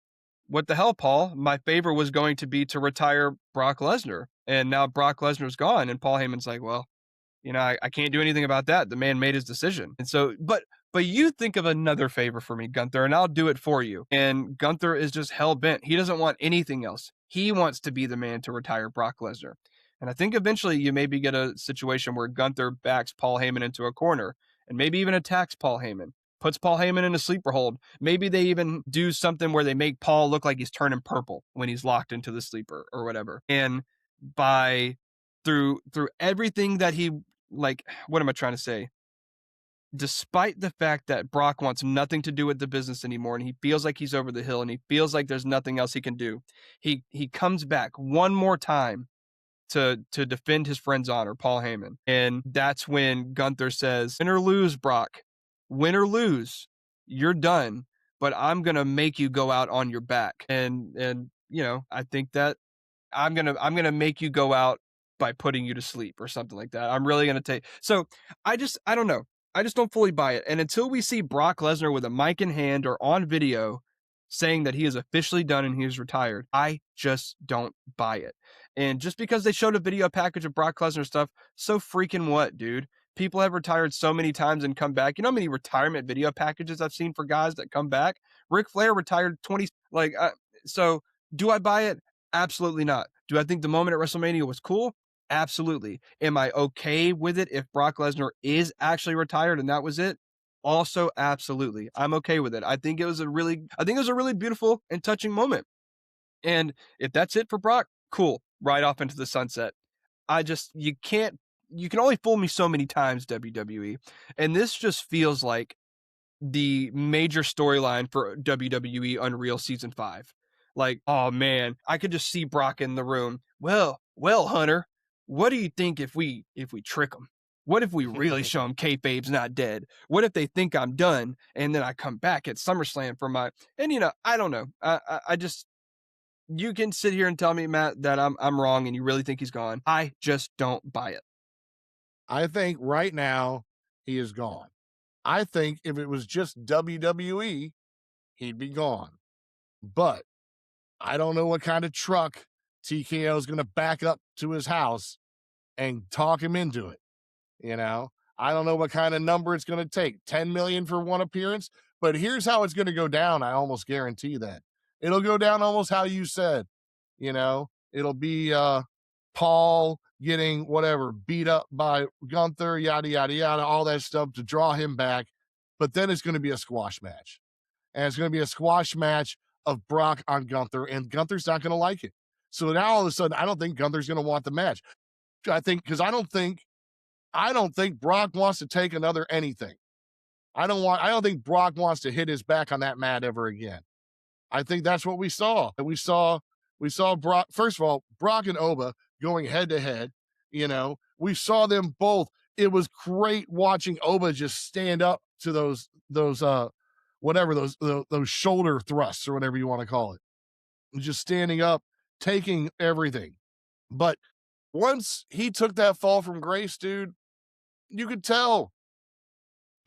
Speaker 1: what the hell, Paul? My favor was going to be to retire Brock Lesnar. And now Brock Lesnar's gone. And Paul Heyman's like, well, I can't do anything about that. The man made his decision. And so, but you think of another favor for me, Gunther, and I'll do it for you. And Gunther is just hell bent. He doesn't want anything else. He wants to be the man to retire Brock Lesnar. And I think eventually you maybe get a situation where Gunther backs Paul Heyman into a corner and maybe even attacks Paul Heyman, puts Paul Heyman in a sleeper hold. Maybe they even do something where they make Paul look like he's turning purple when he's locked into the sleeper or whatever. And by through everything that he, like, what am I trying to say? Despite the fact that Brock wants nothing to do with the business anymore and he feels like he's over the hill and he feels like there's nothing else he can do, he comes back one more time to defend his friend's honor, Paul Heyman. And that's when Gunther says, win or lose, Brock, win or lose, you're done, but I'm going to make you go out on your back. And I think that I'm gonna make you go out by putting you to sleep or something like that. I'm really gonna take. So I don't know. I just don't fully buy it. And until we see Brock Lesnar with a mic in hand or on video saying that he is officially done and he is retired, I just don't buy it. And just because they showed a video package of Brock Lesnar stuff, so freaking what, dude? People have retired so many times and come back. You know how many retirement video packages I've seen for guys that come back? Ric Flair retired 20. So do I buy it? Absolutely not. Do I think the moment at WrestleMania was cool? Absolutely. Am I okay with it if Brock Lesnar is actually retired and that was it? Also, absolutely. I'm okay with it. I think it was a really beautiful and touching moment. And if that's it for Brock, cool. Right off into the sunset. You can only fool me so many times, WWE. And this just feels like the major storyline for WWE Unreal Season 5. Like, oh man, I could just see Brock in the room. Well, Hunter, what do you think if we trick them? What if we really show them kayfabe's not dead? What if they think I'm done and then I come back at SummerSlam for my, and I don't know. I just, you can sit here and tell me, Matt, that I'm wrong and you really think he's gone. I just don't buy it.
Speaker 2: I think right now he is gone. I think if it was just WWE, he'd be gone. But I don't know what kind of truck TKO is going to back up to his house and talk him into it. I don't know what kind of number it's going to take. 10 million for one appearance. But here's how it's going to go down. I almost guarantee that it'll go down almost how you said. It'll be Paul getting whatever beat up by Gunther, yada yada yada, all that stuff to draw him back. But then it's going to be a squash match, and it's going to be a squash match of Brock on Gunther, and Gunther's not going to like it. So now all of a sudden, I don't think Gunther's going to want the match. I think because I don't think Brock wants to take another anything. I don't think Brock wants to hit his back on that mat ever again. I think that's what we saw. We saw We saw Brock, first of all, Brock and Oba going head to head. We saw them both. It was great watching Oba just stand up to those shoulder thrusts or whatever you want to call it. Just standing up, taking everything. But once he took that fall from grace, dude, you could tell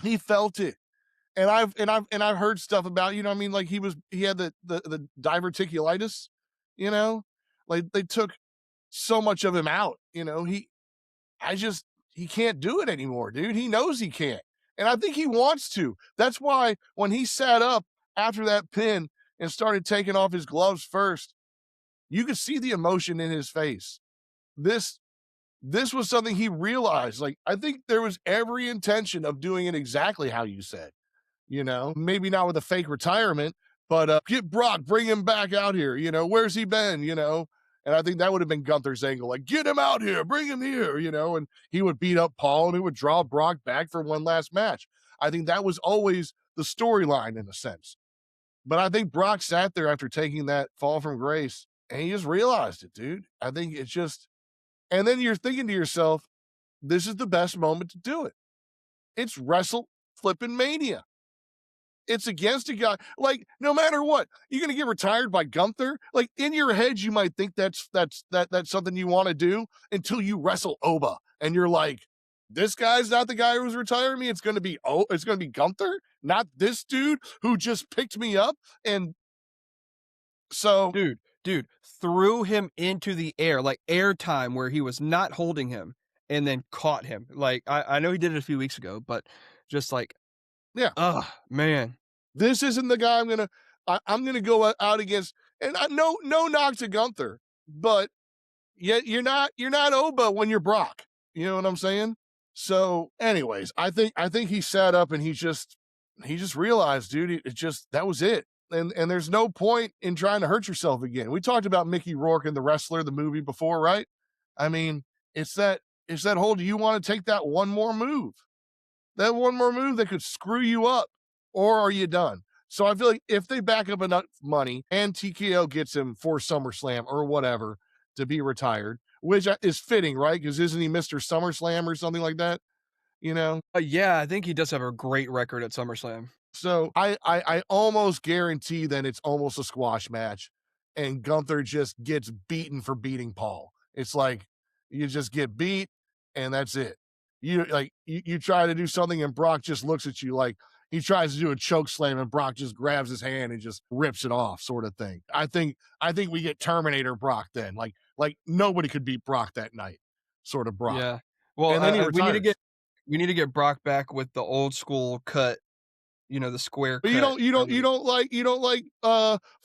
Speaker 2: he felt it. And I've heard stuff about, I mean, like he had the diverticulitis, you know, like they took so much of him out, he can't do it anymore, dude. He knows he can't. And I think he wants to. That's why when he sat up after that pin and started taking off his gloves first, you could see the emotion in his face. This was something he realized. Like, I think there was every intention of doing it exactly how you said, maybe not with a fake retirement, but get Brock, bring him back out here. Where's he been? And I think that would have been Gunther's angle, like, get him out here, bring him here, and he would beat up Paul and he would draw Brock back for one last match. I think that was always the storyline in a sense. But I think Brock sat there after taking that fall from grace and he just realized it, dude. I think it's just, and then you're thinking to yourself, this is the best moment to do it. It's Wrestle Flippin' Mania. It's against a guy, like, no matter what, you're going to get retired by Gunther. Like, in your head, you might think that's something you want to do until you wrestle Oba. And you're like, this guy's not the guy who's retiring me. It's going to be Gunther, not this dude who just picked me up. And so,
Speaker 1: dude, threw him into the air, like air time where he was not holding him and then caught him. Like, I know he did it a few weeks ago, but just like,
Speaker 2: yeah,
Speaker 1: oh man,
Speaker 2: this isn't the guy I'm gonna go out against. And no knock to Gunther, but yet you're not Oba when you're Brock. You know what I'm saying? So, anyways, I think he sat up and he just realized, dude, that was it. And there's no point in trying to hurt yourself again. We talked about Mickey Rourke and The Wrestler, the movie before, right? I mean, it's that whole, do you want to take that one more move? That one more move that could screw you up, or are you done? So I feel like if they back up enough money and TKO gets him for SummerSlam or whatever to be retired, which is fitting, right? Because isn't he Mr. SummerSlam or something like that?
Speaker 1: Yeah, I think he does have a great record at SummerSlam.
Speaker 2: So I almost guarantee that it's almost a squash match, and Gunther just gets beaten for beating Paul. It's like you just get beat, and that's it. You try to do something, and Brock just looks at you like he tries to do a choke slam, and Brock just grabs his hand and just rips it off, sort of thing. I think we get Terminator Brock then, like nobody could beat Brock that night, sort of Brock.
Speaker 1: Yeah. Well,
Speaker 2: and then he retires.
Speaker 1: We need to get Brock back with the old school cut, the square
Speaker 2: But
Speaker 1: cut.
Speaker 2: you don't like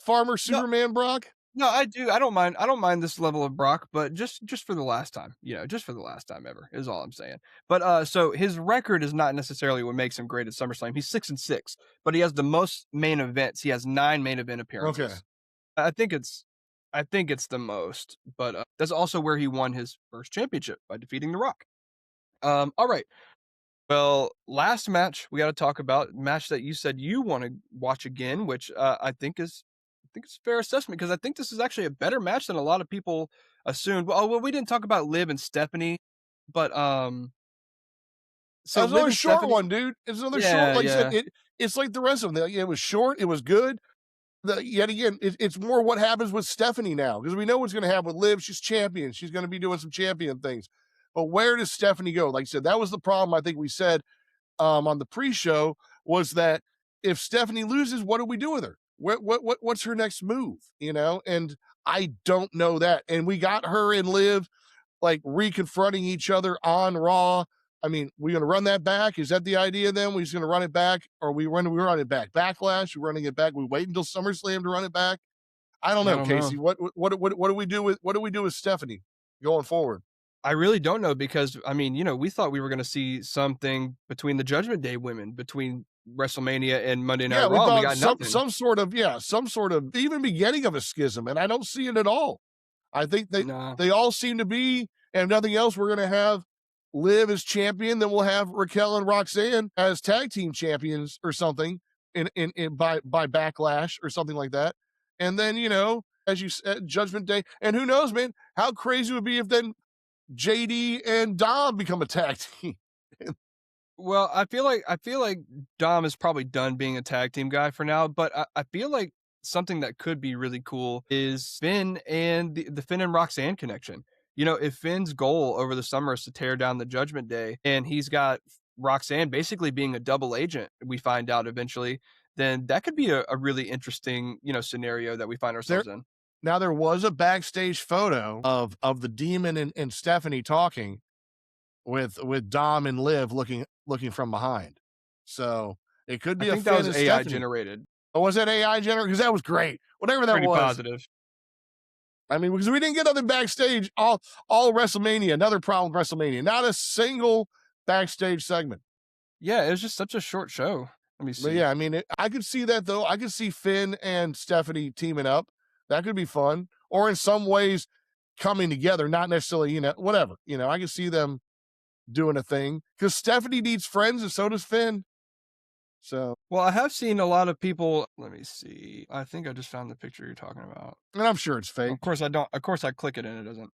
Speaker 2: Farmer Superman Brock?
Speaker 1: No, I do. I don't mind this level of Brock, but just for the last time, just for the last time ever is all I'm saying. But so his record is not necessarily what makes him great at SummerSlam. He's 6-6, but he has the most main events. He has 9 main event appearances.
Speaker 2: Okay.
Speaker 1: I think it's the most, but that's also where he won his first championship by defeating The Rock. All right. Well, last match we got to talk about, match that you said you want to watch again, which I think it's a fair assessment because I think this is actually a better match than a lot of people assumed. Well, we didn't talk about Liv and Stephanie, but
Speaker 2: so another short one, dude. It's another short. Like I said, it's like the rest of them. It was short. It was good. Yet again, it's more what happens with Stephanie now because we know what's going to happen with Liv. She's champion. She's going to be doing some champion things. But where does Stephanie go? Like I said, that was the problem. I think we said on the pre-show was that if Stephanie loses, what do we do with her? What's her next move? And I don't know that. And we got her and Liv like reconfronting each other on Raw. I mean, we're going to run that back. Is that the idea then? We're just going to run it back, or we run it back? Backlash. We're running it back. We wait until SummerSlam to run it back. I don't know, Casey. What do we do with Stephanie going forward?
Speaker 1: I really don't know because I mean, we thought we were going to see something between the Judgment Day women, between WrestleMania and Monday Night Raw. We got nothing.
Speaker 2: some sort of even beginning of a schism, and I don't see it at all. I think they all seem to be, and if nothing else, we're going to have Liv as champion, then we'll have Raquel and Roxanne as tag team champions or something by Backlash or something like that. And then, as you said, Judgment Day. And who knows, man, how crazy it would be if then JD and Dom become a tag team.
Speaker 1: Well, I feel like Dom is probably done being a tag team guy for now, but I feel like something that could be really cool is Finn and the Finn and Roxanne connection. You know, if Finn's goal over the summer is to tear down the Judgment Day, and he's got Roxanne basically being a double agent, we find out eventually, then that could be a really interesting, scenario that we find
Speaker 2: There
Speaker 1: ourselves in.
Speaker 2: Now there was a backstage photo of the Demon and Stephanie talking with Dom and Liv looking from behind. So it could
Speaker 1: I
Speaker 2: be a
Speaker 1: think that
Speaker 2: Finn
Speaker 1: was
Speaker 2: and
Speaker 1: AI
Speaker 2: Stephanie.
Speaker 1: generated.
Speaker 2: Oh, was that AI generated? Because that was great. Whatever that
Speaker 1: Pretty
Speaker 2: was.
Speaker 1: positive.
Speaker 2: I mean, because we didn't get nothing backstage all WrestleMania. Another problem with WrestleMania. Not a single backstage segment.
Speaker 1: Yeah, it was just such a short show. Let me
Speaker 2: But
Speaker 1: see.
Speaker 2: yeah, I mean, I could see that though. I could see Finn and Stephanie teaming up. That could be fun. Or in some ways coming together, not necessarily, whatever. I could see them doing a thing because Stephanie needs friends and so does Finn. So,
Speaker 1: Well, I have seen a lot of people. Let me see. I think I just found the picture you're talking about.
Speaker 2: and I'm sure it's fake.
Speaker 1: Of course, I don't. Of course, I click it and it doesn't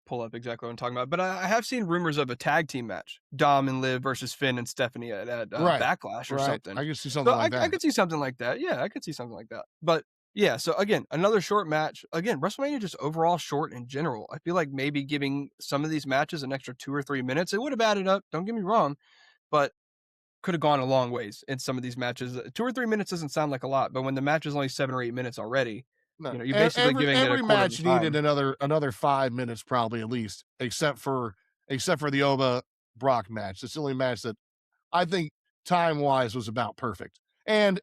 Speaker 1: pull up exactly what I'm talking about. But I have seen rumors of a tag team match: Dom and Liv versus Finn and Stephanie at
Speaker 2: Right.
Speaker 1: Backlash or
Speaker 2: Right.
Speaker 1: something.
Speaker 2: I could see
Speaker 1: So
Speaker 2: something like
Speaker 1: I
Speaker 2: that.
Speaker 1: could see something like that. Yeah, I could see something like that. But yeah, so again, another short match. Again, WrestleMania just overall short in general. I feel like maybe giving some of these matches an extra 2 or 3 minutes, it would have added up. Don't get me wrong, but could have gone a long ways in some of these matches. 2 or 3 minutes doesn't sound like a lot, but when the match is only 7 or 8 minutes already,
Speaker 2: No,
Speaker 1: you're basically giving it a
Speaker 2: every
Speaker 1: quarter of the
Speaker 2: match needed
Speaker 1: time.
Speaker 2: another 5 minutes probably at least, except for the Oba Brock match. It's the only match that I think time wise was about perfect, and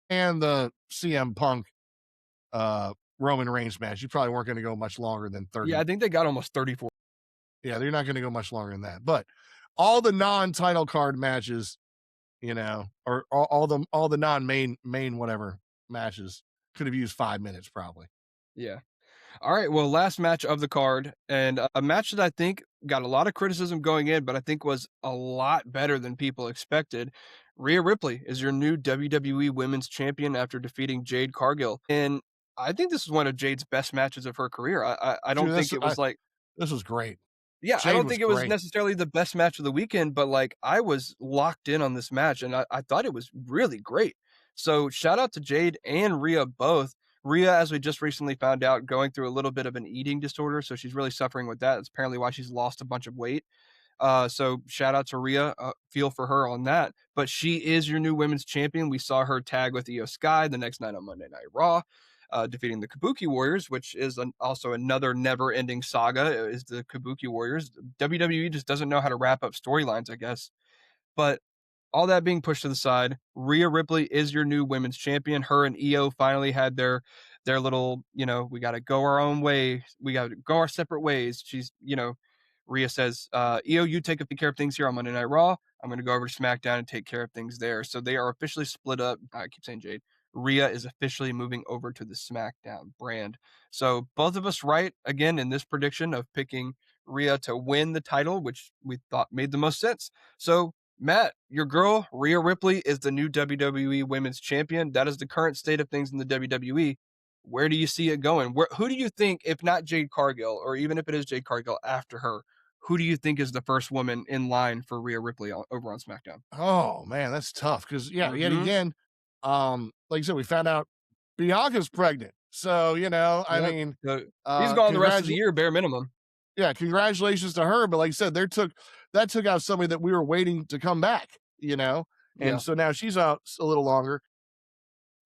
Speaker 2: the CM Punk Roman Reigns match. You probably weren't going to go much longer than
Speaker 1: Yeah,
Speaker 2: 30.
Speaker 1: I think they got almost 34.
Speaker 2: Yeah, they're not going to go much longer than that. But all the non-title card matches, or all the non-main whatever matches could have used 5 minutes probably.
Speaker 1: Yeah. All right. Well, last match of the card, and a match that I think got a lot of criticism going in, but I think was a lot better than people expected. Rhea Ripley is your new WWE Women's Champion after defeating Jade Cargill, and I think this is one of Jade's best matches of her career. I
Speaker 2: Dude,
Speaker 1: don't think it was like.
Speaker 2: this was great.
Speaker 1: Yeah, I
Speaker 2: Jade
Speaker 1: don't
Speaker 2: was
Speaker 1: think it was
Speaker 2: great.
Speaker 1: necessarily the best match of the weekend, but like I was locked in on this match and I thought it was really great. So shout out to Jade and Rhea both. Rhea, as we just recently found out, going through a little bit of an eating disorder. So she's really suffering with that. That's apparently why she's lost a bunch of weight. So shout out to Rhea. Feel for her on that. But she is your new women's champion. We saw her tag with Io Sky the next night on Monday Night Raw, defeating the Kabuki Warriors, which is also another never-ending saga. Is the Kabuki Warriors? WWE just doesn't know how to wrap up storylines, I guess. But all that being pushed to the side, Rhea Ripley is your new women's champion. Her and Io finally had their little, we got to go our own way. We got to go our separate ways. Rhea says, Io, you take care of things here on Monday Night Raw. I'm going to go over to SmackDown and take care of things there. So they are officially split up. I keep saying Jade. Rhea is officially moving over to the SmackDown brand. So both of us right again in this prediction of picking Rhea to win the title, which we thought made the most sense. So Matt, your girl, Rhea Ripley, is the new WWE Women's Champion. That is the current state of things in the WWE. Where do you see it going? Who do you think, if not Jade Cargill, or even if it is Jade Cargill after her, who do you think is the first woman in line for Rhea Ripley over on SmackDown?
Speaker 2: Oh man, that's tough because yet
Speaker 1: Mm-hmm.
Speaker 2: again, like you said, we found out Bianca's pregnant. So I
Speaker 1: Yep.
Speaker 2: mean,
Speaker 1: So he's gone the rest of the year, bare minimum.
Speaker 2: yeah, congratulations to her. But like I said, that took out somebody that we were waiting to come back.
Speaker 1: Yeah.
Speaker 2: And so now she's out a little longer.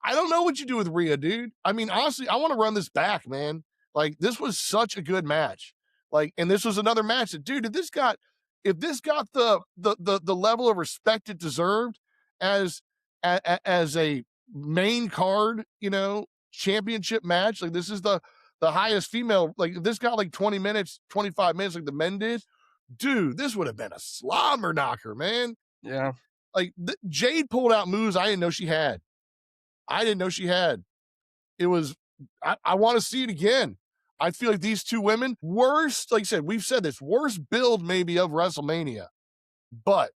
Speaker 2: I don't know what you do with Rhea, dude. I mean, honestly, I want to run this back, man. Like, this was such a good match. Like, and this was another match that, dude, if this got the level of respect it deserved as a main card, championship match, like this is the highest female, like if this got like 20 minutes, 25 minutes, like the men did, dude, this would have been a slobber knocker, man.
Speaker 1: Yeah.
Speaker 2: Like Jade pulled out moves I didn't know she had. It was, I want to see it again. I feel like these two women, worst, like I said, we've said this, worst build maybe of WrestleMania, but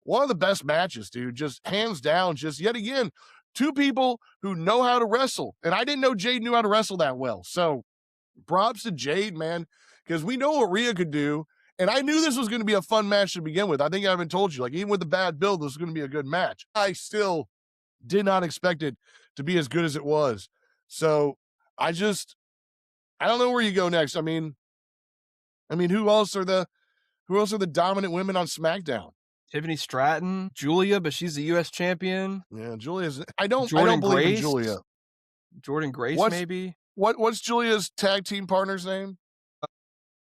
Speaker 2: one of the best matches, dude, just hands down, just yet again, two people who know how to wrestle. And I didn't know Jade knew how to wrestle that well. So props to Jade, man, because we know what Rhea could do. And I knew this was going to be a fun match to begin with. I think I haven't told you, like, even with the bad build, this was going to be a good match. I still did not expect it to be as good as it was. So I don't know where you go next. I mean, who else are the dominant women on SmackDown?
Speaker 1: Tiffany Stratton, Julia, but she's the U.S. champion.
Speaker 2: Yeah, Julia's. I don't
Speaker 1: Jordan
Speaker 2: believe in
Speaker 1: Grace.
Speaker 2: Julia.
Speaker 1: Jordan Grace,
Speaker 2: What's-
Speaker 1: maybe.
Speaker 2: What's Julia's tag team partner's name?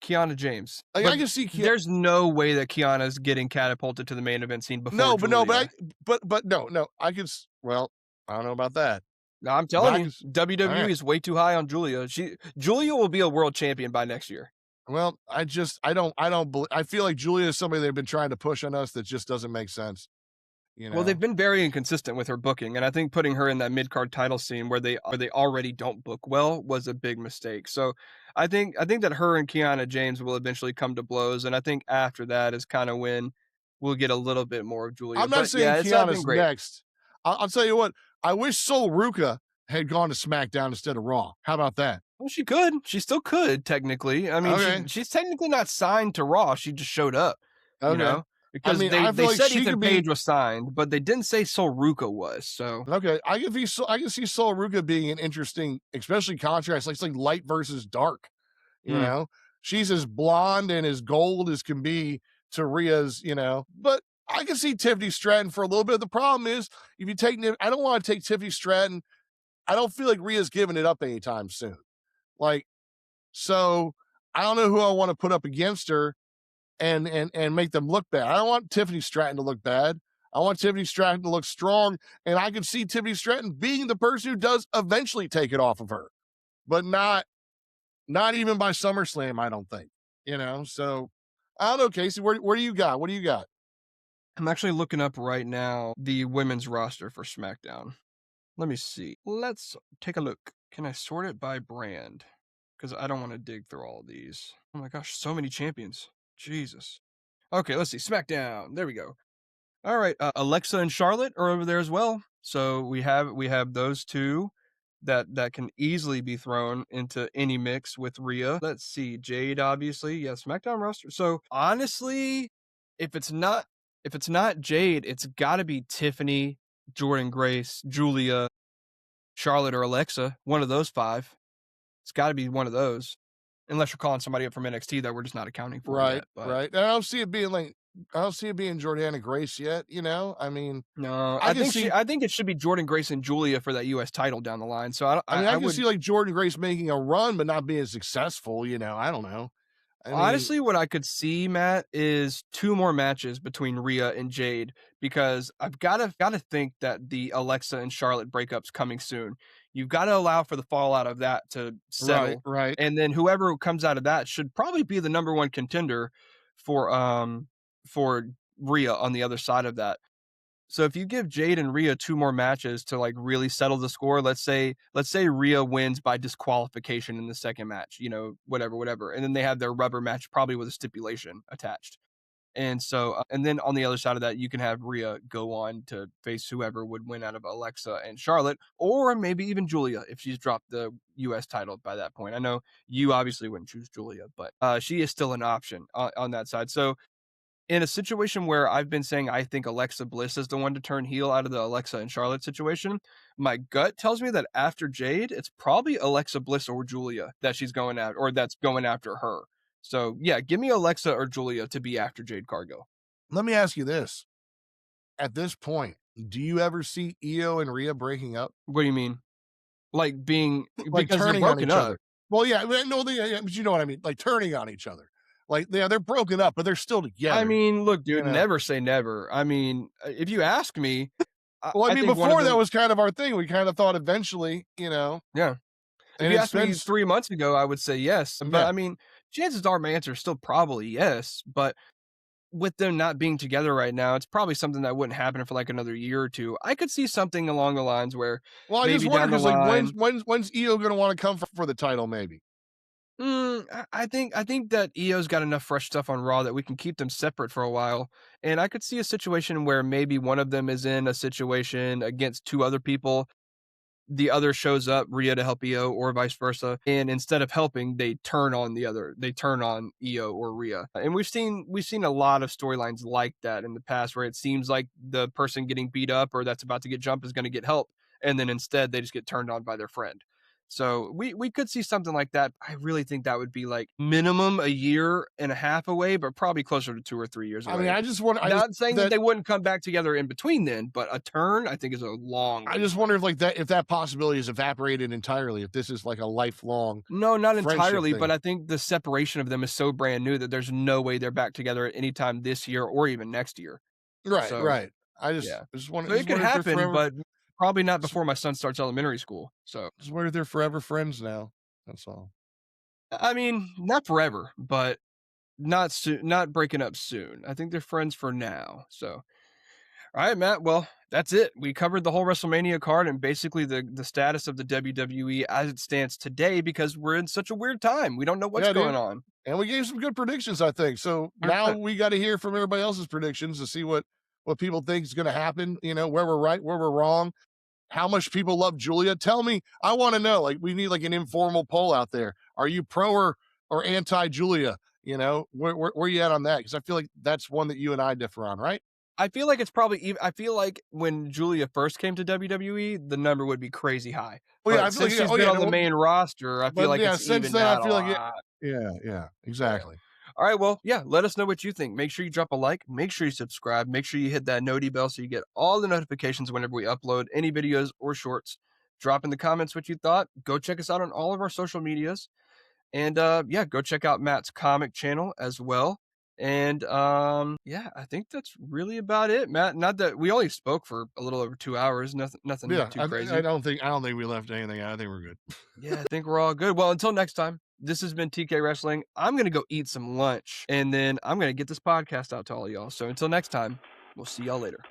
Speaker 1: Kiana James.
Speaker 2: Like, I can see.
Speaker 1: There's no way that Kiana's getting catapulted to the main event scene before.
Speaker 2: No,
Speaker 1: Julia.
Speaker 2: but no. I could. Well, I don't know about that.
Speaker 1: No, I'm telling you, WWE is way too high on Julia. Julia will be a world champion by next year.
Speaker 2: Well, I don't believe. I feel like Julia is somebody they've been trying to push on us that just doesn't make sense. You know?
Speaker 1: Well, they've been very inconsistent with her booking, and I think putting her in that mid-card title scene where they already don't book well was a big mistake. So I think that her and Kiana James will eventually come to blows, and I think after that is kind of when we'll get a little bit more of Julia.
Speaker 2: I'm not saying Kiana's next. I'll tell you what. I wish Sol Ruka had gone to SmackDown instead of Raw. How about that?
Speaker 1: Well, she could. She still could, technically. I mean, she's technically not signed to Raw. She just showed up. Okay. You know? Because they
Speaker 2: like
Speaker 1: said Ethan Page was signed, but they didn't say Sol Ruka was. So
Speaker 2: okay, I can see Sol Ruka being an interesting, especially contrast. Like it's like light versus dark. You know, she's as blonde and as gold as can be to Rhea's. You know, but I can see Tiffany Stratton for a little bit. The problem is, if you take, I don't want to take Tiffany Stratton. I don't feel like Rhea's giving it up anytime soon. Like, so I don't know who I want to put up against her. And make them look bad. I don't want Tiffany Stratton to look bad. I want Tiffany Stratton to look strong, and I can see Tiffany Stratton being the person who does eventually take it off of her, but not even by SummerSlam. I don't think. You know. So I don't know, Casey. Where do you got? What do you got?
Speaker 1: I'm actually looking up right now the women's roster for SmackDown. Let me see. Let's take a look. Can I sort it by brand? Because I don't want to dig through all of these. Oh my gosh, so many champions. Jesus. Okay, let's see. SmackDown. There we go. All right. Alexa and Charlotte are over there as well. So we have those two that can easily be thrown into any mix with Rhea. Let's see. Jade, obviously. Yeah, SmackDown roster. So honestly, if it's not Jade, it's gotta be Tiffany, Jordan Grace, Julia, Charlotte, or Alexa. One of those five. It's gotta be one of those. Unless you're calling somebody up from NXT that we're just not accounting for.
Speaker 2: Right, yet, right. And I don't see it being Jordana Grace yet. You know, I mean,
Speaker 1: no, I think it should be Jordan Grace and Julia for that U.S. title down the line. So
Speaker 2: I can see like Jordan Grace making a run, but not being successful. You know, I don't know.
Speaker 1: Honestly, what I could see, Matt, is 2 more matches between Rhea and Jade, because I've got to think that the Alexa and Charlotte breakup's coming soon. You've got to allow for the fallout of that to settle.
Speaker 2: Right.
Speaker 1: And then whoever comes out of that should probably be the number 1 contender for Rhea on the other side of that. So if you give Jade and Rhea 2 more matches to like really settle the score, let's say Rhea wins by disqualification in the second match, you know, whatever. And then they have their rubber match probably with a stipulation attached. And so, and then on the other side of that, you can have Rhea go on to face whoever would win out of Alexa and Charlotte, or maybe even Julia if she's dropped the U.S. title by that point. I know you obviously wouldn't choose Julia, but she is still an option on that side. So in a situation where I've been saying I think Alexa Bliss is the one to turn heel out of the Alexa and Charlotte situation, my gut tells me that after Jade, it's probably Alexa Bliss or Julia that she's going at, or that's going after her. So, yeah, give me Alexa or Julia to be after Jade Cargill.
Speaker 2: Let me ask you this. At this point, do you ever see Io and Rhea breaking up?
Speaker 1: What do you mean? Like being
Speaker 2: like
Speaker 1: because
Speaker 2: turning
Speaker 1: they're
Speaker 2: on
Speaker 1: broken
Speaker 2: each
Speaker 1: up.
Speaker 2: other? Well, yeah, no, but you know what I mean. Like turning on each other. Like they're broken up, but they're still together.
Speaker 1: I mean, look, dude, never say never. I mean, if you ask me,
Speaker 2: well, I mean, before that was kind of our thing. We kind of thought eventually, you know.
Speaker 1: Yeah. If you asked me 3 months ago, I would say yes. But I mean, chances are my answer is still probably yes. But with them not being together right now, it's probably something that wouldn't happen for like another year or two. I could see something along the lines where,
Speaker 2: well, I just wonder because like when's Io going to want to come for the title? Maybe.
Speaker 1: I think that EO's got enough fresh stuff on Raw that we can keep them separate for a while, and I could see a situation where maybe one of them is in a situation against 2 other people, the other shows up, Rhea to help EO or vice versa, and instead of helping, they turn on EO or Rhea. And we've seen a lot of storylines like that in the past where it seems like the person getting beat up or that's about to get jumped is going to get help, and then instead they just get turned on by their friend. So we could see something like that. I really think that would be like minimum a year and a half away, but probably closer to 2 or 3 years
Speaker 2: I mean,
Speaker 1: away.
Speaker 2: I just
Speaker 1: Not saying that
Speaker 2: that
Speaker 1: they wouldn't come back together in between then, but a turn I think is a long
Speaker 2: I
Speaker 1: way.
Speaker 2: just wonder if like that if that possibility is evaporated entirely, if this is like a lifelong
Speaker 1: No, not
Speaker 2: friendship
Speaker 1: entirely, but
Speaker 2: thing.
Speaker 1: I think the separation of them is so brand new that there's no way they're back together at any time this year or even next year.
Speaker 2: Right,
Speaker 1: So,
Speaker 2: right.
Speaker 1: yeah.
Speaker 2: I
Speaker 1: So it
Speaker 2: just
Speaker 1: could
Speaker 2: wonder if they're
Speaker 1: happen,
Speaker 2: forever
Speaker 1: but probably not
Speaker 2: just
Speaker 1: before my son starts elementary school. So,
Speaker 2: just wonder if they're forever friends now. That's all.
Speaker 1: I mean, not forever, but not soon, not breaking up soon. I think they're friends for now. So, all right, Matt. Well, that's it. We covered the whole WrestleMania card and basically the status of the WWE as it stands today because we're in such a weird time. We don't know what's
Speaker 2: Yeah,
Speaker 1: going
Speaker 2: dude.
Speaker 1: on.
Speaker 2: And we gave some good predictions, I think. So now
Speaker 1: 100%.
Speaker 2: we got to hear from everybody else's predictions to see what people think is going to happen. You know, where we're right, where we're wrong, how much people love Julia. Tell me, I want to know. Like, we need like an informal poll out there. Are you pro or anti Julia? You know, where you at on that? Because I feel like that's one that you and I differ on, right?
Speaker 1: I feel like it's probably I feel like when Julia first came to WWE, the number would be crazy high,
Speaker 2: Well, yeah,
Speaker 1: but
Speaker 2: I feel like
Speaker 1: since
Speaker 2: yeah,
Speaker 1: she's
Speaker 2: oh
Speaker 1: been
Speaker 2: yeah,
Speaker 1: on the
Speaker 2: no,
Speaker 1: main roster, I feel
Speaker 2: but
Speaker 1: like
Speaker 2: yeah,
Speaker 1: it's
Speaker 2: since
Speaker 1: evened
Speaker 2: then I
Speaker 1: out a
Speaker 2: feel like it.
Speaker 1: lot.
Speaker 2: Yeah,
Speaker 1: Yeah.
Speaker 2: exactly.
Speaker 1: Alright, well, yeah, let us know what you think. Make sure you drop a like, make sure you subscribe, make sure you hit that noti bell so you get all the notifications whenever we upload any videos or shorts. Drop in the comments what you thought. Go check us out on all of our social medias. And yeah, go check out Matt's comic channel as well. And yeah, I think that's really about it, Matt. Not that we only spoke for a little over 2 hours, nothing
Speaker 2: Yeah,
Speaker 1: too crazy.
Speaker 2: I don't think we left anything out. I think we're good.
Speaker 1: Yeah, I think we're all good. Well, until next time, this has been TK Wrestling. I'm gonna go eat some lunch and then I'm gonna get this podcast out to all y'all. So until next time, we'll see y'all later.